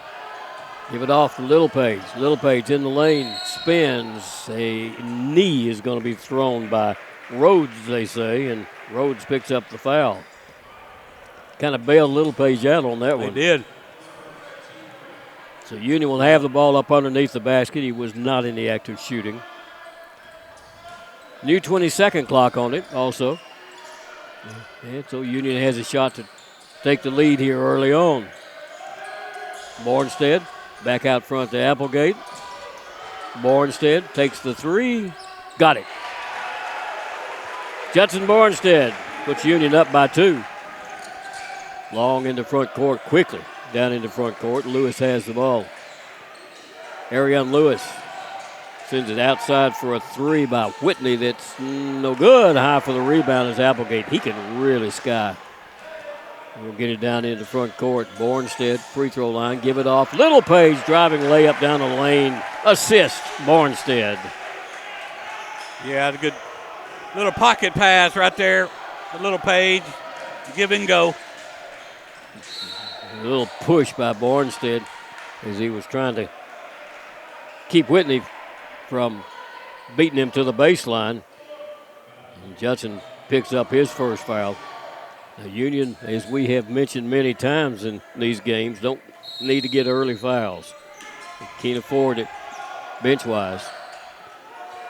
Give it off to Littlepage. Littlepage in the lane, spins. A knee is going to be thrown by Rhodes, they say, and Rhodes picks up the foul. Kind of bailed Littlepage out on that one. They did. So Union will have the ball up underneath the basket. He was not in the act of shooting. New 22nd clock on it also. And so Union has a shot to take the lead here early on. Bornstead back out front to Applegate. Bornstead takes the 3. Got it. Judson Bornstead Puts Union up by 2. Long in the front court quickly. Down in the front court. Lewis has the ball. Ariane Lewis sends it outside for a 3 by Whitney. That's no good. High for the rebound is Applegate. He can really sky. We'll get it down in the front court. Bornstead, free throw line. Give it off. Little Page driving layup down the lane. Assist, Bornstead. Yeah, the good little pocket pass right there. The Little Page. Give and go. A little push by Bornstead as he was trying to keep Whitney from beating him to the baseline. And Judson picks up his first foul. The Union, as we have mentioned many times in these games, don't need to get early fouls. They can't afford it bench-wise.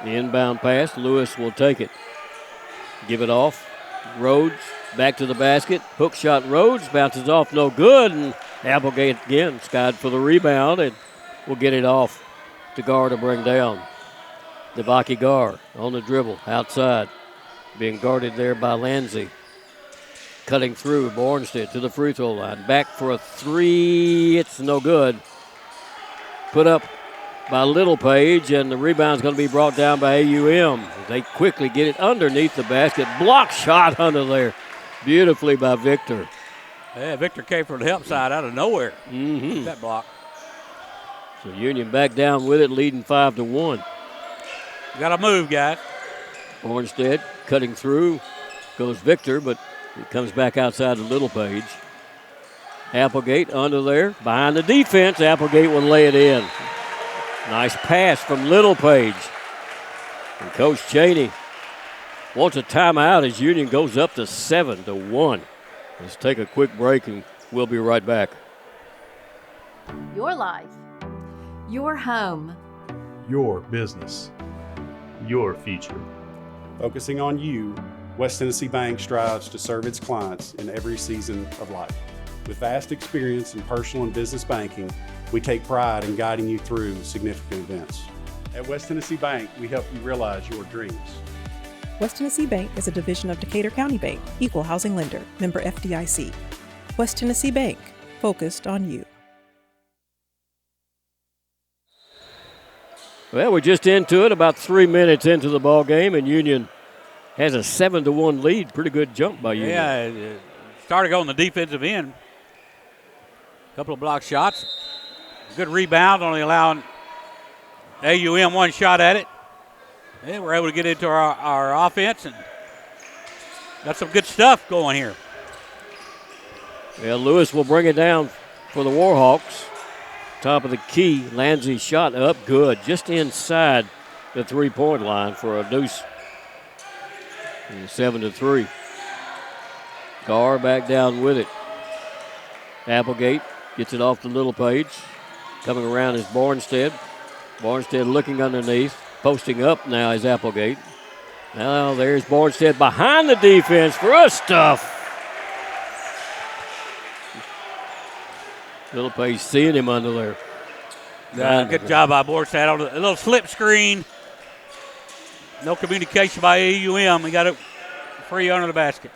The inbound pass, Lewis will take it. Give it off. Rhodes back to the basket. Hook shot Rhodes, bounces off, no good. And Applegate again skied for the rebound and will get it off to Gar to bring down. Devaki Gar on the dribble, outside. Being guarded there by Lanzi. Cutting through, Bornstead to the free throw line. Back for a 3, it's no good. Put up by Little Page, and the rebound's going to be brought down by AUM. They quickly get it underneath the basket. Block shot under there. Beautifully by Victor. Yeah, Victor came from the help side out of nowhere. Mm-hmm. That block. So Union back down with it, leading 5-1. Got to move, guys. Bornstead cutting through. Goes Victor, but it comes back outside to Little Page. Applegate under there. Behind the defense, Applegate will lay it in. Nice pass from Little Page. And Coach Cheney wants a timeout as Union goes up to 7-1. Let's take a quick break and we'll be right back. Your life. Your home. Your business. Your future. Focusing on you, West Tennessee Bank strives to serve its clients in every season of life. With vast experience in personal and business banking, we take pride in guiding you through significant events. At West Tennessee Bank, we help you realize your dreams. West Tennessee Bank is a division of Decatur County Bank, equal housing lender, member FDIC. West Tennessee Bank, focused on you. Well, we're just into it, about 3 minutes into the ball game, and Union has a 7-1 lead. Pretty good jump by Union. Yeah, it started on the defensive end. A couple of block shots. Good rebound, only allowing AUM one shot at it. And we're able to get into our offense and got some good stuff going here. Well, Lewis will bring it down for the Warhawks. Top of the key, Lanzi shot up good, just inside the three-point line for a deuce. 7-3. Gar back down with it. Applegate gets it off to Little Page. Coming around is Bornstead. Bornstead looking underneath. Posting up now is Applegate. Now there's Bornstead behind the defense for a stuff. Little Page seeing him under there. Good job by Bornstead on a little slip screen. No communication by AUM. He got it free under the basket.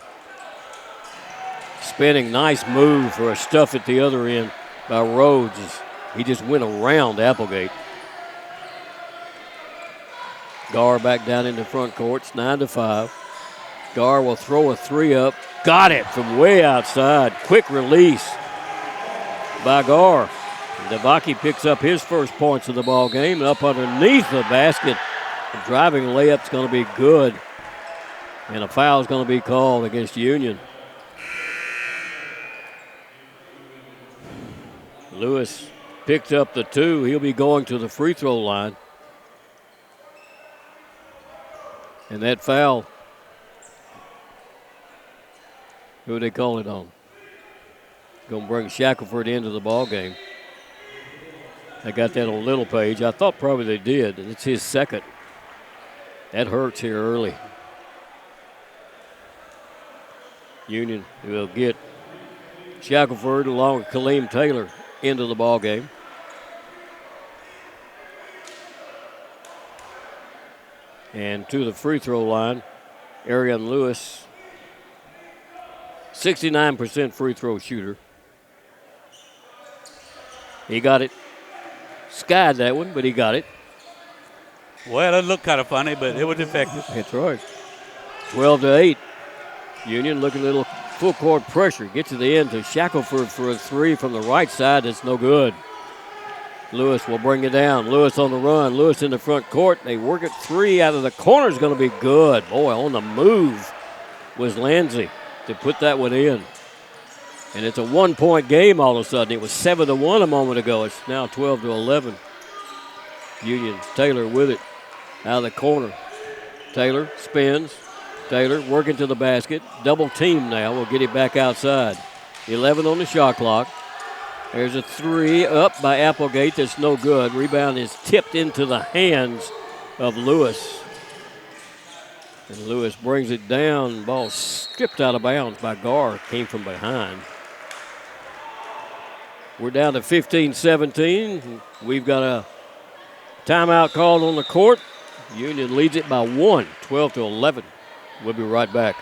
Spinning, nice move for a stuff at the other end by Rhodes. He just went around Applegate. Gar back down in the front court. It's 9-5. Gar will throw a 3 up. Got it from way outside. Quick release by Gar. Devaki picks up his first points of the ball game. Up underneath the basket. The driving layup's going to be good. And a foul is going to be called against Union. Lewis picked up the 2. He'll be going to the free throw line. And that foul, who they call it on? Going to bring Shackelford into the ball game. They got that on Little Page. I thought probably they did, and it's his second. That hurts here early. Union will get Shackelford along with Kaleem Taylor into the ball game. And to the free throw line, Arian Lewis 69% free throw shooter. He got it. Skied that one, but he got it. Well, it looked kind of funny, but it was effective. That's right. 12-8. Union looking a little full court pressure. Gets to the end to Shackelford for a three from the right side. It's no good. Lewis will bring it down. Lewis on the run. Lewis in the front court. They work it three out of the corner is going to be good. Boy, on the move was Landsey to put that one in. And it's a 1-point game all of a sudden. It was 7-1 a moment ago. It's now 12-11. Union, Taylor with it out of the corner. Taylor spins. Taylor working to the basket. Double team now. We'll get it back outside. 11 on the shot clock. There's a three up by Applegate that's no good. Rebound is tipped into the hands of Lewis. And Lewis brings it down. Ball stripped out of bounds by Garr. Came from behind. We're down to 15-17. We've got a timeout called on the court. Union leads it by 1, 12-11. We'll be right back.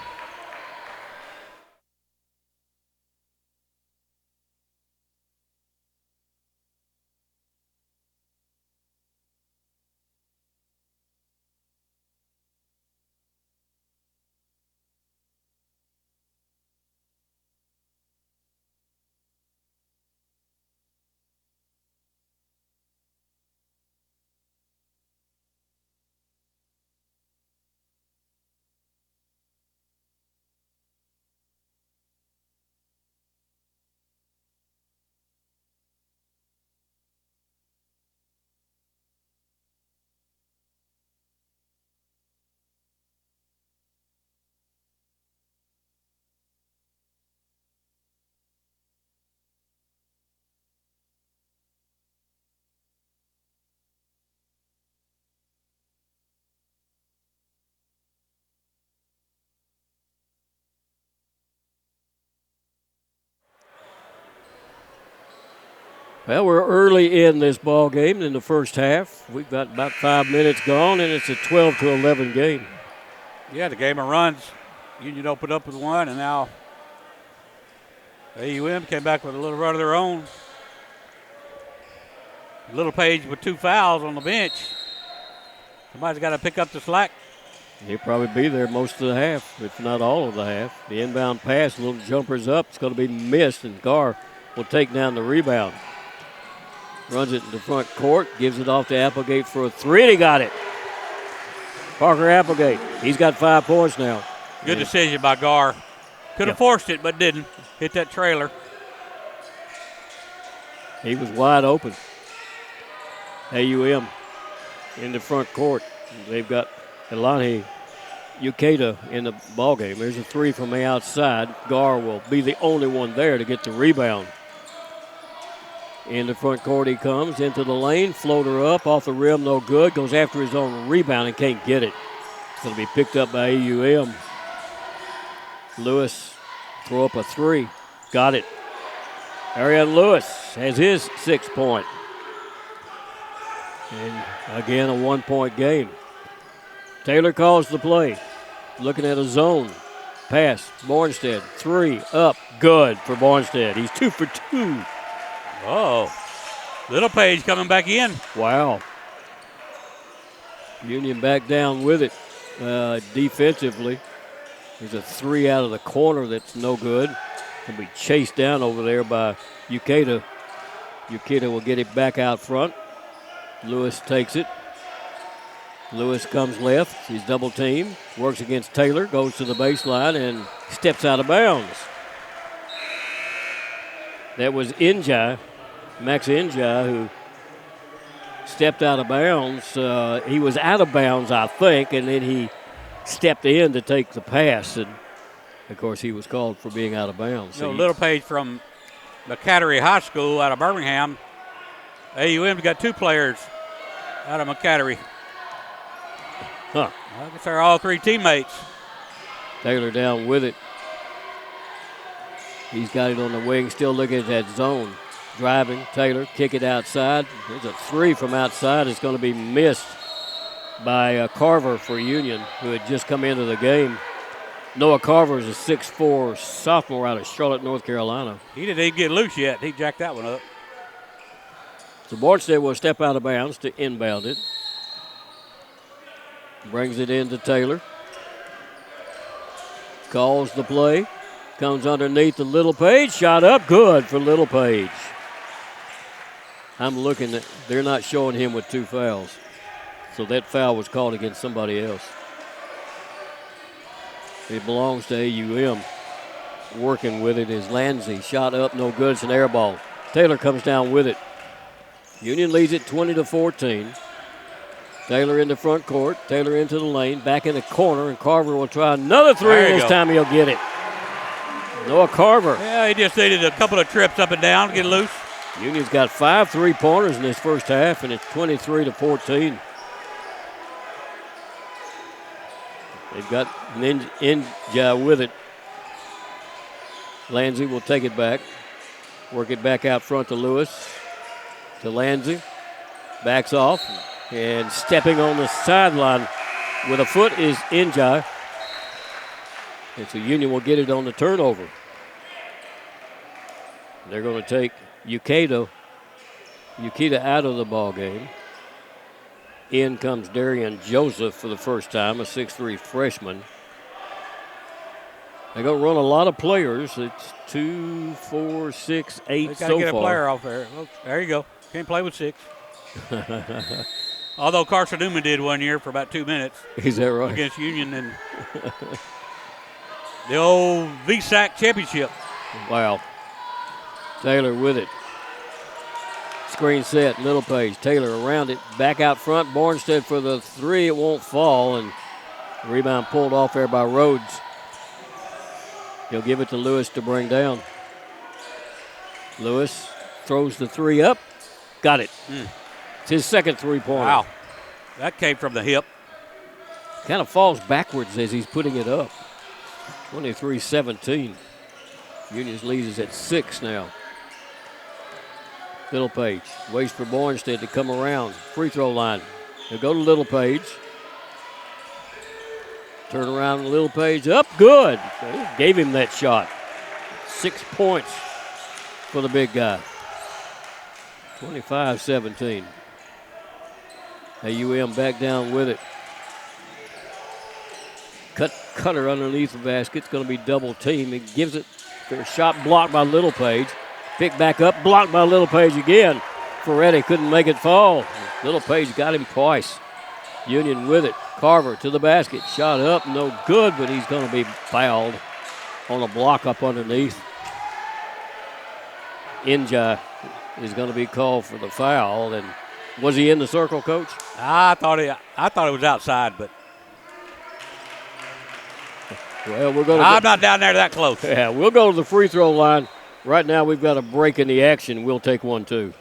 Well, we're early in this ball game in the first half. We've got about 5 minutes gone, and it's a 12-11 game. Yeah, the game of runs. Union opened up with one, and now AUM came back with a little run of their own. Little Page with 2 fouls on the bench. Somebody's got to pick up the slack. He'll probably be there most of the half, if not all of the half. The inbound pass, little jumper's up. It's going to be missed, and Garr will take down the rebound. Runs it in the front court, gives it off to Applegate for a three, and he got it. Parker Applegate, he's got 5 points now. Good decision by Garr. Could have forced it, but didn't. Hit that trailer. He was wide open. AUM in the front court. They've got Elani Ukeda in the ballgame. There's a three from the outside. Garr will be the only one there to get the rebound. In the front court he comes, into the lane, floater up, off the rim, no good. Goes after his own rebound and can't get it. It's going to be picked up by AUM. Lewis throw up a three. Got it. Arian Lewis has his 6th point. And again, a 1-point game. Taylor calls the play. Looking at a zone. Pass, Bornstead, 3 up, good for Bornstead. He's 2 for 2. Oh, Little Page coming back in. Wow. Union back down with it defensively. There's a 3 out of the corner that's no good. Can be chased down over there by Ukeda. Ukeda will get it back out front. Lewis takes it. Lewis comes left. He's double teamed. Works against Taylor. Goes to the baseline and steps out of bounds. That was Njai, Max Njai, who stepped out of bounds. He was out of bounds, I think, and then he stepped in to take the pass. And, of course, he was called for being out of bounds. So Little Page from McCattery High School out of Birmingham. AUM's got 2 players out of McCattery. Huh. I guess they're all 3 teammates. Taylor down with it. He's got it on the wing, still looking at that zone. Driving, Taylor, kick it outside. There's a 3 from outside. It's going to be missed by Carver for Union, who had just come into the game. Noah Carver is a 6'4" sophomore out of Charlotte, North Carolina. He didn't even get loose yet. He jacked that one up. So Bornstead will step out of bounds to inbound it. Brings it into Taylor. Calls the play. Comes underneath the Little Page. Shot up. Good for Little Page. I'm looking at, they're not showing him with 2 fouls. So that foul was called against somebody else. It belongs to AUM. Working with it is Lanzi. Shot up, no good. It's an air ball. Taylor comes down with it. Union leads it 20-14. Taylor in the front court. Taylor into the lane. Back in the corner, and Carver will try another three. This time he'll get it. Noah Carver. Yeah, he just needed a couple of trips up and down to get loose. Union's got 5 3-pointers in this first half, and it's 23-14. They've got Ninja with it. Lanzi will take it back. Work it back out front to Lewis. To Lanzi. Backs off. And stepping on the sideline with a foot is Injai. And so Union will get it on the turnover. They're going to take Yukita out of the ball game. In comes Darian Joseph for the first time, a 6'3" freshman. They're going to run a lot of players. It's 2, 4, 6, 8 so far. Got to get a player off there. Oh, there you go. Can't play with 6. Although Carson Newman did one year for about 2 minutes. Is that right? Against Union and the old VSAC championship. Wow. Taylor with it. Screen set, Little Page. Taylor around it, back out front. Bornstead for the 3. It won't fall, and rebound pulled off there by Rhodes. He'll give it to Lewis to bring down. Lewis throws the 3 up. Got it. It's his second 3-pointer. Wow. That came from the hip. Kind of falls backwards as he's putting it up. 23-17. Union's lead is at 6 now. Little Page waits for Bornstead to come around. Free throw line. They'll go to Little Page. Turn around, Little Page up. Good. They gave him that shot. 6 points for the big guy. 25-17. AUM back down with it. Cutter underneath the basket. It's going to be double team. He gives it. There's a shot blocked by Little Page. Picked back up, blocked by Little Page again. Ferretti couldn't make it fall. Little Page got him twice. Union with it. Carver to the basket. Shot up, no good, but he's going to be fouled on a block up underneath. Inja is going to be called for the foul. And was he in the circle, Coach? I thought it was outside, but well, we're going to. I'm not down there that close. Yeah, we'll go to the free throw line. Right now, we've got a break in the action. We'll take 1, 2.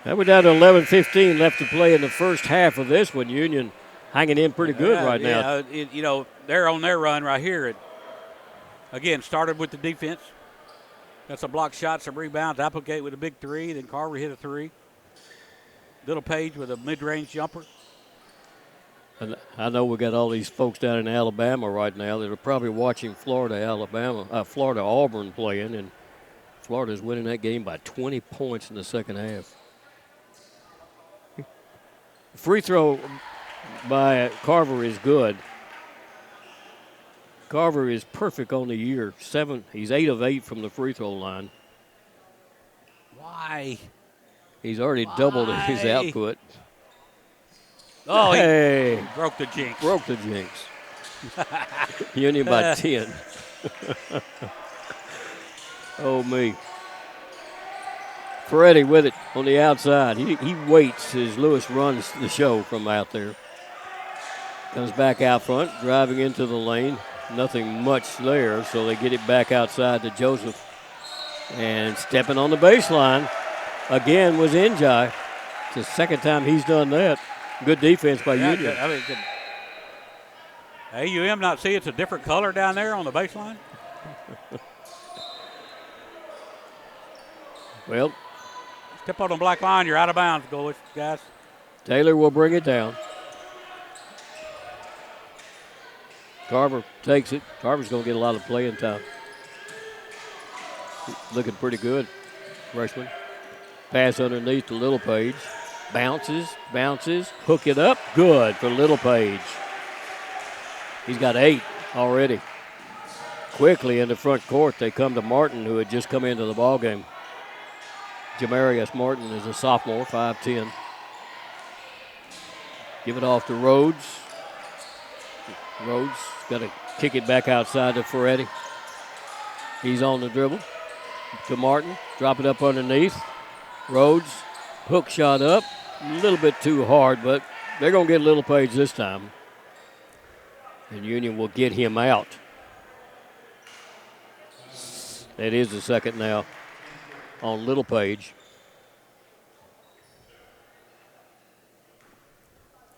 Now we're down to 11:15 left to play in the first half of this one. Union hanging in pretty good right now. They're on their run right here. It, again, started with the defense. Got some block shots, some rebounds. Applegate with a big 3. Then Carver hit a 3. Little Page with a mid-range jumper. And I know we got all these folks down in Alabama right now that are probably watching Florida Auburn playing, and Florida's winning that game by 20 points in the second half. Free throw by Carver is good. Carver is perfect on the year. He's 8 of 8 from the free throw line. Why? He's already doubled his output. Oh, hey. He broke the jinx. Broke the jinx. Union by 10. Oh, me. Freddie with it on the outside. He waits as Lewis runs the show from out there. Comes back out front, driving into the lane. Nothing much there, so they get it back outside to Joseph. And stepping on the baseline again was Njai. It's the second time he's done that. Good defense by Union. I mean, AUM not see it's a different color down there on the baseline? Well, step on the black line, you're out of bounds, guys. Taylor will bring it down. Carver takes it. Carver's going to get a lot of playing time. Looking pretty good, freshman. Pass underneath to Little Page. Bounces, hook it up. Good for Little Page. He's got 8 already. Quickly in the front court, they come to Martin, who had just come into the ballgame. Jamarius Martin is a sophomore, 5'10". Give it off to Rhodes. Rhodes got to kick it back outside to Ferretti. He's on the dribble to Martin. Drop it up underneath. Rhodes, hook shot up. A little bit too hard, but they're going to get Little Page this time. And Union will get him out. That is the second now on Little Page.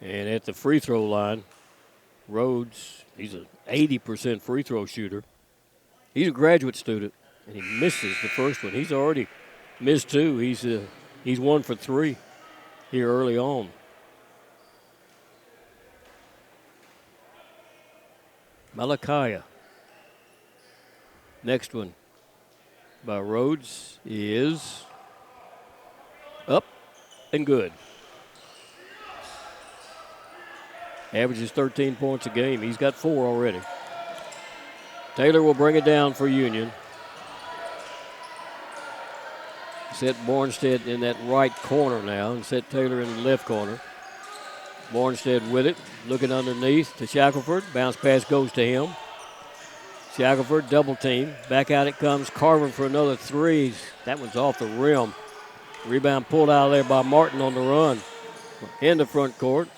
And at the free throw line, Rhodes, he's an 80% free throw shooter. He's a graduate student, and he misses the first one. He's already missed 2. He's 1 for 3 here early on. Malakaya. Next one by Rhodes is up and good. Averages 13 points a game. He's got 4 already. Taylor will bring it down for Union. Set Bornstead in that right corner now and set Taylor in the left corner. Bornstead with it, looking underneath to Shackelford. Bounce pass goes to him. Shackelford double team. Back out it comes Carver for another 3. That one's off the rim. Rebound pulled out of there by Martin on the run. In the front court.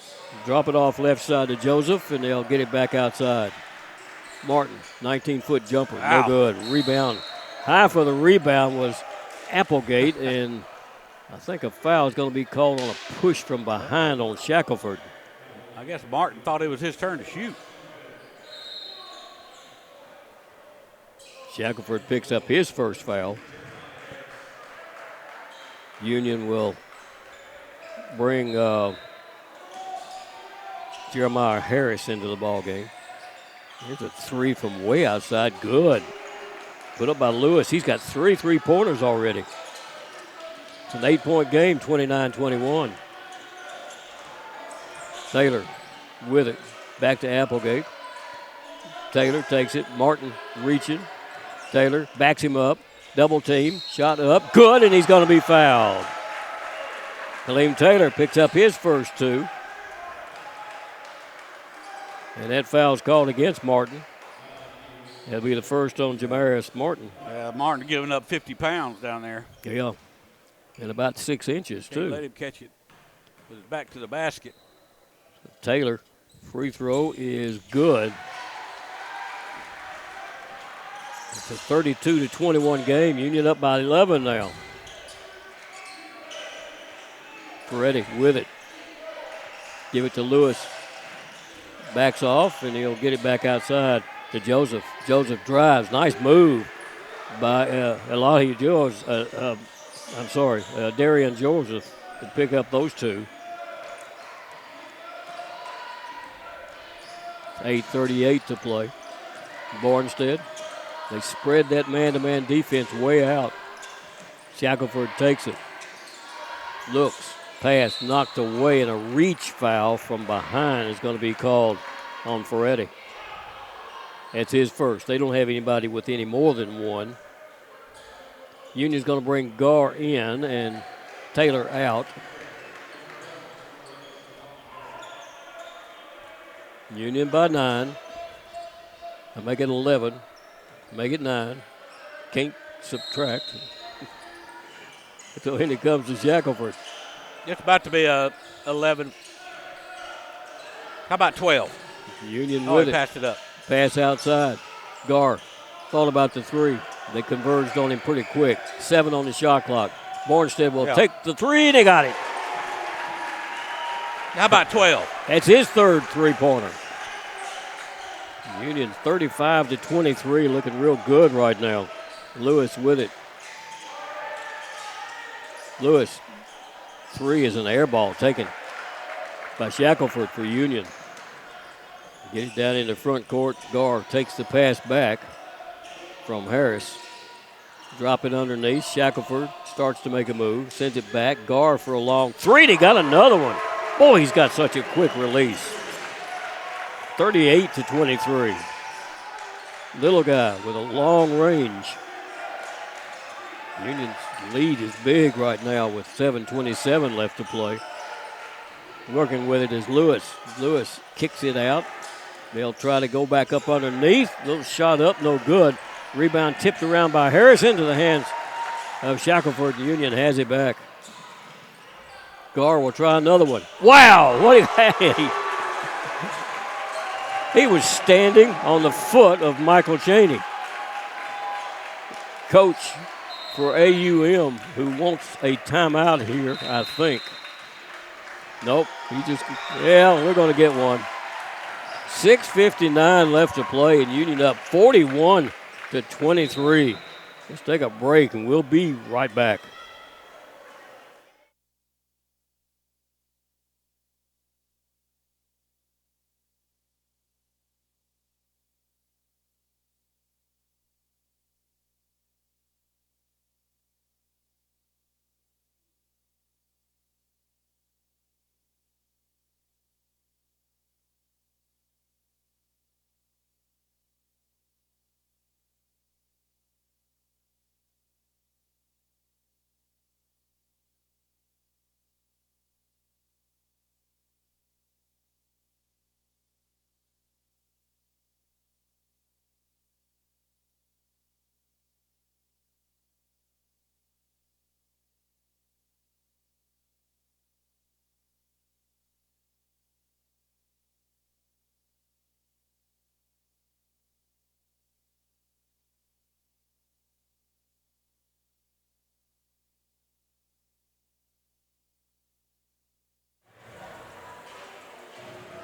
Drop it off left side to Joseph, and they'll get it back outside. Martin, 19-foot jumper. Wow. No good. Rebound. High for the rebound was Applegate, and I think a foul is going to be called on a push from behind on Shackelford. I guess Martin thought it was his turn to shoot. Shackelford picks up his first foul. Union will bring Jeremiah Harris into the ballgame. Here's a 3 from way outside. Good. Put up by Lewis. He's got 3 3-pointers already. It's an 8-point game, 29-21. Taylor with it. Back to Applegate. Taylor takes it. Martin reaching. Taylor backs him up. Double team. Shot up. Good, and he's going to be fouled. Kaleem Taylor picks up his first 2. And that foul's called against Martin. That'll be the first on Jamarius Martin. Martin giving up 50 pounds down there. Yeah. And about 6 inches, Can't too. let him catch it with his back to the basket. Taylor, free throw is good. It's a 32-21 game. Union up by 11 now. Ferretti with it. Give it to Lewis. Backs off, and he'll get it back outside to Joseph. Joseph drives. Nice move by Darian Joseph to pick up those 2. 8:38 to play. Bornstead. They spread that man-to-man defense way out. Shackelford takes it. Looks. pass knocked away, and a reach foul from behind is going to be called on Ferretti. That's his first. They don't have anybody with any more than one. Union's going to bring Gar in and Taylor out. Union by 9. I make it 11. Make it 9. Can't subtract. So in it comes to Shackelford. It's about to be a 11. How about 12? Union Oh, with he it. passed it up. Pass outside. Gar thought about the 3. They converged on him pretty quick. 7 on the shot clock. Bornstead will take the 3, and they got it. How about 12? That's his third three-pointer. Union 35-23, looking real good right now. Lewis with it. Lewis, 3 is an air ball taken by Shackelford for Union. Get it down in the front court. Gar takes the pass back from Harris. Drop it underneath. Shackelford starts to make a move. Sends it back. Gar for a long 3. He got another one. Boy, he's got such a quick release. 38-23. Little guy with a long range. Union's lead is big right now with 7:27 left to play. Working with it is Lewis. Lewis kicks it out. They'll try to go back up underneath. Little shot up, no good. Rebound tipped around by Harris into the hands of Shackelford. Union has it back. Gar will try another one. Wow, what he was standing on the foot of Michael Cheney. Coach for AUM who wants a timeout here, I think. Nope, we're going to get one. 6:59 left to play, and Union up 41-23. Let's take a break, and we'll be right back.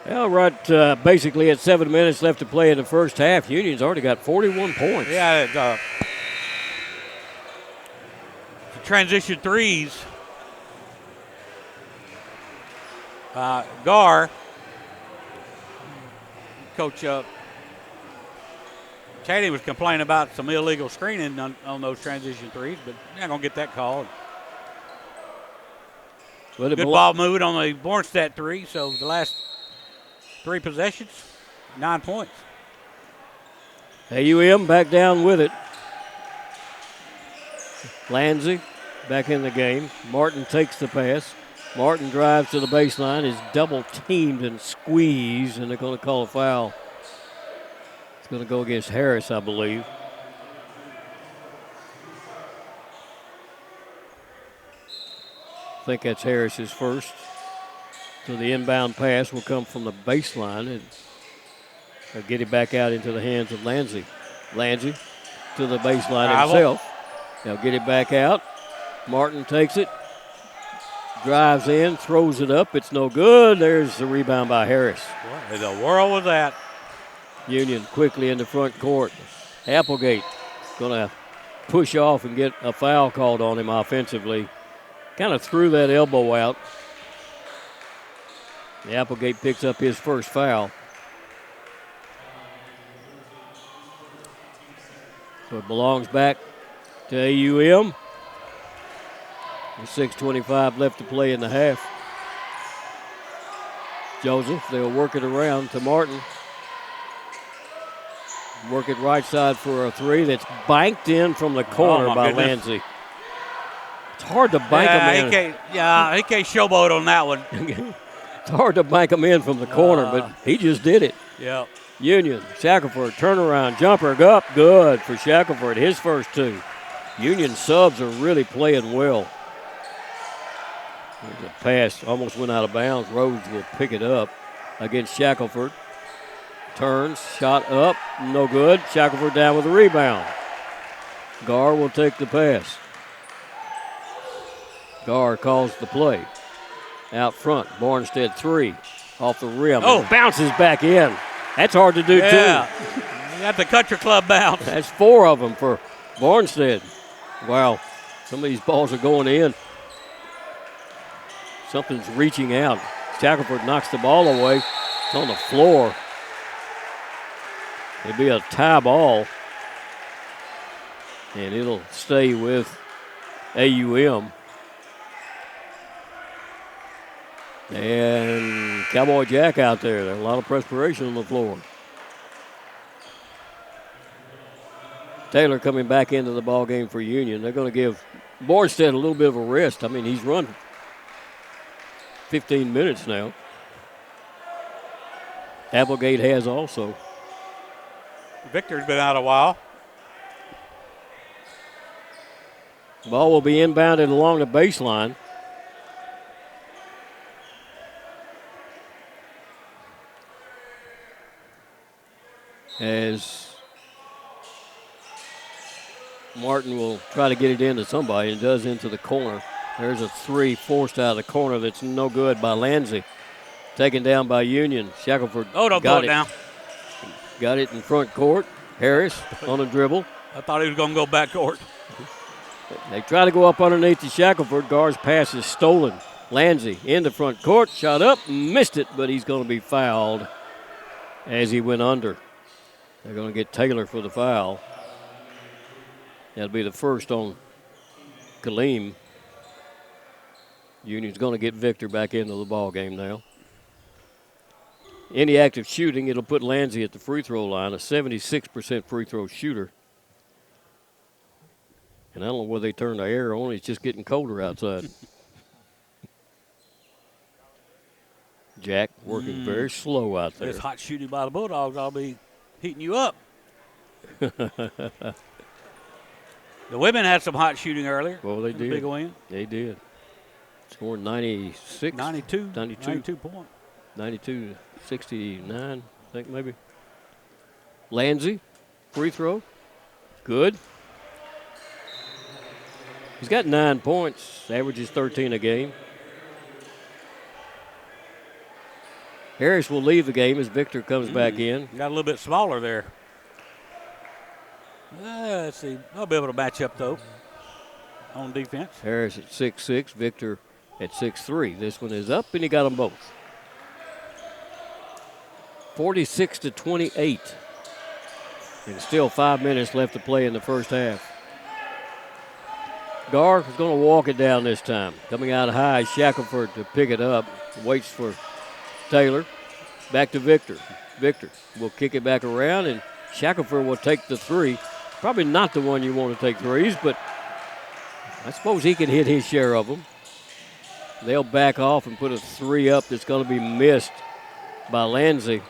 Well, right, basically at 7 minutes left to play in the first half. Union's already got 41 points. Yeah, the transition threes. Gar, Coach Cheney was complaining about some illegal screening on those transition threes, but you're not going to get that called. Good ball movement on the Bornstedt 3, so the last 3 possessions, 9 points. AUM back down with it. Lanzi back in the game. Martin takes the pass. Martin drives to the baseline, is double teamed and squeezed, and they're going to call a foul. It's going to go against Harris, I believe. I think that's Harris's first. So the inbound pass will come from the baseline, and they'll get it back out into the hands of Lanzi. Lanzi to the baseline himself. They'll get it back out. Martin takes it, drives in, throws it up. It's no good. There's the rebound by Harris. What in the world was that? Union quickly in the front court. Applegate going to push off and get a foul called on him offensively. Kind of threw that elbow out. Applegate picks up his first foul. So it belongs back to AUM. With 6:25 left to play in the half. Joseph, they'll work it around to Martin. Work it right side for a three that's banked in from the corner by goodness. Lanzi. It's hard to bank him in. He can't showboat on that one. It's hard to bank him in from the corner, but he just did it. Yeah. Union, Shackelford, turnaround, jumper up, good for Shackelford, his first two. Union subs are really playing well. There's a pass, almost went out of bounds. Rhodes will pick it up against Shackelford. Turns, shot up, no good. Shackelford down with the rebound. Gar will take the pass. Gar calls the play. Out front, Bornstead three, off the rim. Oh. Bounces back in. That's hard to do too. You got the country club bounce. That's 4 of them for Bornstead. Wow, some of these balls are going in. Something's reaching out. Shackelford knocks the ball away. It's on the floor. It'll be a tie ball. And it'll stay with AUM. And Cowboy Jack out there. There's a lot of perspiration on the floor. Taylor coming back into the ball game for Union. They're going to give Bornstead a little bit of a rest. I mean, he's run 15 minutes now. Applegate has also. Victor's been out a while. Ball will be inbounded along the baseline. As Martin will try to get it into somebody and does into the corner. There's a three forced out of the corner that's no good by Lanzi. Taken down by Union. Shackelford Don't throw it down. Got it in front court. Harris on a dribble. I thought he was going to go back court. They try to go up underneath the Shackelford. Gar's pass is stolen. Lanzi in the front court. Shot up. Missed it, but he's going to be fouled as he went under. They're going to get Taylor for the foul. That'll be the first on Kaleem. Union's going to get Victor back into the ball game now. Any active shooting, it'll put Lanzi at the free throw line, a 76% free throw shooter. And I don't know whether they turned the air on. It's just getting colder outside. Jack working very slow out there. This hot shooting by the Bulldogs, I'll be heating you up. The women had some hot shooting earlier. Well, they did. Big win. They did. Scored 96. 92 points. 92 to 69, I think maybe. Lanzi, free throw. Good. He's got 9 points, averages 13 a game. Harris will leave the game as Victor comes back in. Got a little bit smaller there. Let's see. I'll be able to match up, though, on defense. Harris at 6'6", Victor at 6'3". This one is up, and he got them both. 46 to 28. And still 5 minutes left to play in the first half. Gar is going to walk it down this time. Coming out high, Shackelford to pick it up. Waits for Taylor. Back to Victor. Victor will kick it back around, and Shackelford will take the three. Probably not the one you want to take threes, but I suppose he can hit his share of them. They'll back off and put a three up that's going to be missed by Lanzi.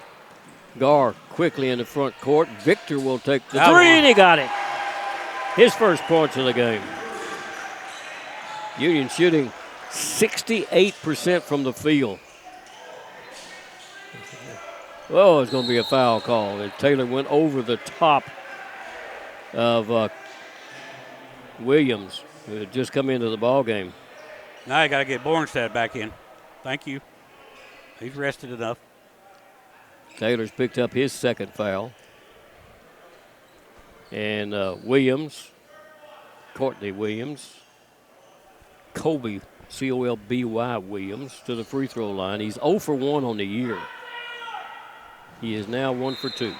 Gar quickly in the front court. Victor will take the three, and he got it. His first points of the game. Union shooting 68% from the field. Oh, it's going to be a foul call. And Taylor went over the top of Williams, who had just come into the ball game. Now you got to get Bornstead back in. Thank you. He's rested enough. Taylor's picked up his second foul. And Williams, Courtney Williams, Colby, C-O-L-B-Y Williams, to the free throw line. He's 0 for 1 on the year. He is now 1 for 2.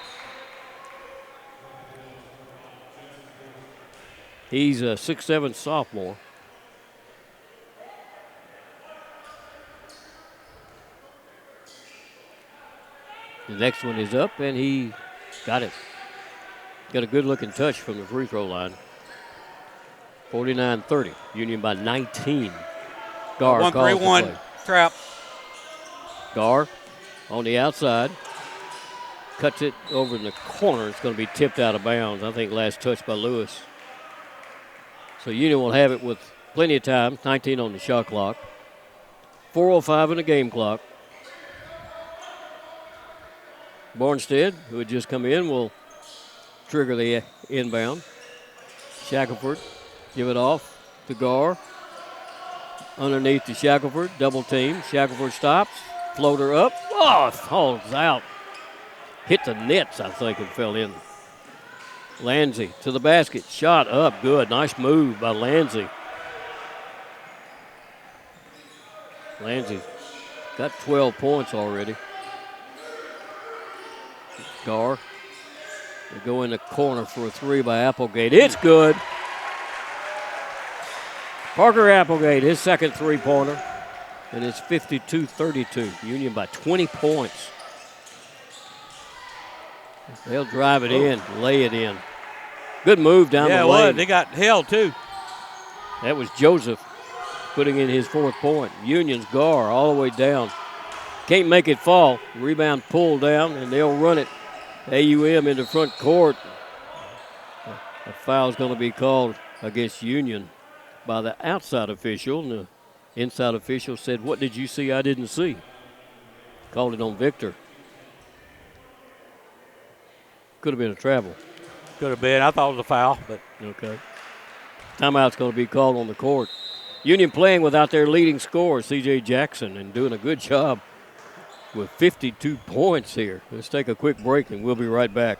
He's a 6'7" sophomore. The next one is up, and he got it. Got a good-looking touch from the free throw line. 49-30. Union by 19. Gar calls the 1-3-1 play. trap. Gar on the outside. Cuts it over in the corner. It's going to be tipped out of bounds. I think last touch by Lewis. So Union will have it with plenty of time. 19 on the shot clock. 4:05 in the game clock. Bornstead, who had just come in, will trigger the inbound. Shackelford, give it off to Gar. Underneath to Shackelford, double team. Shackelford stops, floater up. Oh, it falls out. Hit the nets, I think, and fell in. Lanzi to the basket, shot up, good. Nice move by Lanzi. Lanzi got 12 points already. Gar. They go in the corner for a three by Applegate. It's good. Parker Applegate, his second three-pointer. And it's 52-32. Union by 20 points. They'll drive it in, lay it in. Good move down the lane. Yeah, they got held, too. That was Joseph putting in his fourth point. Union's Gar all the way down. Can't make it fall. Rebound pulled down, and they'll run it. AUM in the front court. A foul's going to be called against Union by the outside official. And the inside official said, "What did you see I didn't see?" Called it on Victor. Could have been a travel. Could have been. I thought it was a foul, but okay. Timeout's going to be called on the court. Union playing without their leading scorer, C.J. Jackson, and doing a good job with 52 points here. Let's take a quick break, and we'll be right back.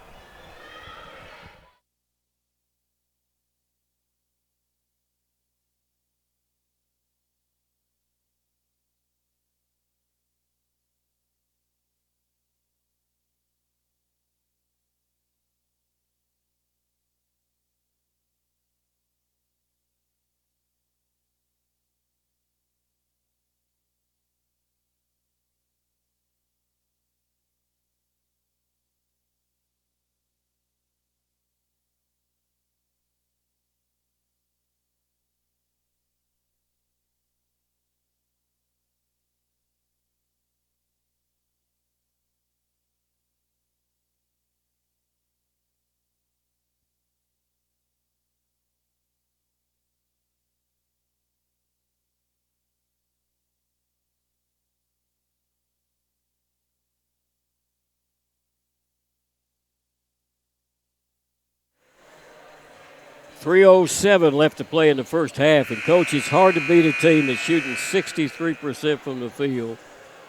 .307 left to play in the first half. And, Coach, it's hard to beat a team that's shooting 63% from the field,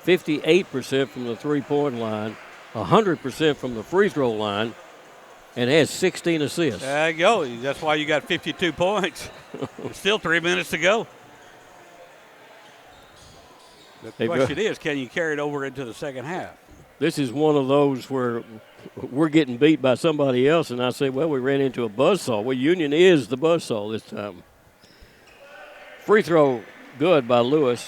58% from the three-point line, 100% from the free throw line, and has 16 assists. There you go. That's why you got 52 points. Still 3 minutes to go. The question is, can you carry it over into the second half? This is one of those where we're getting beat by somebody else, and I say, well, we ran into a buzzsaw. Well, Union is the buzzsaw this time. Free throw good by Lewis.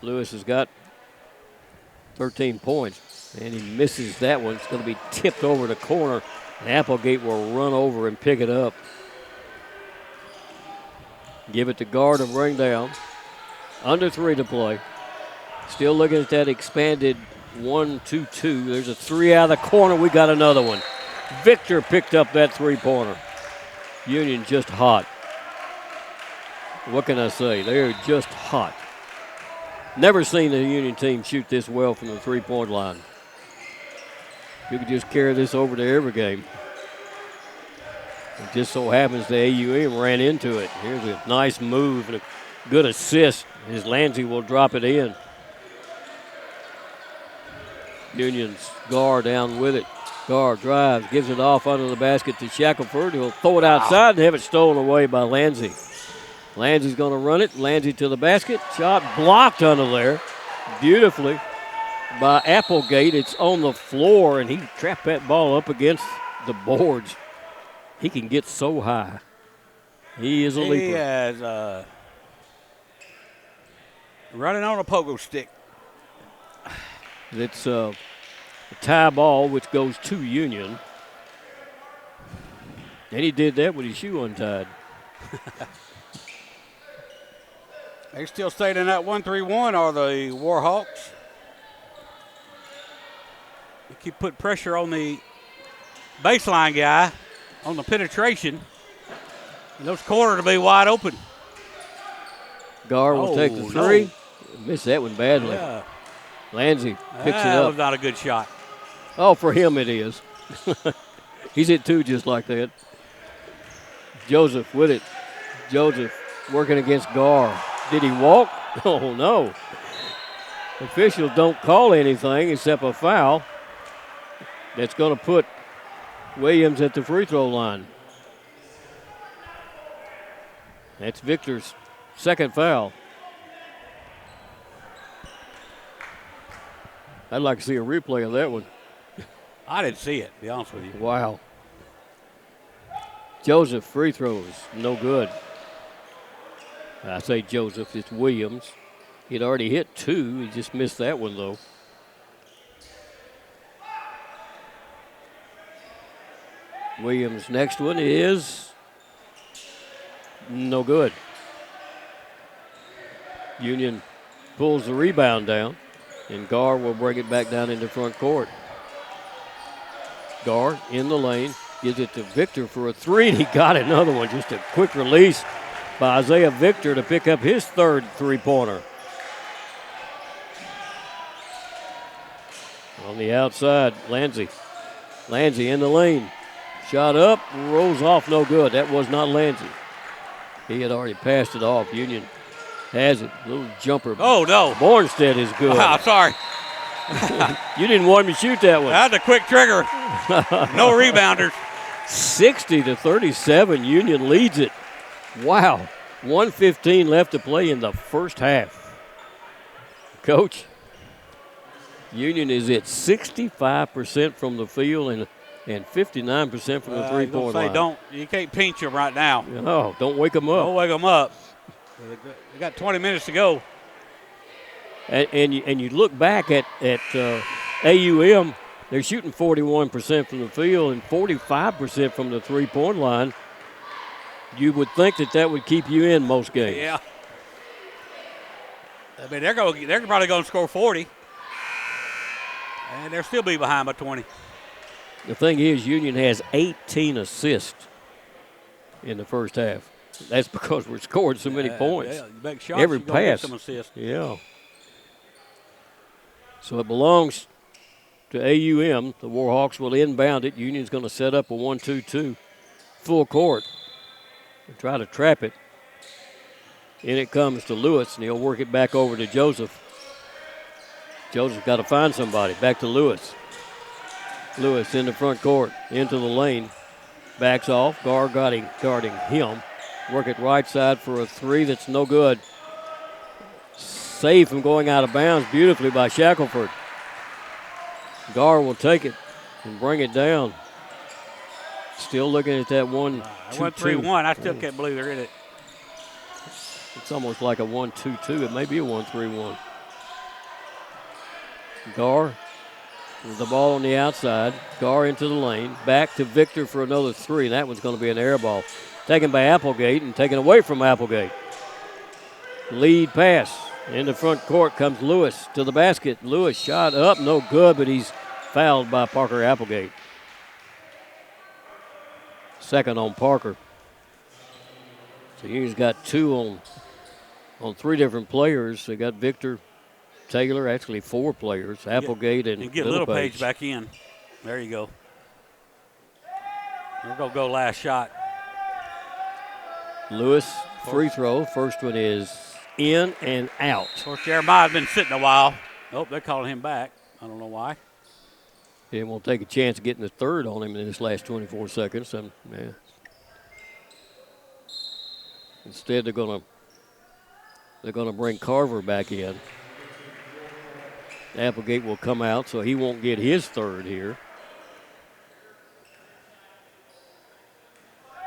Lewis has got 13 points, and he misses that one. It's going to be tipped over the corner, and Applegate will run over and pick it up. Give it to Gar to bring down. Under 3 to play. Still looking at that expanded 1-2-2. There's a three out of the corner. We got another one. Victor picked up that three-pointer. Union just hot. What can I say? They're just hot. Never seen a Union team shoot this well from the three-point line. You could just carry this over to every game. It just so happens the AUM ran into it. Here's a nice move and a good assist as Lanzi will drop it in. Union's Gar down with it. Gar drives, gives it off under the basket to Shackelford. He'll throw it outside and have it stolen away by Lanzi. Lanzi's going to run it. Lanzi to the basket. Shot blocked under there beautifully by Applegate. It's on the floor, and he trapped that ball up against the boards. He can get so high. He is a leaper. He has Running on a pogo stick. It's a tie ball, which goes to Union. And he did that with his shoe untied. They still staying in that 1-3-1 are the Warhawks. They keep putting pressure on the baseline guy on the penetration. And those corners will be wide open. Gar will take the three. No. Missed that one badly. Yeah. Lanzi picks it up. That was not a good shot. Oh, for him it is. He's hit two just like that. Joseph with it. Joseph working against Gar. Did he walk? Oh, no. Officials don't call anything except a foul. That's going to put Williams at the free throw line. That's Victor's second foul. I'd like to see a replay of that one. I didn't see it, to be honest with you. Wow. Joseph free throws, no good. I say Joseph, it's Williams. He'd already hit two. He just missed that one, though. Williams' next one is no good. Union pulls the rebound down, and Gar will bring it back down into front court. Gar in the lane, gives it to Victor for a three, and he got another one. Just a quick release by Isaiah Victor to pick up his third three-pointer. On the outside, Lanzi. Lanzi in the lane. Shot up, rolls off, no good. That was not Lanzi. He had already passed it off. Union has it. Little jumper. Oh, no. Bornstead is good. Wow, sorry. You didn't want him to shoot that one. That's a quick trigger. No rebounders. 60-37, Union leads it. Wow, 1:15 left to play in the first half. Coach, Union is at 65% from the field and 59% from the three-point line. You can't pinch them right now. No, don't wake them up. Don't wake them up. They got 20 minutes to go. And you look back at AUM, they're shooting 41% from the field and 45% from the three-point line. You would think that would keep you in most games. Yeah. I mean, they're probably going to score 40. And they'll still be behind by 20. The thing is, Union has 18 assists in the first half. That's because we're scoring so many points. Yeah, you make shots, every you're gonna get pass. some assists. Yeah. So it belongs to AUM. The Warhawks will inbound it. Union's going to set up a 1-2-2 full court and try to trap it. In it comes to Lewis, and he'll work it back over to Joseph. Joseph got to find somebody. Back to Lewis. Lewis in the front court, into the lane. Backs off. Gar guarding him. Work it right side for a three that's no good. Saved from going out of bounds beautifully by Shackelford. Gar will take it and bring it down. Still looking at that 1-2-2. 1-3-1. I still can't believe they're in it. It's almost like a 1-2-2. It may be a 1-3-1. Gar with the ball on the outside. Gar into the lane. Back to Victor for another three. And that one's going to be an air ball. Taken by Applegate and taken away from Applegate. Lead pass. In the front court comes Lewis to the basket. Lewis shot up, no good, but he's fouled by Parker Applegate. Second on Parker. So he's got two on three different players. They got Victor, Taylor, actually four players, Applegate and get Littlepage back in. There you go. We're going to go last shot. Lewis, free throw. First one is in and out. Of course, Jeremiah's been sitting a while. Oh, they're calling him back. I don't know why. He won't take a chance of getting the third on him in this last 24 seconds. Instead, they're gonna bring Carver back in. Applegate will come out, so he won't get his third here.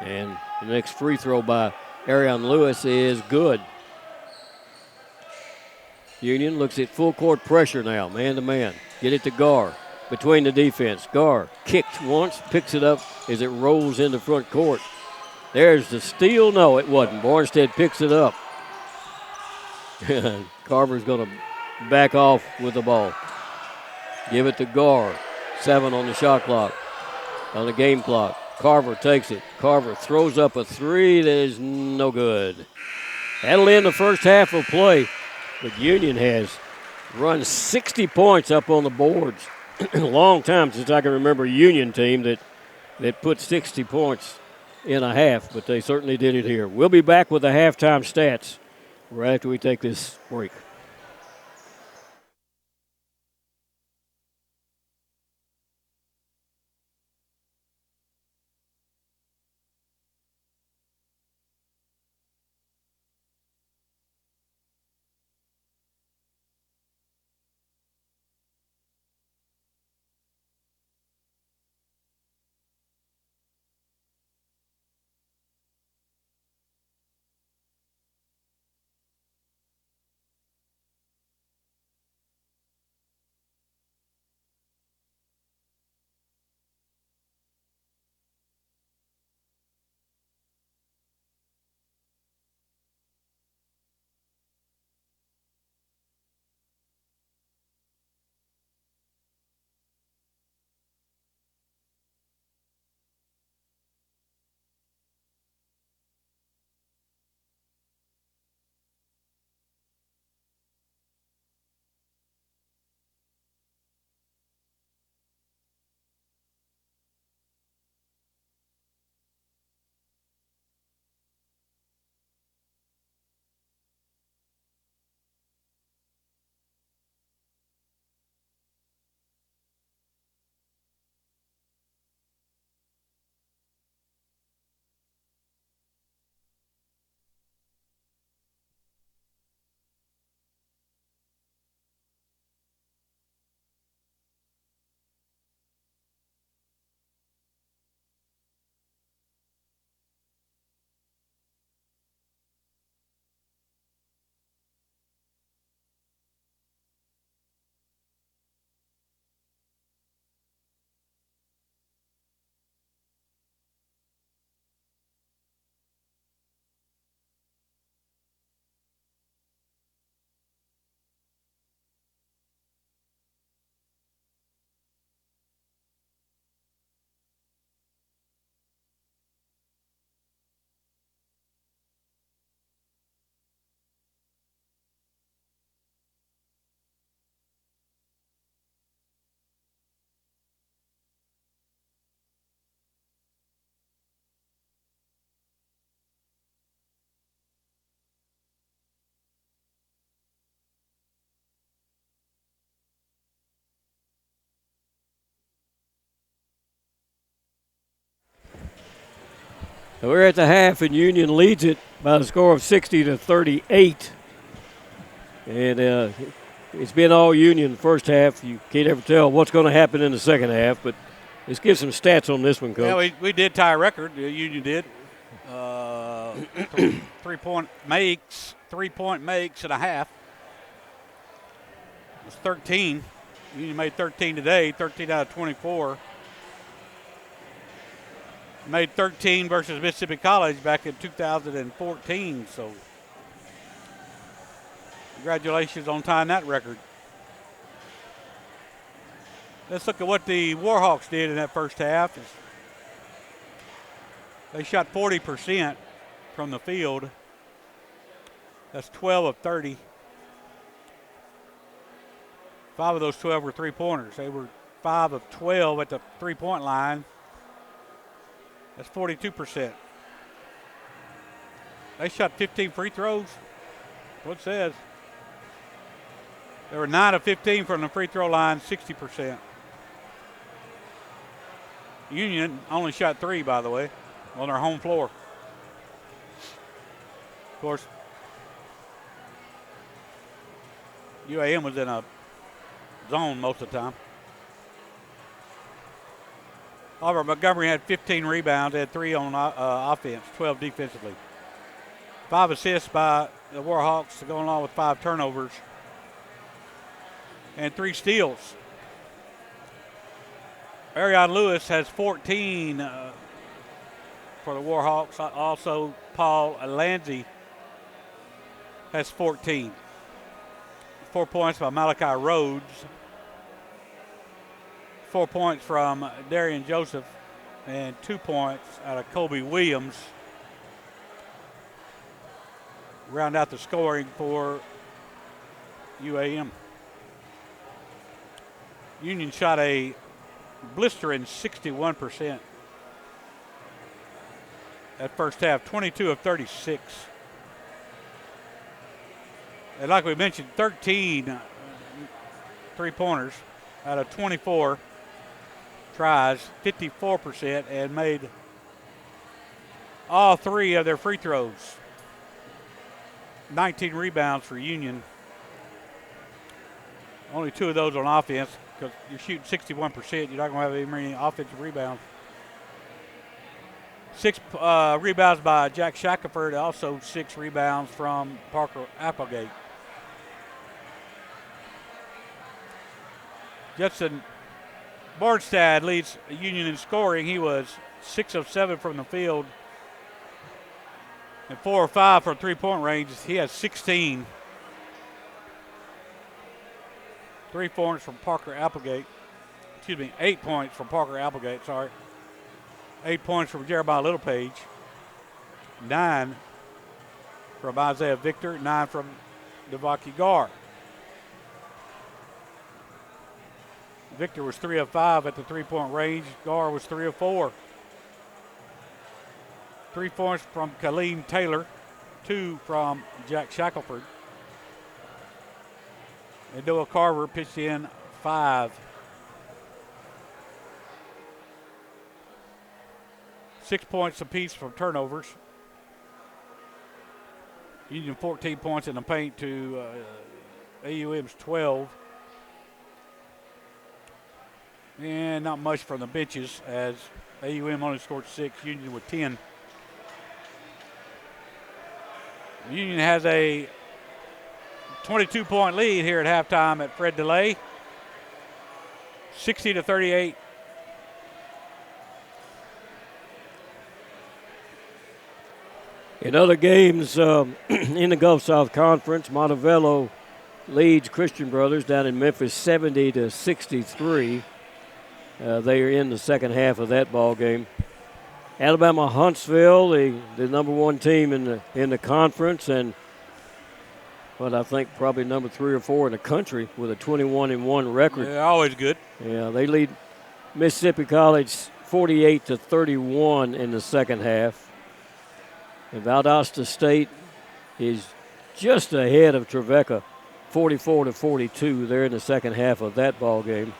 And the next free throw by Arion Lewis is good. Union looks at full court pressure now, man to man. Get it to Gar between the defense. Gar kicked once, picks it up as it rolls into front court. There's the steal. No, it wasn't. Bornstead picks it up. Carver's going to back off with the ball. Give it to Gar. 7 on the shot clock, on the game clock. Carver takes it. Carver throws up a 3 that is no good. That'll end the first half of play. But Union has run 60 points up on the boards. A long time since I can remember a Union team that put 60 points in a half, but they certainly did it here. We'll be back with the halftime stats right after we take this break. We're at the half, and Union leads it by a score of 60-38. And it's been all Union the first half. You can't ever tell what's going to happen in the second half, but let's give some stats on this one, Coach. Yeah, we did tie a record. Union did. 3-point makes and a half. It was 13. Union made 13 today, 13 out of 24. Made 13 versus Mississippi College back in 2014, so congratulations on tying that record. Let's look at what the Warhawks did in that first half. They shot 40% from the field. That's 12 of 30. 5 of those 12 were three-pointers. They were 5 of 12 at the three-point line. That's 42%. They shot 15 free throws. What it says. They were 9 of 15 from the free throw line, 60%. Union only shot 3, by the way, on their home floor. Of course, UAM was in a zone most of the time. Auburn Montgomery had 15 rebounds, had 3 on offense, 12 defensively. 5 assists by the Warhawks, going along with 5 turnovers. and 3 steals. Arion Lewis has 14 for the Warhawks. Also, Paul Lanzi has 14. 4 points by Malachi Rhodes. 4 points from Darian Joseph, and 2 points out of Kobe Williams. Round out the scoring for UAM. Union shot a blistering 61% that first half, 22 of 36. And like we mentioned, 13 three-pointers out of 24 tries, 54%, and made all 3 of their free throws. 19 rebounds for Union. Only 2 of those on offense, because you're shooting 61%. You're not going to have very many offensive rebounds. 6 rebounds by Jack Shackelford, also 6 rebounds from Parker Applegate. Judson Bornstad leads Union in scoring. He was 6 of 7 from the field and 4 of 5 from three-point range. He has 16. 3 points from Parker Applegate. 8 points from Parker Applegate, 8 points from Jeremiah Littlepage. 9 from Isaiah Victor. 9 from Devaki Gar. Victor was 3 of 5 at the three-point range. Gar was 3 of 4. 3 points from Kaleem Taylor. 2 from Jack Shackelford. And Noah Carver pitched in 5. 6 points apiece from turnovers. Union 14 points in the paint to AUM's 12. And not much from the benches, as AUM only scored 6, Union with 10. Union has a 22-point lead here at halftime at Fred DeLay. 60-38. In other games in the Gulf South Conference, Montevello leads Christian Brothers down in Memphis 70-63. They are in the second half of that ball game. Alabama Huntsville, the number 1 team in the conference, and what I think probably number 3 or 4 in the country with a 21-1 record. They're always good. Yeah, they lead Mississippi College 48-31 in the second half. And Valdosta State is just ahead of Trevecca, 44-42. They're in the second half of that ball game.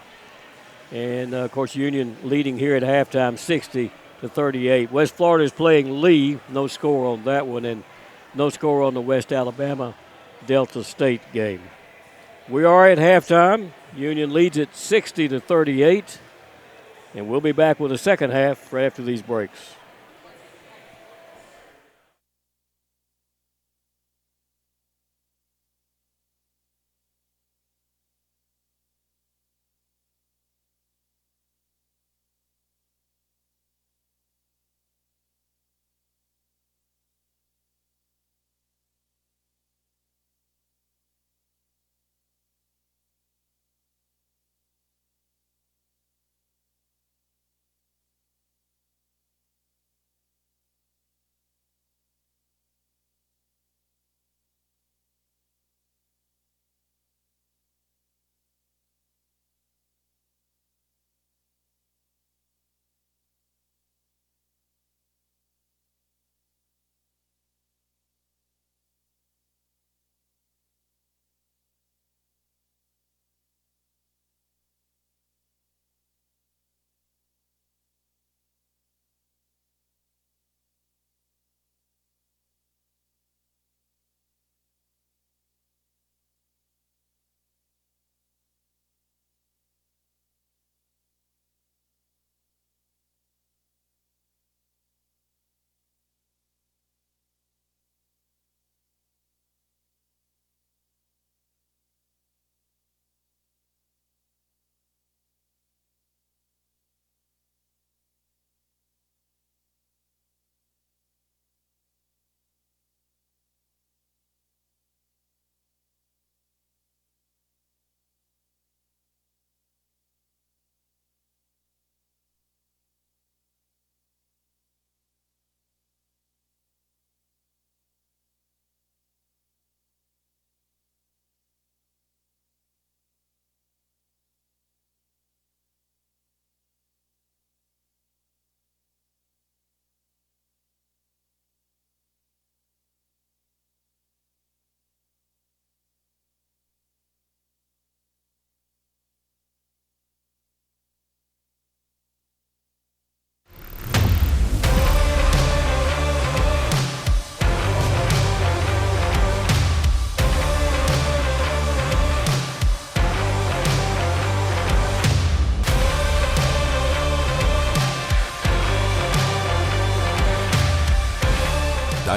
And, of course, Union leading here at halftime 60-38. West Florida is playing Lee. No score on that one, and no score on the West Alabama Delta State game. We are at halftime. Union leads it 60-38. And we'll be back with the second half right after these breaks.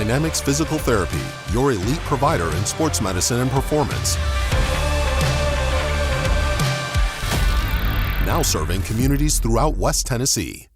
Dynamics Physical Therapy, your elite provider in sports medicine and performance. Now serving communities throughout West Tennessee.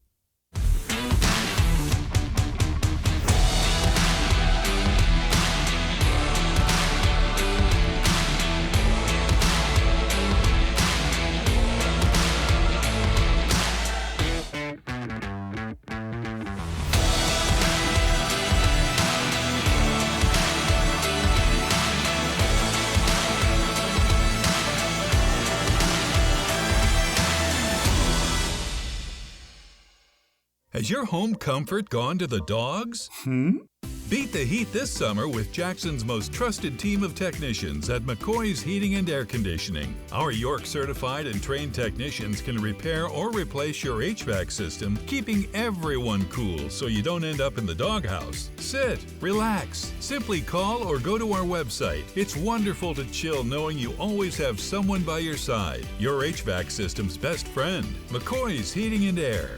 Has your home comfort gone to the dogs? Beat the heat this summer with Jackson's most trusted team of technicians at McCoy's Heating and Air Conditioning. Our York certified and trained technicians can repair or replace your HVAC system, keeping everyone cool so you don't end up in the doghouse. Sit, relax, simply call or go to our website. It's wonderful to chill knowing you always have someone by your side. Your HVAC system's best friend, McCoy's Heating and Air.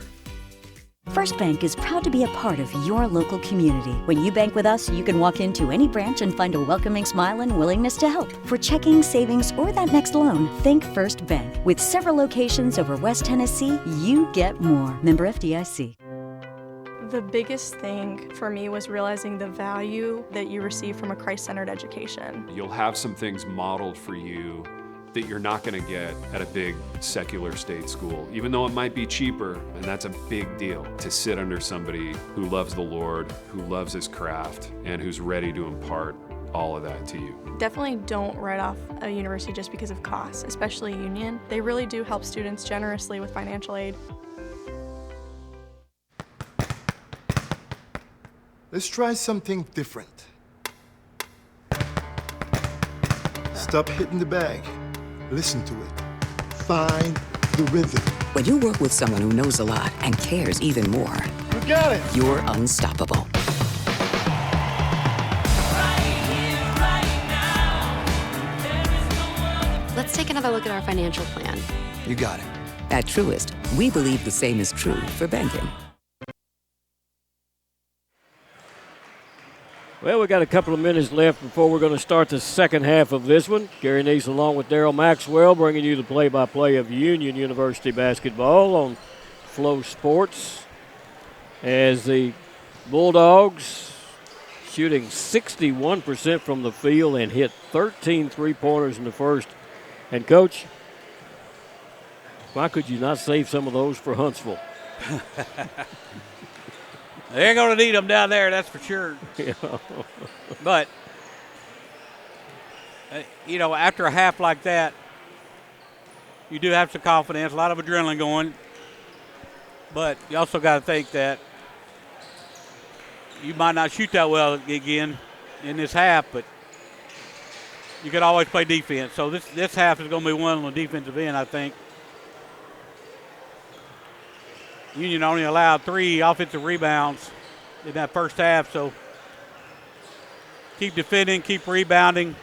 First Bank is proud to be a part of your local community. When you bank with us, you can walk into any branch and find a welcoming smile and willingness to help. For checking, savings, or that next loan, think First Bank. With several locations over West Tennessee, you get more. Member FDIC. The biggest thing for me was realizing the value that you receive from a Christ-centered education. You'll have some things modeled for you that you're not going to get at a big secular state school, even though it might be cheaper, and that's a big deal to sit under somebody who loves the Lord, who loves his craft, and who's ready to impart all of that to you. Definitely don't write off a university just because of costs, especially Union. They really do help students generously with financial aid. Let's try something different. Stop hitting the bag. Listen to it. Find the rhythm. When you work with someone who knows a lot and cares even more, you got it. You're unstoppable. Let's take another look at our financial plan. You got it. At Truist, we believe the same is true for banking. Well, we got a couple of minutes left before we're going to start the second half of this one. Gary Neese along with Daryl Maxwell bringing you the play-by-play of Union University basketball on Flow Sports as the Bulldogs shooting 61% from the field and hit 13 three-pointers in the first. And, Coach, why could you not save some of those for Huntsville? They're going to need them down there, that's for sure. Yeah. But, after a half like that, you do have some confidence, a lot of adrenaline going. But you also got to think that you might not shoot that well again in this half, but you could always play defense. So this half is going to be one on the defensive end, I think. Union only allowed 3 offensive rebounds in that first half, so keep defending, keep rebounding.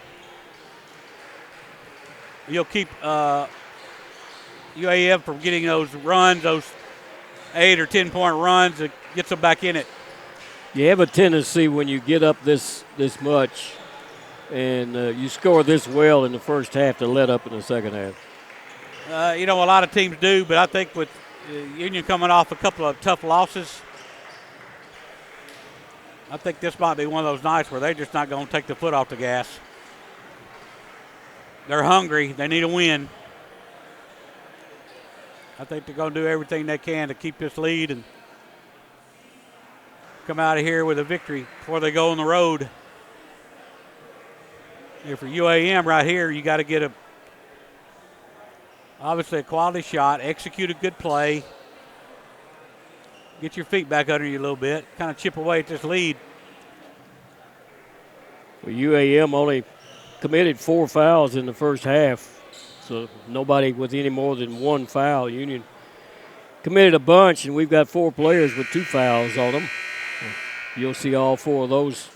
You'll keep UAM from getting those runs, those 8 or 10-point runs that gets them back in it. You have a tendency when you get up this much and you score this well in the first half to let up in the second half. A lot of teams do, but I think with Union coming off a couple of tough losses, I think this might be one of those nights where they're just not going to take the foot off the gas. They're hungry. They need a win. I think they're going to do everything they can to keep this lead and come out of here with a victory before they go on the road. And for UAM right here, you got to get obviously a quality shot, execute a good play, get your feet back under you a little bit, kind of chip away at this lead. Well, UAM only committed 4 fouls in the first half, so nobody with any more than 1 foul. Union committed a bunch, and we've got 4 players with 2 fouls on them. You'll see all 4 of those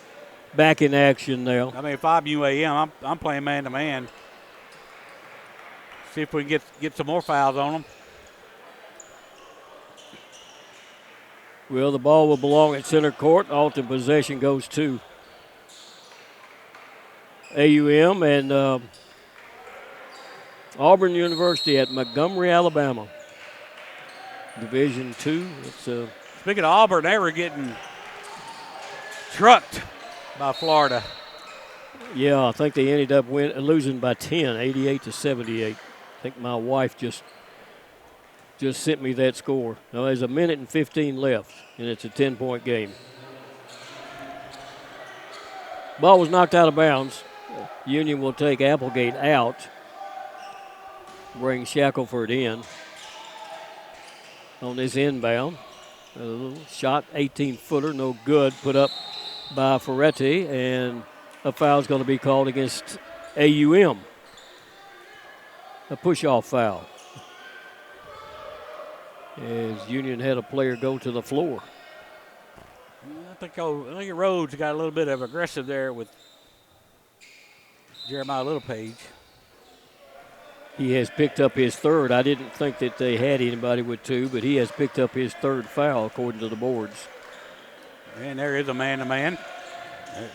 back in action now. I mean, if I'm UAM, I'm playing man-to-man. See if we can get some more fouls on them. Well, the ball will belong at center court. Alton possession goes to AUM and Auburn University at Montgomery, Alabama. Division II. Speaking of Auburn, they were getting trucked by Florida. Yeah, I think they ended up losing by 10, 88-78. I think my wife just sent me that score. Now there's 1:15 left, and it's a 10-point game. Ball was knocked out of bounds. Union will take Applegate out. Bring Shackelford in on this inbound. A little shot, 18-footer, no good, put up by Ferretti, and a foul's going to be called against AUM. A push-off foul. As Union had a player go to the floor. I think Rhodes got a little bit of aggressive there with Jeremiah Littlepage. He has picked up his third. I didn't think that they had anybody with two, but he has picked up his third foul according to the boards. And there is a man-to-man.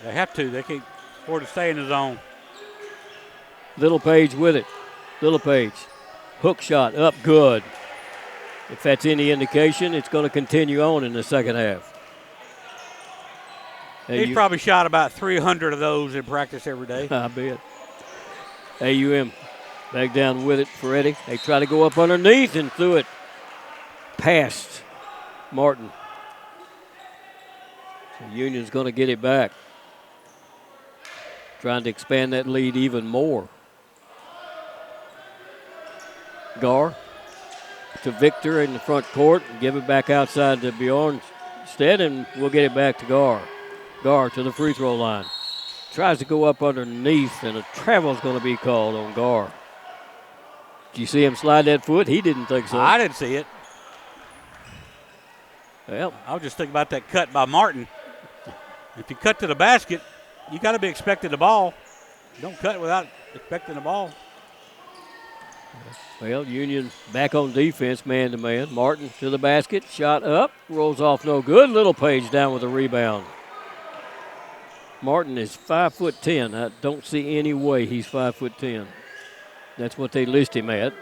They have to. They can't afford to stay in the zone. Littlepage with it. Littlepage. Hook shot up good. If that's any indication, it's going to continue on in the second half. He's probably shot about 300 of those in practice every day. I bet. AUM back down with it for Eddie. They try to go up underneath and threw it past Martin. So Union's going to get it back. Trying to expand that lead even more. Gar to Victor in the front court and give it back outside to Bjornstead, and we'll get it back to Gar. Gar to the free throw line. Tries to go up underneath, and a travel's going to be called on Gar. Did you see him slide that foot? He didn't think so. I didn't see it. Well, I was just thinking about that cut by Martin. If you cut to the basket, you got to be expecting the ball. Don't cut without expecting the ball. Well, Union back on defense, man-to-man. Martin to the basket, shot up, rolls off no good. Littlepage down with a rebound. Martin is 5'10". I don't see any way he's 5'10". That's what they list him at.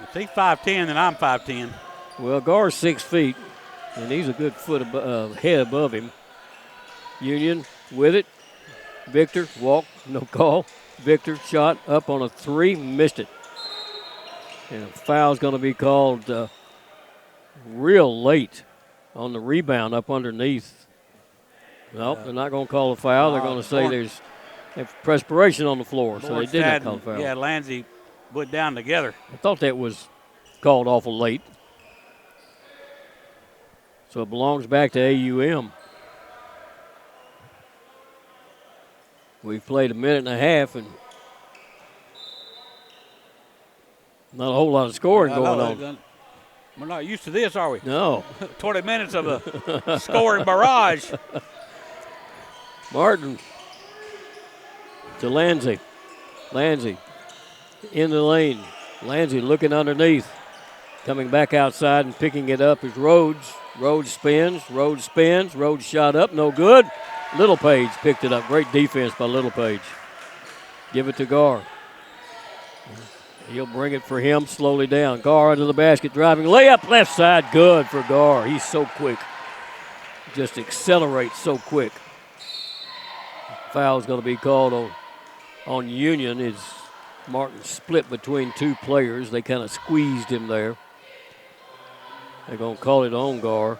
If he's 5'10", then I'm 5'10". Well, Gar's 6 feet, and he's a good foot head above him. Union with it. Victor, walk, no call. Victor shot up on a three, missed it. And a foul's going to be called real late on the rebound up underneath. Nope, they're not going to call a foul. They're going to say there's perspiration on the floor, so they did not call a foul. Yeah, Lansing went down together. I thought that was called awful late. So it belongs back to AUM. We've played a minute and a half, and not a whole lot of scoring going on. We're not used to this, are we? No. 20 minutes of a scoring barrage. Martin to Lansing. Lansing in the lane. Lansing looking underneath. Coming back outside and picking it up is Rhodes. Rhodes spins. Rhodes spins. Rhodes shot up. No good. Littlepage picked it up. Great defense by Littlepage. Give it to Gar. He'll bring it for him slowly down. Gar into the basket, driving layup left side. Good for Gar. He's so quick. Just accelerates so quick. Foul's going to be called on Union. Is Martin split between two players. They kind of squeezed him there. They're going to call it on Gar.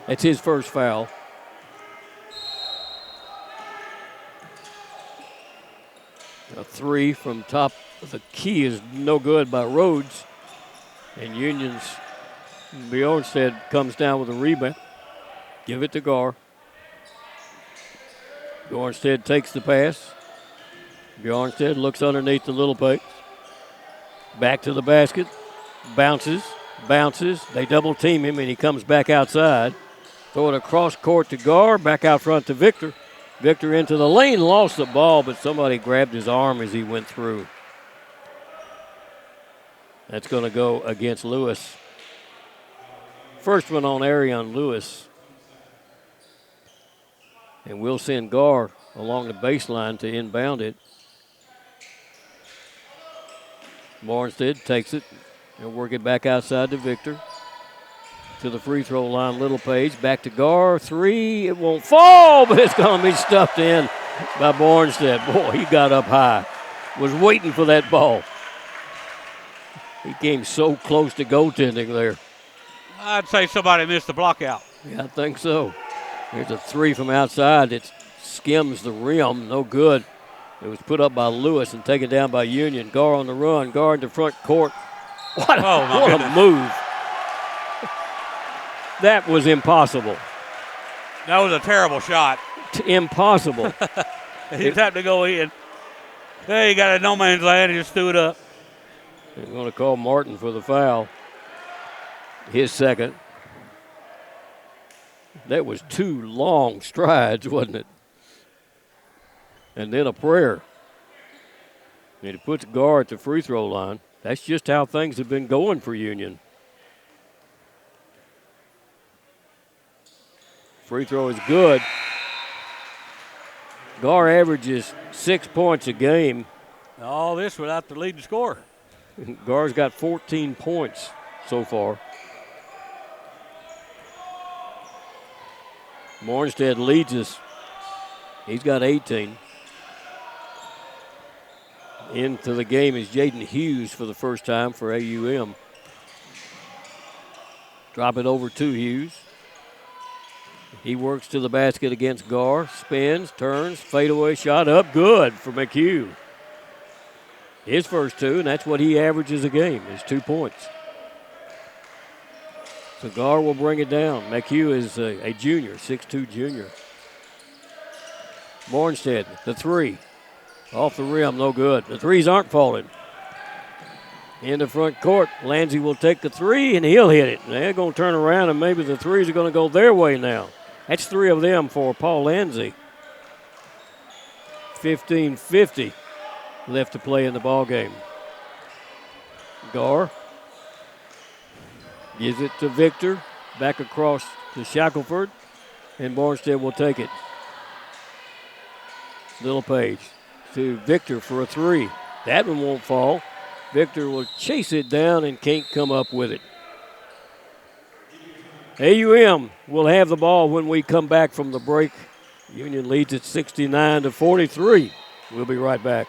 That's his first foul. A three from top of the key is no good by Rhodes. And Union's Bjornstead comes down with a rebound. Give it to Gar. Bjornstead takes the pass. Bjornstead looks underneath the Littlepage. Back to the basket. Bounces. They double team him, and he comes back outside. Throw it across court to Gar. Back out front to Victor. Victor into the lane, lost the ball, but somebody grabbed his arm as he went through. That's going to go against Lewis. First one on Arion Lewis. And we'll send Gar along the baseline to inbound it. Mornstead takes it and work it back outside to Victor. To the free throw line, Littlepage. Back to Gar. 3. It won't fall, but it's going to be stuffed in by Bornstead. Boy, he got up high. Was waiting for that ball. He came so close to goaltending there. I'd say somebody missed the block out. Yeah, I think so. Here's a 3 from outside. It skims the rim. No good. It was put up by Lewis and taken down by Union. Gar on the run. Gar into front court. What a move. That was impossible. That was a terrible shot. Impossible. He tapped to go in. Hey, he got a no man's land and just threw it up. They're going to call Martin for the foul. His second. That was 2 long strides, wasn't it? And then a prayer. And he puts Gar at the free throw line. That's just how things have been going for Union. Free throw is good. Gar averages 6 points a game. All this without the leading scorer. Gar's got 14 points so far. Mornstead leads us. He's got 18. Into the game is Jaden Hughes for the first time for AUM. Drop it over to Hughes. He works to the basket against Gar. Spins, turns, fadeaway shot up. Good for McHugh. His first 2, and that's what he averages a game, is 2 points. So Gar will bring it down. McHugh is a junior, 6'2 junior. Mornstead, the 3. Off the rim, no good. The 3s aren't falling. In the front court, Lanzi will take the 3, and he'll hit it. They're going to turn around, and maybe the 3s are going to go their way now. That's 3 of them for Paul Lanzi. 15:50 left to play in the ball game. Gar gives it to Victor. Back across to Shackelford, and Bornstead will take it. Littlepage to Victor for a 3. That one won't fall. Victor will chase it down and can't come up with it. AUM will have the ball when we come back from the break. Union leads at 69-43. We'll be right back.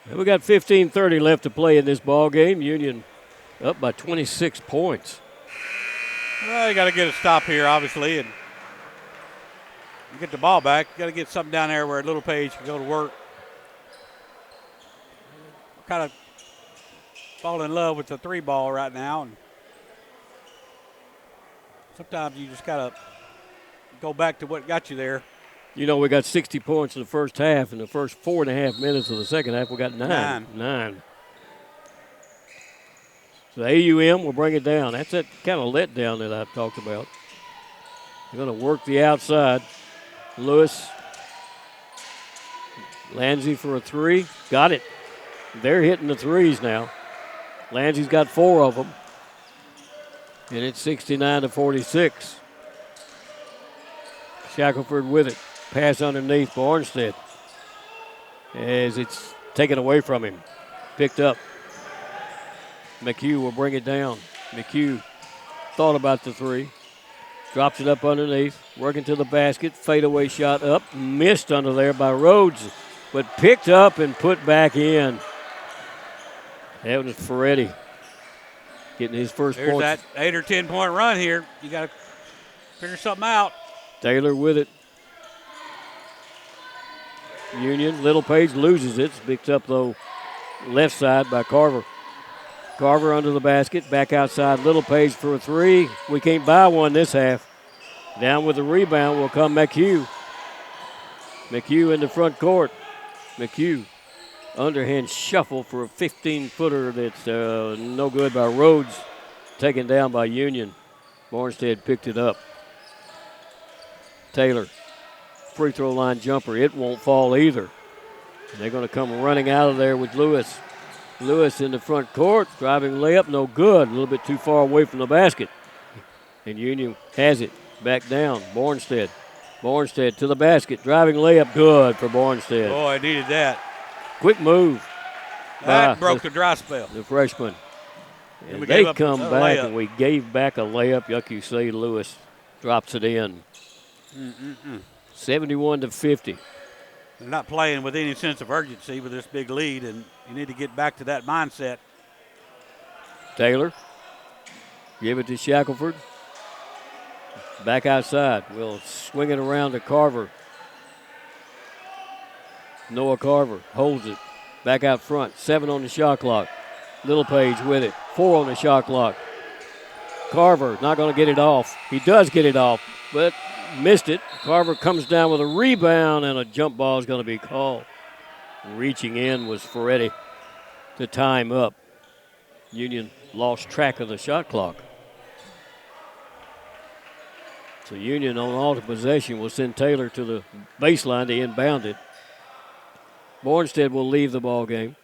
And we got 15:30 left to play in this ball game. Union up by 26 points. Well, you got to get a stop here, obviously, and get the ball back. You got to get something down there where Littlepage can go to work. Kind of fall in love with the 3 ball right now, and sometimes you just got to go back to what got you there. You know, we got 60 points in the first half. In the first 4.5 minutes of the second half, we got 9. So AUM will bring it down. That's that kind of letdown that I've talked about. They're going to work the outside. Lewis. Lanzi for a 3. Got it. They're hitting the 3s now. Lanzi's got 4 of them. And it's 69-46. Shackelford with it. Pass underneath Bornstead as it's taken away from him. Picked up. McHugh will bring it down. McHugh thought about the three. Drops it up underneath. Working to the basket. Fadeaway shot up. Missed under there by Rhodes, but picked up and put back in. That was Ferretti getting his first There's point. that 8 or 10 point run here. You got to figure something out. Taylor with it. Union. Little Page loses it. It's picked up, though, left side by Carver. Carver under the basket. Back outside. Little Page for a three. We can't buy one this half. Down with the rebound will come McHugh. McHugh in the front court. McHugh. Underhand shuffle for a 15-footer that's no good by Rhodes. Taken down by Union. Mornstead picked it up. Taylor. Free throw line jumper. It won't fall either. They're going to come running out of there with Lewis. Lewis in the front court. Driving layup. No good. A little bit too far away from the basket. And Union has it. Back down. Bornstead. Bornstead to the basket. Driving layup. Good for Bornstead. Boy, I needed that. Quick move. That broke the dry spell. The freshman. And we they gave come up back, layup. and we gave back a layup. Yucky say Lewis drops it in. 71-50. They're not playing with any sense of urgency with this big lead, and you need to get back to that mindset. Taylor. Give it to Shackelford. Back outside. We'll swing it around to Carver. Noah Carver holds it. Back out front. 7 on the shot clock. Little Page with it. 4 on the shot clock. Carver not going to get it off. He does get it off, but missed it. Carver comes down with a rebound, and a jump ball is going to be called. Reaching in was Ferretti to time up. Union lost track of the shot clock. So Union on all possession will send Taylor to the baseline to inbound it. Bornstead will leave the ball game.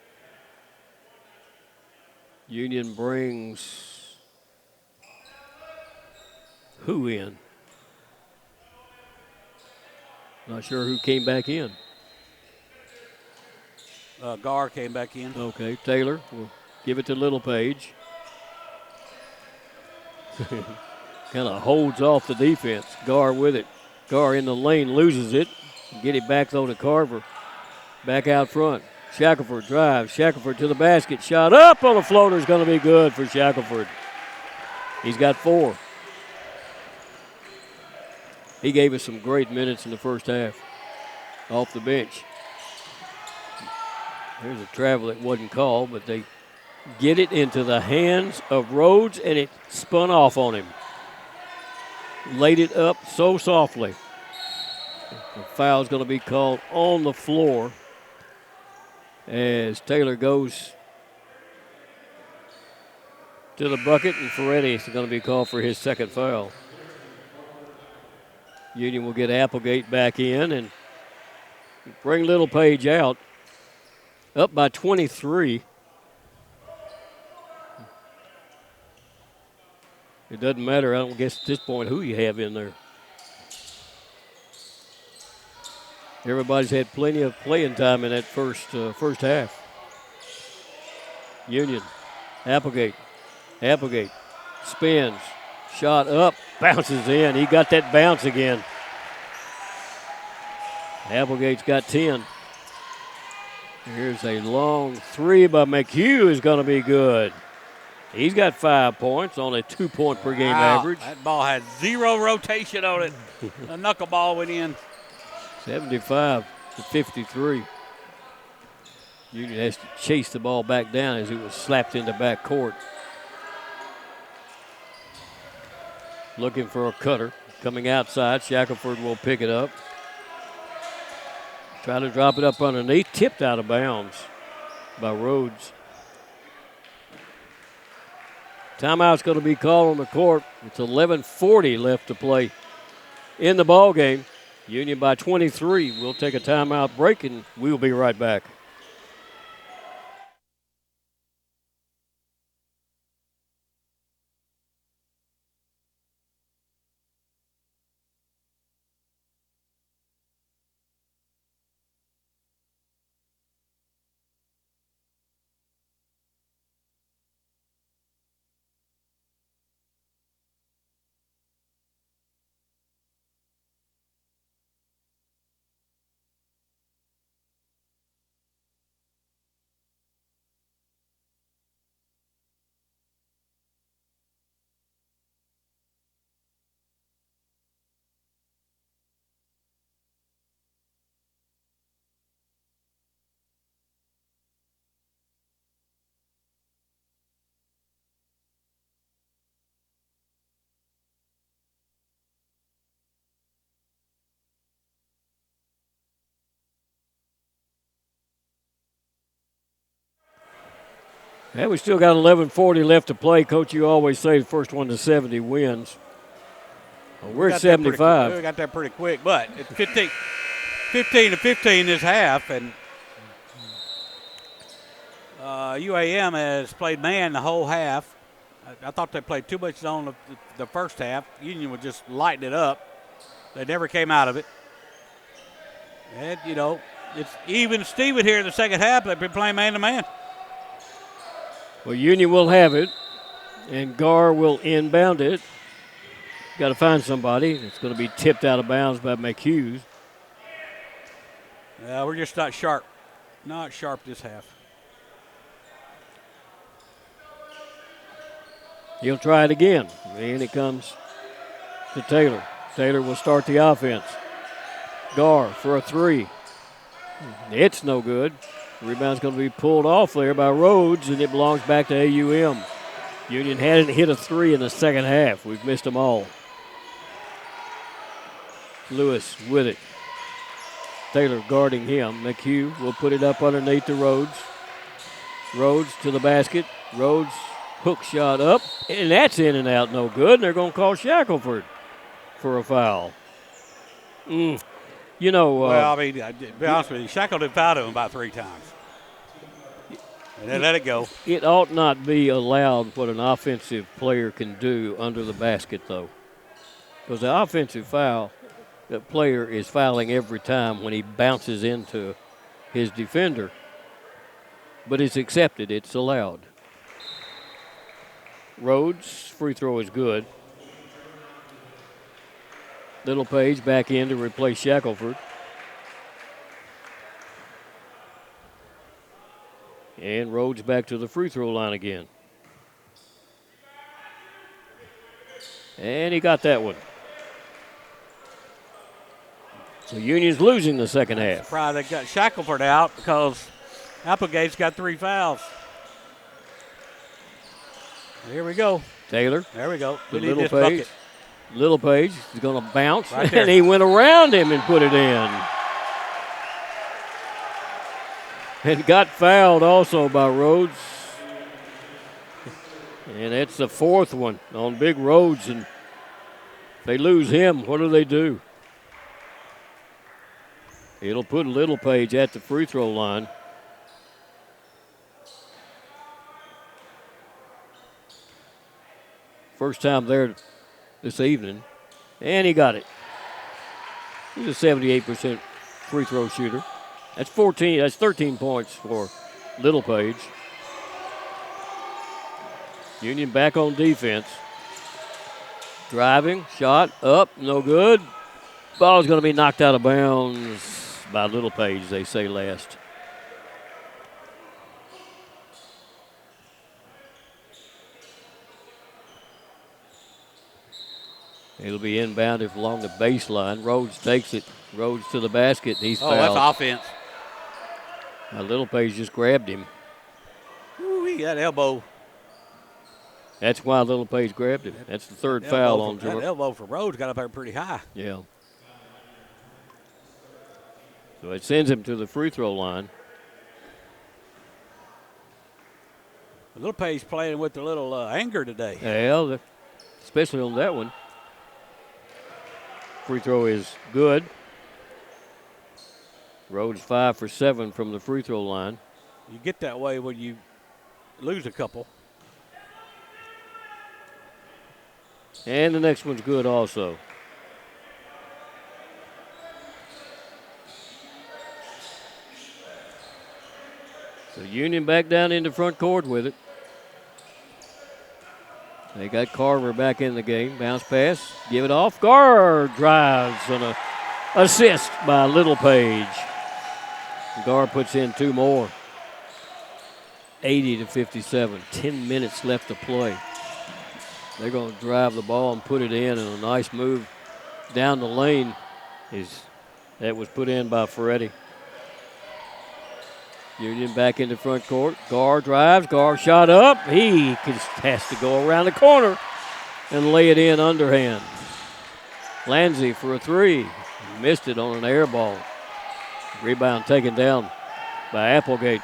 Union brings who in? Not sure who came back in. Gar came back in. Okay, Taylor will give it to Little Page. Kind of holds off the defense. Gar with it. Gar in the lane, loses it. Get it back, though, to Carver. Back out front. Shackelford drives. Shackelford to the basket. Shot up on the floater is going to be good for Shackelford. He's got 4. He gave us some great minutes in the first half. Off the bench. There's a travel that wasn't called, but they get it into the hands of Rhodes, and it spun off on him. Laid it up so softly. The foul's going to be called on the floor as Taylor goes to the bucket, and Ferretti is going to be called for his second foul. Union will get Applegate back in and bring Little Page out. Up by 23. It doesn't matter, I don't guess at this point, who you have in there. Everybody's had plenty of playing time in that first half. Union, Applegate spins, shot up, bounces in. He got that bounce again. Applegate's got 10. Here's a long three by McHugh is going to be good. He's got 5 points on a 2-point per game average. That ball had 0 rotation on it. The knuckleball went in. 75-53. Union has to chase the ball back down as it was slapped into back court. Looking for a cutter. Coming outside, Shackelford will pick it up. Try to drop it up underneath. Tipped out of bounds by Rhodes. Timeout's going to be called on the court. It's 11:40 left to play in the ball game. Union by 23. We'll take a timeout break, and we'll be right back. Yeah, we still got 11:40 left to play. Coach, you always say the first one to 70 wins. Well, we're at 75. We got that pretty quick, but it's 15 to 15 this half, and UAM has played man the whole half. I thought they played too much zone the first half. Union was just lighting it up. They never came out of it. And, you know, it's even Steven here in the second half. They've been playing man-to-man. Well, Union will have it, and Gar will inbound it. Got to find somebody. It's going to be tipped out of bounds by McHughes. Yeah, we're just not sharp. Not sharp this half. He'll try it again. And it comes to Taylor. Taylor will start the offense. Gar for a three. It's no good. The rebound's going to be pulled off there by Rhodes, and it belongs back to AUM. Union hadn't hit a three in the second half. We've missed them all. Lewis with it. Taylor guarding him. McHugh will put it up underneath to Rhodes. Rhodes to the basket. Rhodes hook shot up, and that's in and out, no good. And they're going to call Shackelford for a foul. You know. Well, I mean, to be honest with you, Shackleton fouled him about 3 times. And then let it go. It ought not be allowed what an offensive player can do under the basket, though. Because the offensive foul, the player is fouling every time when he bounces into his defender. But it's accepted. It's allowed. Rhodes' free throw is good. Little Page back in to replace Shackelford. And Rhodes back to the free throw line again. And he got that one. So Union's losing the second half. Surprised they got Shackelford out because Applegate's got 3 fouls. Here we go. Taylor. There we go. We need Little this Page. bucket. Little Page is going to bounce, Right there. and he went around him and put it in. And got fouled also by Rhodes. And that's the 4th one on Big Rhodes, and they lose him. What do they do? It'll put Little Page at the free throw line. First time there this evening, and he got it. He's a 78% free throw shooter. That's 13 points for Little Page. Union back on defense. Driving, shot, up, no good. Ball's going to be knocked out of bounds by Little Page, they say last. It'll be inbounded along the baseline. Rhodes takes it. Rhodes to the basket. He's fouled. Oh, that's offense. Now Little Page just grabbed him. Ooh, he got elbow. That's why Little Page grabbed him. That's the 3rd foul on Jordan. That elbow from Rhodes got up there pretty high. Yeah. So it sends him to the free throw line. Little Page playing with a little anger today. Yeah, especially on that one. Free throw is good. Rhodes 5 for 7 from the free throw line. You get that way when you lose a couple. And the next one's good also. So Union back down into front court with it. They got Carver back in the game. Bounce pass, give it off. Gar drives on an assist by Little Page. Gar puts in 2 more. 80-57. 10 minutes left to play. They're going to drive the ball and put it in, and a nice move down the lane that was put in by Ferretti. Union back into front court. Gar drives. Gar shot up. He just has to go around the corner and lay it in underhand. Lanzi for a 3. Missed it on an air ball. Rebound taken down by Applegate.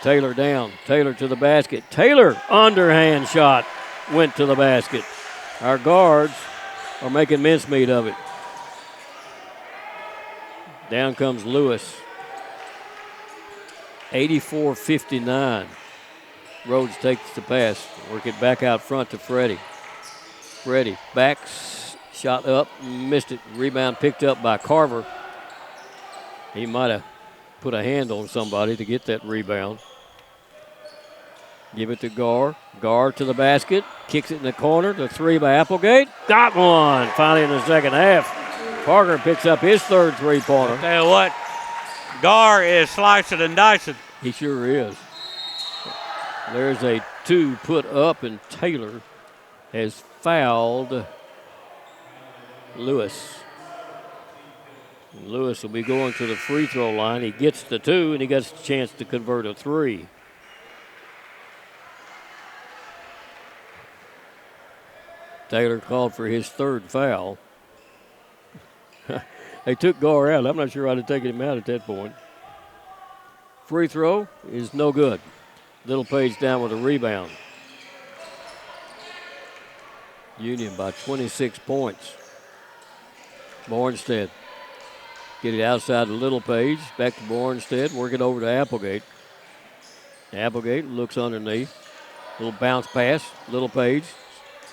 Taylor down. Taylor to the basket. Taylor, underhand shot, went to the basket. Our guards are making mincemeat of it. Down comes Lewis. 84-59. Rhodes takes the pass. Work it back out front to Freddie. Freddie backs, shot up, missed it. Rebound picked up by Carver. He might have put a hand on somebody to get that rebound. Give it to Gar. Gar to the basket. Kicks it in the corner. The three by Applegate. Got one. Finally in the second half. Parker picks up his third three-pointer. Tell you what, Gar is slicing and dicing. He sure is. There's a two put up, and Taylor has fouled Lewis. Lewis will be going to the free throw line. He gets the two, and he gets a chance to convert a three. Taylor called for his third foul. They took Gar out. I'm not sure I'd have taken him out at that point. Free throw is no good. Little Page down with a rebound. Union by 26 points. Bornstead. Get it outside to Little Page. Back to Bornstead. Work it over to Applegate. Applegate looks underneath. Little bounce pass. Little Page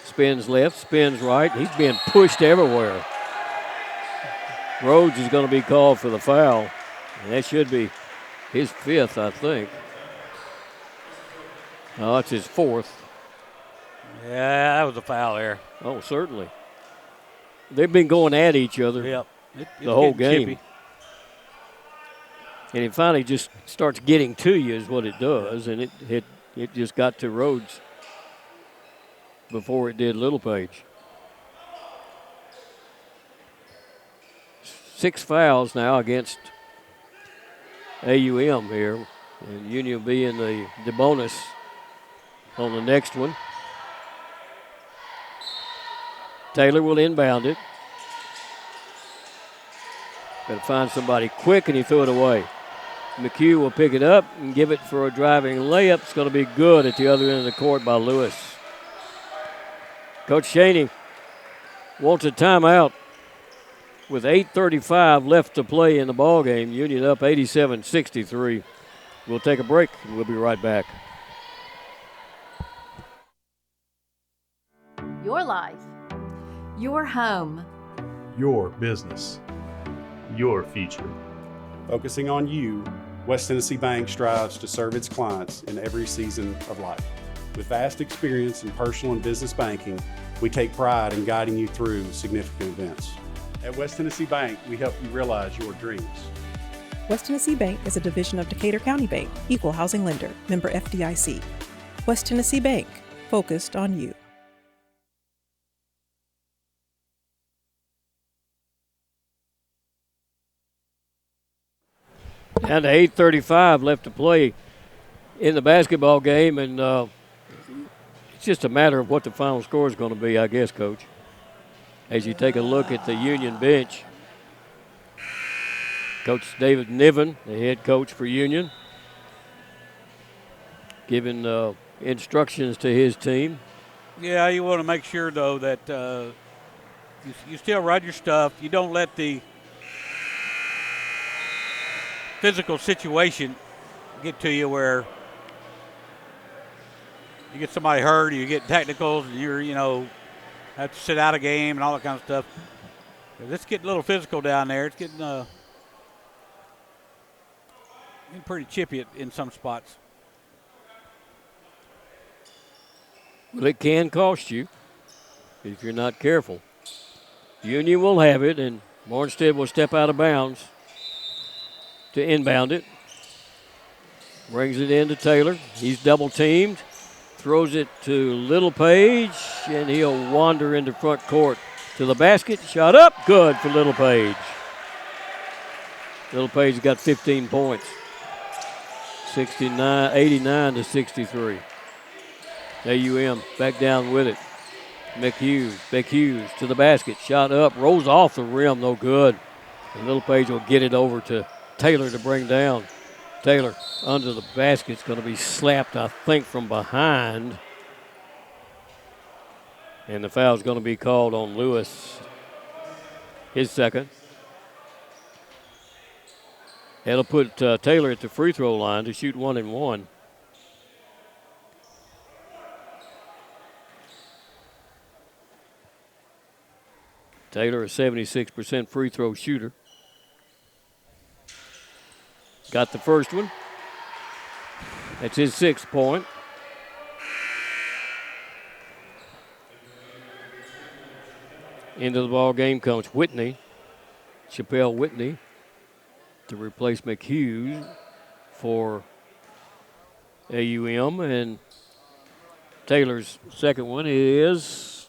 spins left, spins right. He's being pushed everywhere. Rhodes is going to be called for the foul. And that should be his fifth, I think. Oh, it's his fourth. Yeah, that was a foul there. Oh, certainly. They've been going at each other the whole game. Chippy. And it finally just starts getting to you is what it does. And it just got to Rhodes before it did Little Page. 6 fouls now against AUM here. And Union will be in the bonus on the next one. Taylor will inbound it. Got to find somebody quick, and he threw it away. McHugh will pick it up and give it for a driving layup. It's going to be good at the other end of the court by Lewis. Coach Shaney wants a timeout with 8:35 left to play in the ballgame. Union up 87-63. We'll take a break, and we'll be right back. Your life. Your home. Your business. Your future. Focusing on you, West Tennessee Bank strives to serve its clients in every season of life. With vast experience in personal and business banking, we take pride in guiding you through significant events. At West Tennessee Bank, we help you realize your dreams. West Tennessee Bank is a division of Decatur County Bank, equal housing lender, member FDIC. West Tennessee Bank, focused on you. Down to 8:35 left to play in the basketball game, and it's just a matter of what the final score is going to be, I guess, Coach. As you take a look at the Union bench, Coach David Niven, the head coach for Union, giving instructions to his team. Yeah, you want to make sure, though, that you still run your stuff. You don't let the physical situation get to you where you get somebody hurt, or you get technicals, and you're, have to sit out a game and all that kind of stuff. It's getting a little physical down there. It's getting pretty chippy in some spots. Well, it can cost you if you're not careful. Union will have it, and Mornstead will step out of bounds to inbound it. Brings it in to Taylor. He's double teamed. Throws it to Little Page, and he'll wander into front court to the basket. Shot up. Good for Little Page. Little Page got 15 points. 89-63. AUM back down with it. McHughes to the basket. Shot up. Rolls off the rim. No good. And Little Page will get it over to Taylor to bring down. Taylor under the basket. It's going to be slapped, I think, from behind. And the foul's going to be called on Lewis. His second. That'll put Taylor at the free throw line to shoot 1 and 1. Taylor, a 76% free throw shooter. Got the first one. That's his 6th point. Into the ball game comes Whitney, Chappelle Whitney, to replace McHughes for AUM. And Taylor's second one is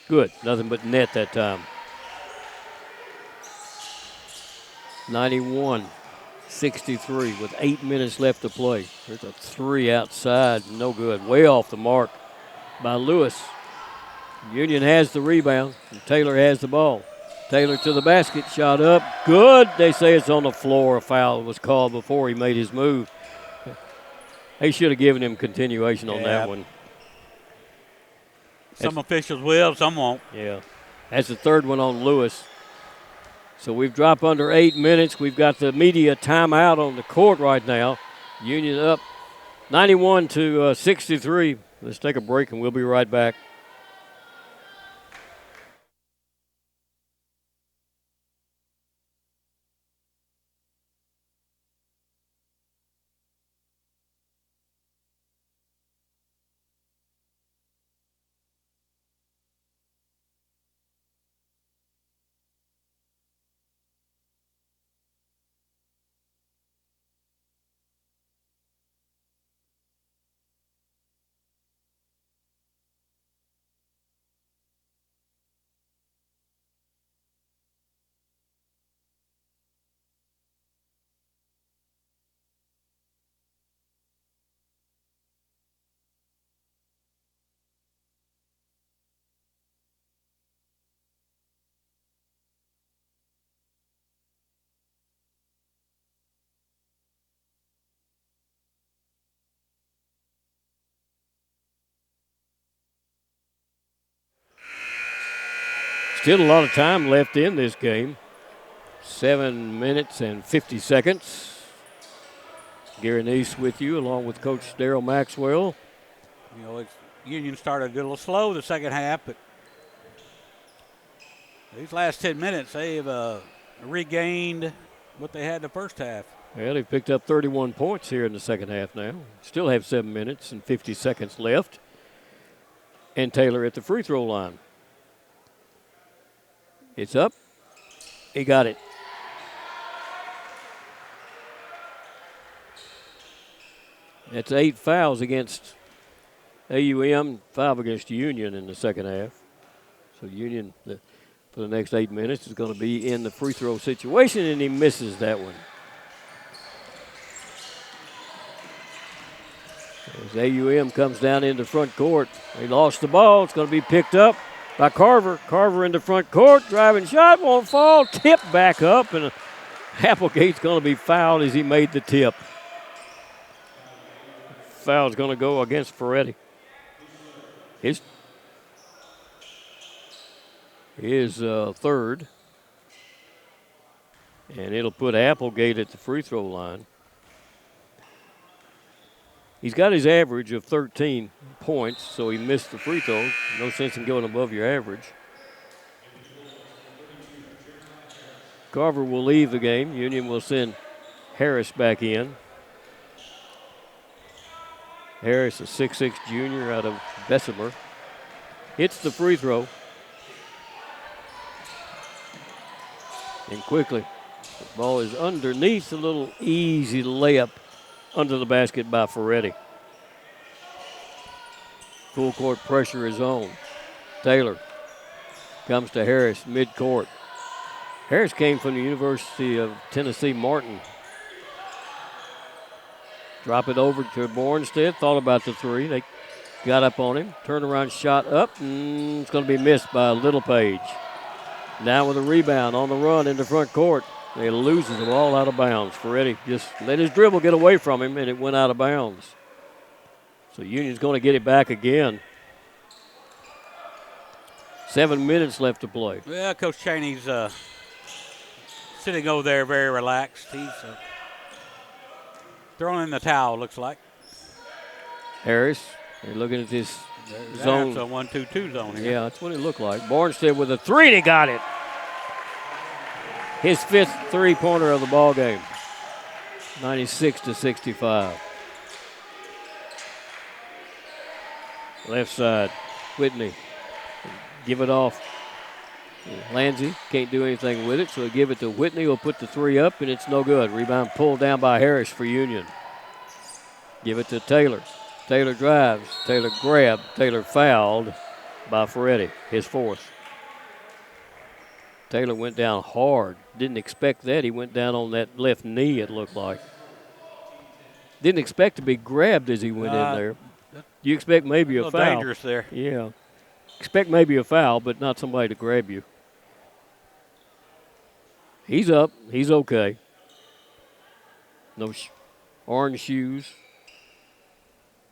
good. Nothing but net that time. 91-63 with 8 minutes left to play. There's a 3 outside, no good. Way off the mark by Lewis. Union has the rebound, and Taylor has the ball. Taylor to the basket, shot up, good. They say it's on the floor. A foul was called before he made his move. They should have given him continuation on that one. Some officials will, some won't. Yeah. That's the third one on Lewis. So we've dropped under 8 minutes. We've got the media timeout on the court right now. Union up 91-63. Let's take a break, and we'll be right back. Still a lot of time left in this game. 7 minutes and 50 seconds. Gary Neese with you, along with Coach Darryl Maxwell. You know, Union started a little slow the second half, but these last 10 minutes, they've regained what they had the first half. Well, they've picked up 31 points here in the second half now. Still have 7 minutes and 50 seconds left. And Taylor at the free throw line. It's up. He got it. That's 8 fouls against AUM, 5 against Union in the second half. So Union, for the next 8 minutes, is going to be in the free throw situation, and he misses that one. As AUM comes down into front court, they lost the ball. It's going to be picked up by Carver. Carver in the front court, driving shot, won't fall, tip back up, and Applegate's going to be fouled as he made the tip. Foul's going to go against Ferretti. His third. And it'll put Applegate at the free throw line. He's got his average of 13 points, so he missed the free throw. No sense in going above your average. Carver will leave the game. Union will send Harris back in. Harris, a 6'6" junior out of Bessemer, hits the free throw. And quickly, the ball is underneath, a little easy layup under the basket by Ferretti. Full court pressure is on. Taylor comes to Harris, midcourt. Harris came from the University of Tennessee, Martin. Drop it over to Bornstead, thought about the three. They got up on him, turnaround shot up, and it's going to be missed by Littlepage. Now with a rebound on the run in the front court. He loses the ball out of bounds. Ferretti just let his dribble get away from him, and it went out of bounds. So Union's going to get it back again. 7 minutes left to play. Well, Coach Cheney's sitting over there very relaxed. He's throwing in the towel, looks like. Harris, they're looking at this zone. That's a 1-2-2 zone here. Yeah, that's what it looked like. Bornstead with a three, and he got it. His 5th three-pointer of the ball game. 96-65. Left side, Whitney. Give it off. Lanzi can't do anything with it, so he'll give it to Whitney. He'll put the three up, and it's no good. Rebound pulled down by Harris for Union. Give it to Taylor. Taylor drives. Taylor grabbed. Taylor fouled by Ferretti, his 4th. Taylor went down hard. Didn't expect that. He went down on that left knee, it looked like. Didn't expect to be grabbed as he went in there. You expect maybe a foul. Dangerous there. Yeah. Expect maybe a foul, but not somebody to grab you. He's up. He's okay. No orange shoes.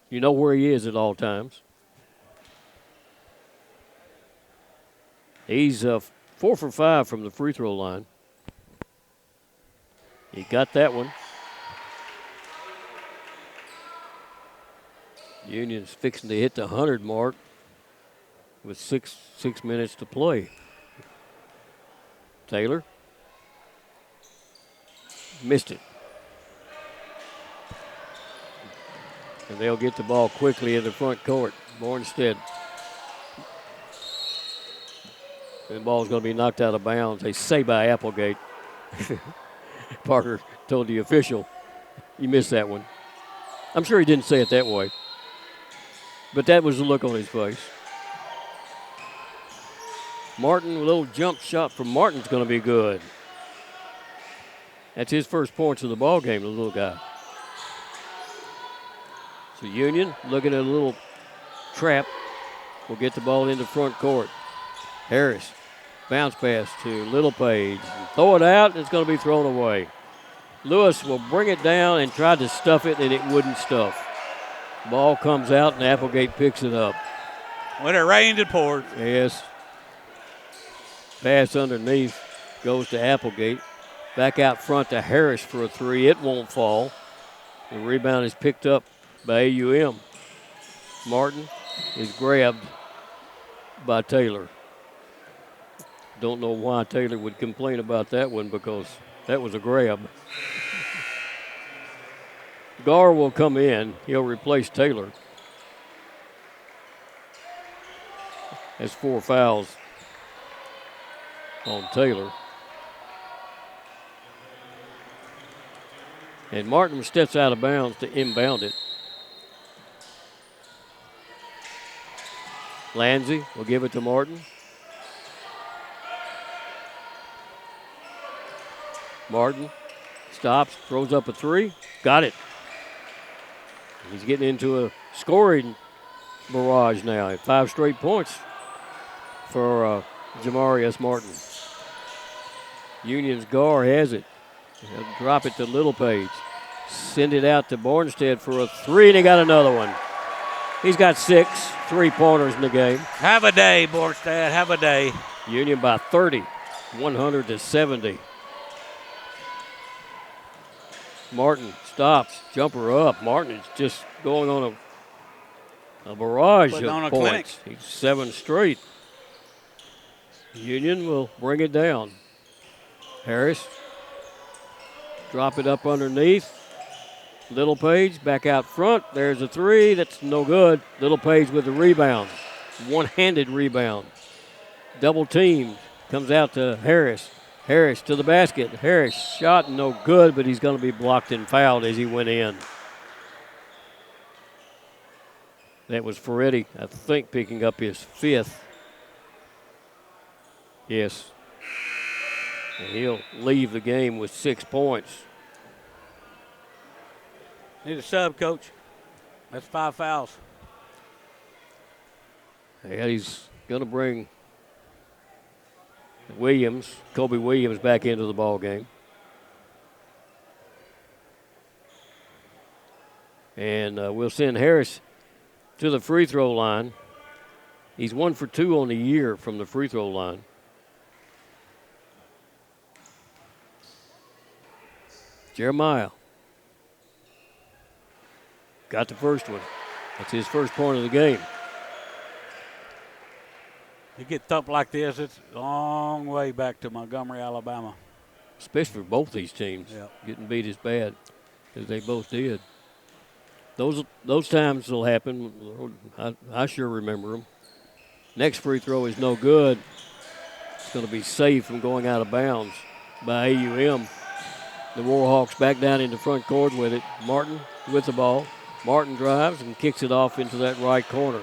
You know where he is at all times. He's 4 for 5 from the free throw line. He got that one. Union's fixing to hit the 100 mark with six minutes to play. Taylor missed it. And they'll get the ball quickly in the front court. Bornstead. The ball's going to be knocked out of bounds. They say by Applegate. Parker told the official, he missed that one. I'm sure he didn't say it that way. But that was the look on his face. Martin, a little jump shot from Martin's going to be good. That's his first points of the ball game, the little guy. So Union looking at a little trap. Will get the ball into front court. Harris, bounce pass to Little Page. Throw it out, and it's going to be thrown away. Lewis will bring it down and try to stuff it, and it wouldn't stuff. Ball comes out, and Applegate picks it up. When it rained, it poured. Yes. Pass underneath goes to Applegate. Back out front to Harris for a three. It won't fall. The rebound is picked up by AUM. Martin is grabbed by Taylor. Don't know why Taylor would complain about that one because that was a grab. Gar will come in. He'll replace Taylor. That's 4 fouls on Taylor. And Martin steps out of bounds to inbound it. Lanzi will give it to Martin. Martin stops, throws up a three. Got it. He's getting into a scoring barrage now. 5 straight points for Jamarius Martin. Union's Gar has it. He'll drop it to Little Page. Send it out to Bornstead for a three, and he got another one. He's got 6 3-pointers in the game. Have a day, Bornstead. Have a day. Union by 30, 100-70. Martin stops, jumper up. Martin is just going on a barrage of points. He's 7 straight. Union will bring it down. Harris, drop it up underneath. Little Page back out front. There's a three. That's no good. Little Page with the rebound. One-handed rebound. Double teamed. Comes out to Harris. Harris to the basket. Harris shot no good, but he's going to be blocked and fouled as he went in. That was Ferretti, I think, picking up his 5th. Yes. And he'll leave the game with 6 points. Need a sub, Coach. That's 5 fouls. Yeah, he's going to bring Williams, Kobe Williams, back into the ball game. And we'll send Harris to the free throw line. He's 1 for 2 on the year from the free throw line. Jeremiah got the first one. That's his first point of the game. You get thumped like this, it's a long way back to Montgomery, Alabama. Especially for both these teams. Yep. Getting beat as bad as they both did. Those times will happen. I sure remember them. Next free throw is no good. It's going to be safe from going out of bounds by AUM. The Warhawks back down into front court with it. Martin with the ball. Martin drives and kicks it off into that right corner.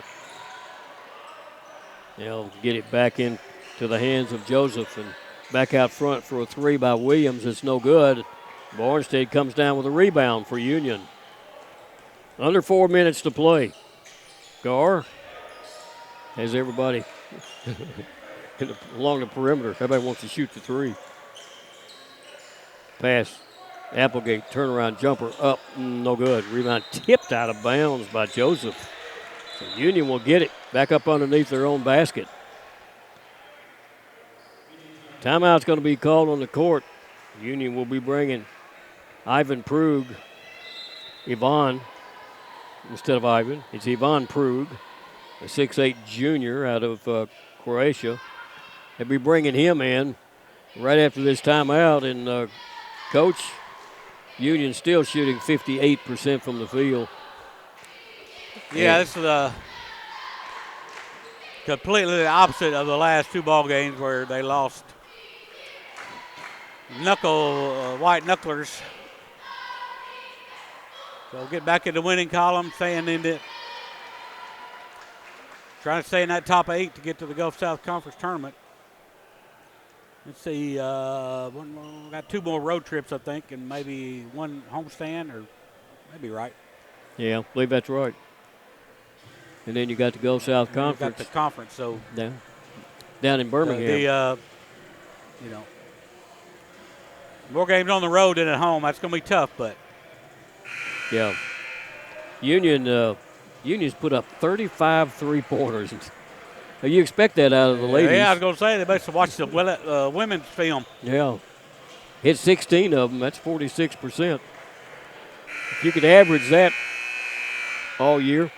They'll get it back into the hands of Joseph and back out front for a three by Williams. It's no good. Bornstead comes down with a rebound for Union. Under 4 minutes to play. Gar has everybody along the perimeter. Everybody wants to shoot the three. Pass. Applegate, turnaround jumper up, no good. Rebound tipped out of bounds by Joseph. So Union will get it back up underneath their own basket. Timeout's going to be called on the court. Union will be bringing Ivan Prug, Ivan, instead of Ivan. It's Ivan Prug, a 6'8 junior out of Croatia. They'll be bringing him in right after this timeout. And, Coach, Union still shooting 58% from the field. Yeah, this is completely the opposite of the last two ball games where they lost white knucklers. So get back in the winning column, staying in it. Trying to stay in that top 8 to get to the Gulf South Conference tournament. Let's see, got 2 more road trips, I think, and maybe 1 homestand, or maybe right. Yeah, I believe that's right. And then you got the Gulf South Conference. Got the conference, so down in Birmingham. More games on the road than at home. That's going to be tough, but. Yeah. Union's put up 35 three-pointers. You expect that out of the ladies. Yeah, I was going to say, they must have watched the women's film. Yeah. Hit 16 of them. That's 46%. If you could average that all year,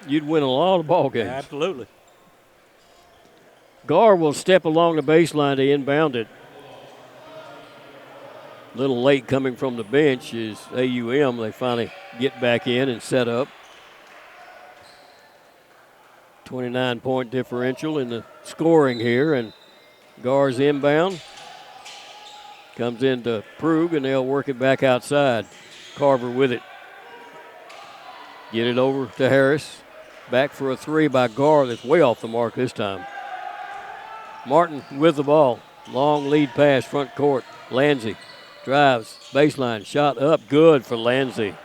you'd win a lot of ball games. Absolutely. Gar will step along the baseline to inbound it. A little late coming from the bench is AUM. They finally get back in and set up. 29-point differential in the scoring here, and Gar's inbound. Comes into Prug, and they'll work it back outside. Carver with it. Get it over to Harris. Back for a three by Gar that's way off the mark this time. Martin with the ball. Long lead pass, front court. Lanzi drives, baseline, shot up, good for Lanzi.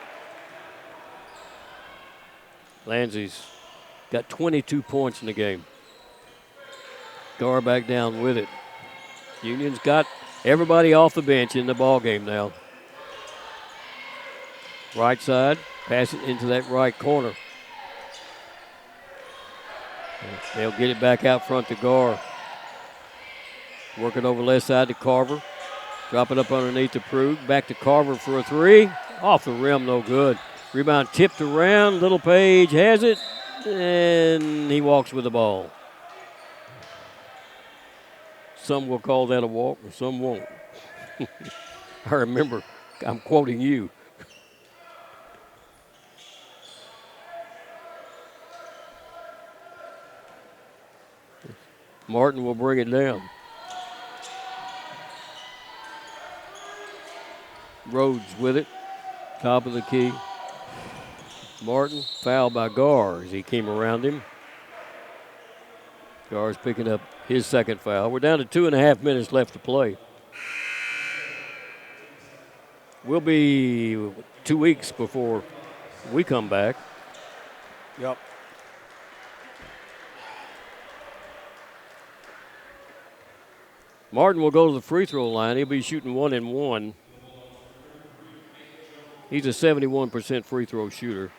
Lanzi's got 22 points in the game. Gar back down with it. Union's got everybody off the bench in the ball game now. Right side, pass it into that right corner. They'll get it back out front to Gar. Working over left side to Carver. Drop it up underneath to Prug. Back to Carver for a three. Off the rim, no good. Rebound tipped around. Little Page has it. And he walks with the ball. Some will call that a walk, and some won't. I remember, I'm quoting you. Martin will bring it down. Rhodes with it, top of the key. Martin, fouled by Gar as he came around him. Gar's picking up his second foul. We're down to 2.5 minutes left to play. We'll be 2 weeks before we come back. Yep. Martin will go to the free throw line. He'll be shooting 1 and 1. He's a 71% free throw shooter.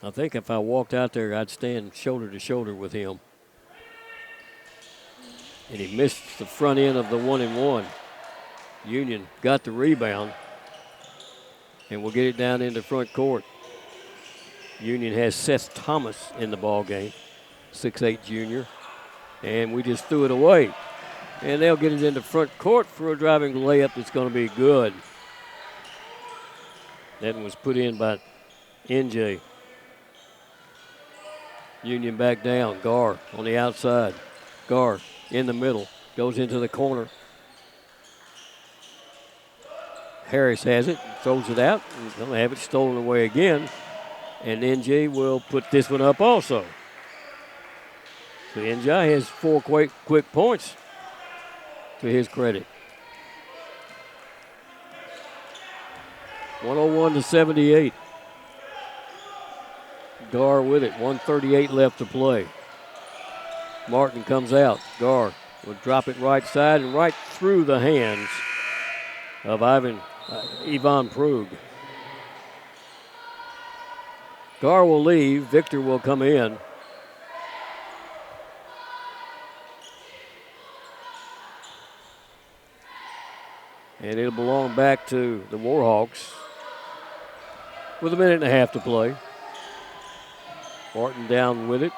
I think if I walked out there, I'd stand shoulder to shoulder with him. And he missed the front end of the 1-and-1. Union got the rebound and will get it down into front court. Union has Seth Thomas in the ball game, 6'8" junior, and we just threw it away. And they'll get it into front court for a driving layup that's going to be good. That one was put in by NJ. Union back down. Gar on the outside. Gar in the middle. Goes into the corner. Harris has it. Throws it out. He's going to have it stolen away again. And NJ will put this one up also. So NJ has 4 quick points to his credit. 101-78. Gar with it. 1:38 left to play. Martin comes out. Gar will drop it right side and right through the hands of Ivan Prug. Gar will leave. Victor will come in. And it'll belong back to the Warhawks with 1.5 to play. Martin down with it.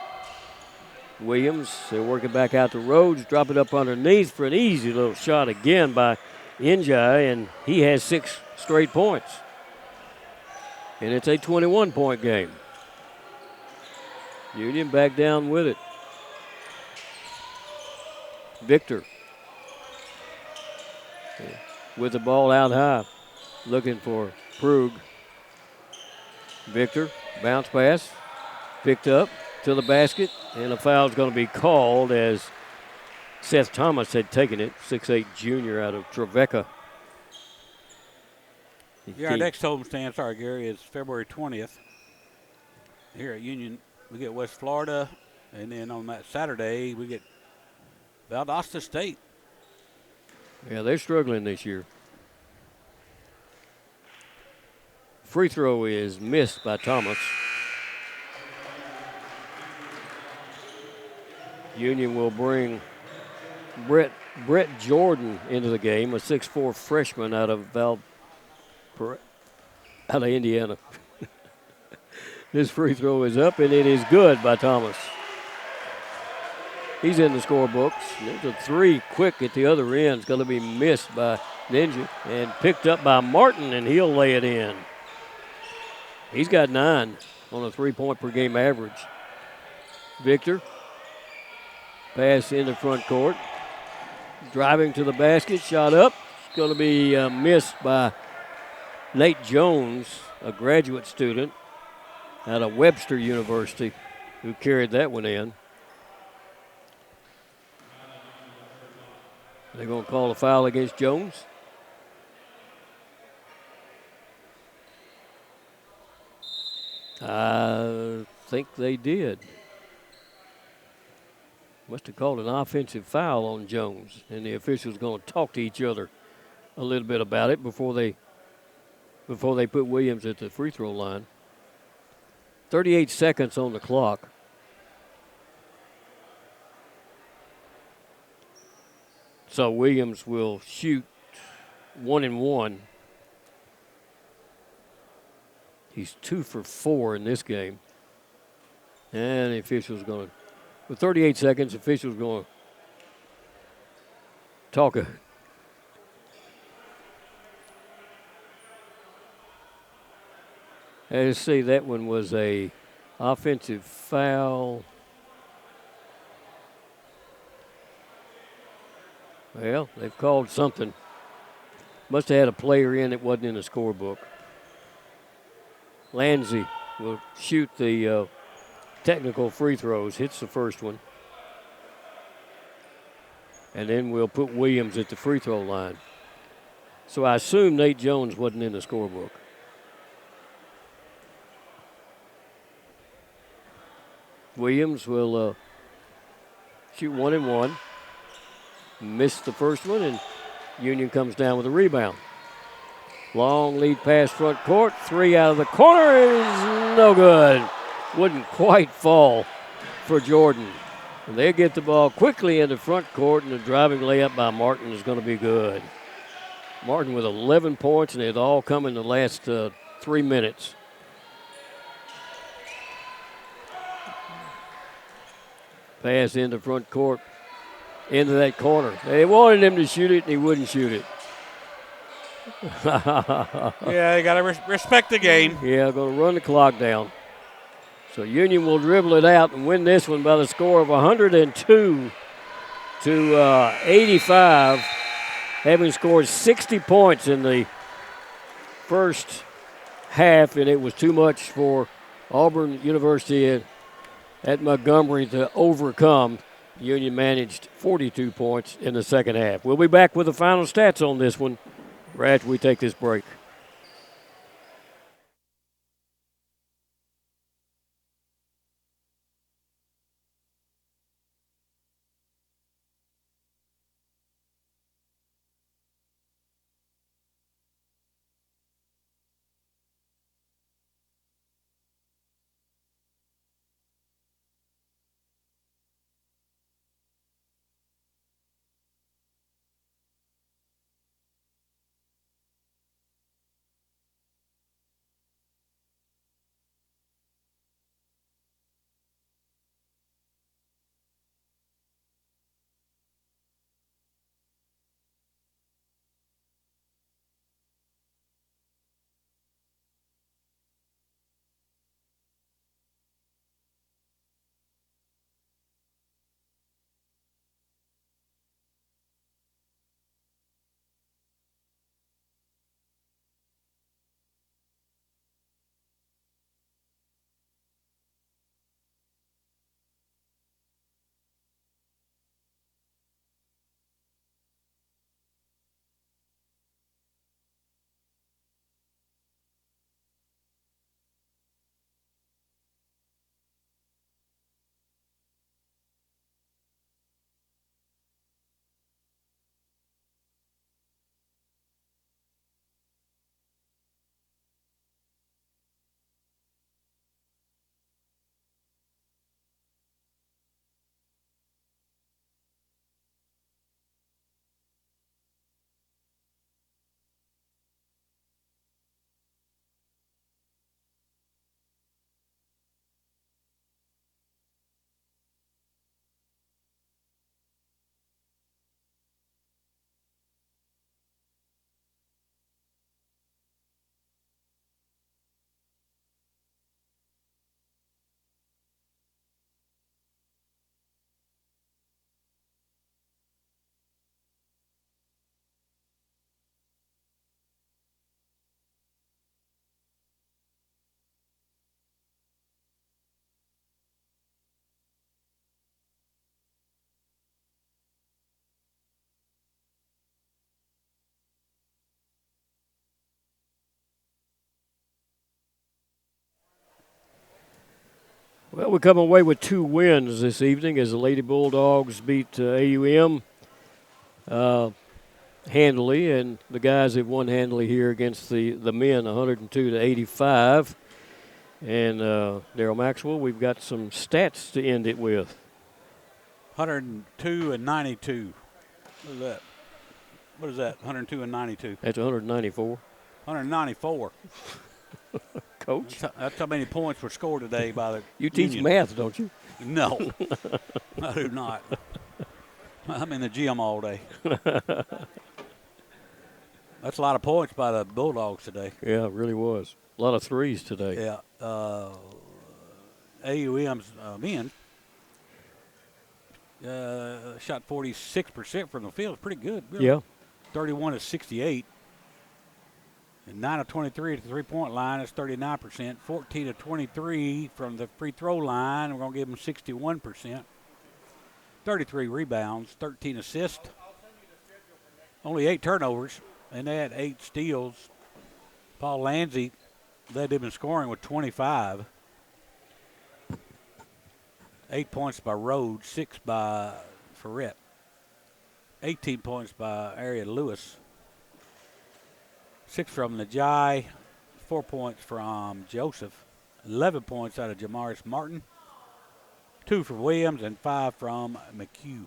Williams, they're working back out to Rhodes. Drop it up underneath for an easy little shot again by Njai, and he has 6 straight points. And it's a 21-point game. Union back down with it. Victor with the ball out high, looking for Prug. Victor, bounce pass, picked up to the basket, and a foul's going to be called as Seth Thomas had taken it, 6'8" junior out of Trevecca. Yeah, our next homestand, sorry, Gary, is February 20th. Here at Union, we get West Florida, and then on that Saturday, we get Valdosta State. Yeah, they're struggling this year. Free throw is missed by Thomas. Union will bring Brett Jordan into the game, a 6'4" freshman out of Indiana. This free throw is up, and it is good by Thomas. He's in the scorebooks. There's a 3 quick at the other end. It's going to be missed by Ninja and picked up by Martin, and he'll lay it in. He's got 9 on a 3-point per game average. Victor, pass in the front court. Driving to the basket, shot up. It's going to be missed by Nate Jones, a graduate student out of Webster University, who carried that one in. They're going to call a foul against Jones. I think they did. Must have called an offensive foul on Jones, and the officials going to talk to each other a little bit about it before they put Williams at the free throw line. 38 seconds on the clock. So Williams will shoot 1-and-1. He's 2 for 4 in this game. And the official's going to, with 38 seconds, the official's going to talk. Let's see, that one was a offensive foul. Well, they've called something. Must have had a player in that wasn't in the scorebook. Lanzi will shoot the technical free throws, hits the first one. And then we'll put Williams at the free throw line. So I assume Nate Jones wasn't in the scorebook. Williams will shoot 1-and-1. Missed the first one, and Union comes down with a rebound. Long lead pass front court. 3 out of the corner is no good. wouldn't quite fall for Jordan. And they get the ball quickly into front court, and the driving layup by Martin is going to be good. Martin with 11 points, and it all come in the last 3 minutes. Pass into front court, into that corner. They wanted him to shoot it, and he wouldn't shoot it. Yeah, you got to respect the game. Yeah, going to run the clock down. So Union will dribble it out and win this one by the score of 102 to 85, having scored 60 points in the first half, and it was too much for Auburn University at Montgomery to overcome. Union managed 42 points in the second half. We'll be back with the final stats on this one right after we take this break. Well, we come away with 2 wins this evening as the Lady Bulldogs beat AUM handily, and the guys have won handily here against the men, 102 to 85. And Daryl Maxwell, we've got some stats to end it with. 102 and 92. What is that? What is that? 102 and 92. That's 194. 194. Coach? That's how many points were scored today by the You teach Union. math, don't you? No, I do not. I'm in the gym all day. That's a lot of points by the Bulldogs today. Yeah, it really was. A lot of threes today. Yeah. AUM's men shot 46% from the field. Pretty good. Really. Yeah. 31 to 68. And 9 of 23 at the three-point line, that's 39%. 14 of 23 from the free throw line, we're going to give them 61%. 33 rebounds, 13 assists. Only 8 turnovers, and they had 8 steals. Paul Lanzi led them in scoring with 25. 8 points by Rhodes, 6 by Ferret. 18 points by Ariel Lewis. 6 from Najai, 4 points from Joseph. 11 points out of Jamaris Martin, 2 from Williams, and 5 from McHugh.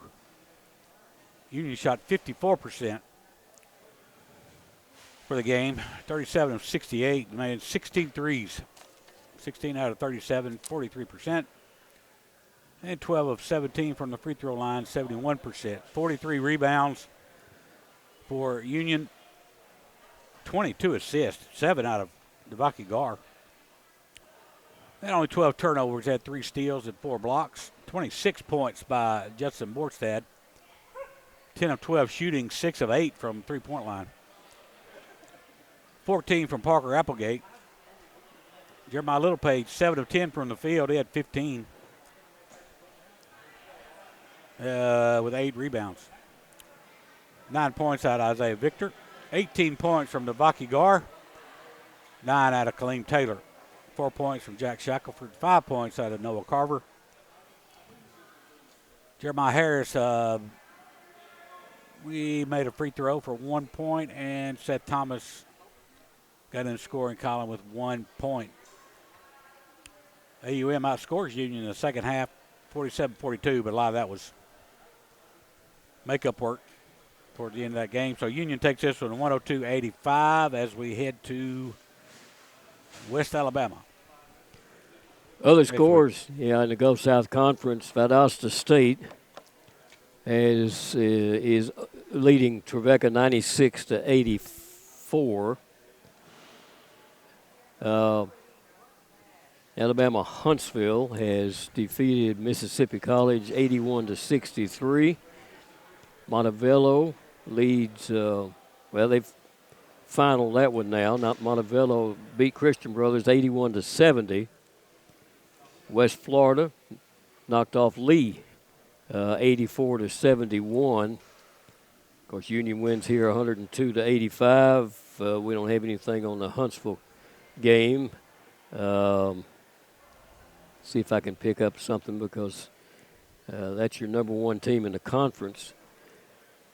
Union shot 54% for the game, 37 of 68, made 16 threes, 16 out of 37, 43%, and 12 of 17 from the free throw line, 71%. 43 rebounds for Union, 22 assists, 7 out of Devaki Gar. And only 12 turnovers, had 3 steals and 4 blocks. 26 points by Judson Borstad. 10 of 12 shooting, 6 of 8 from three-point line. 14 from Parker Applegate. Jeremiah Littlepage, 7 of 10 from the field. He had 15 with 8 rebounds. 9 points out of Isaiah Victor. 18 points from Devaki Gar. 9 out of Kaleem Taylor. 4 points from Jack Shackelford. 5 points out of Noah Carver. Jeremiah Harris, we made a free throw for 1 point, and Seth Thomas got in the scoring column with 1 point. AUM outscores Union in the second half, 47-42, but a lot of that was makeup work toward the end of that game. So Union takes this one 102-85 as we head to West Alabama. Other scores, in the Gulf South Conference, Valdosta State is leading Trevecca 96-84. Alabama Huntsville has defeated Mississippi College 81-63. Montevello leads, they've finaled that one now. Montevello beat Christian Brothers 81-70. West Florida knocked off Lee 84-71. Of course, Union wins here 102-85. We don't have anything on the Huntsville game. See if I can pick up something because that's your number 1 team in the conference.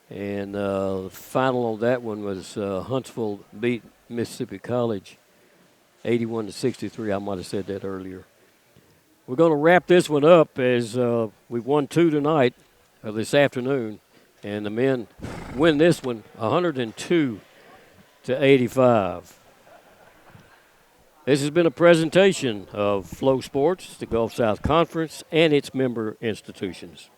And the final on that one was Huntsville beat Mississippi College 81-63. I might have said that earlier. We're going to wrap this one up as we've won 2 tonight, or this afternoon, and the men win this one 102-85. This has been a presentation of Flow Sports, the Gulf South Conference, and its member institutions.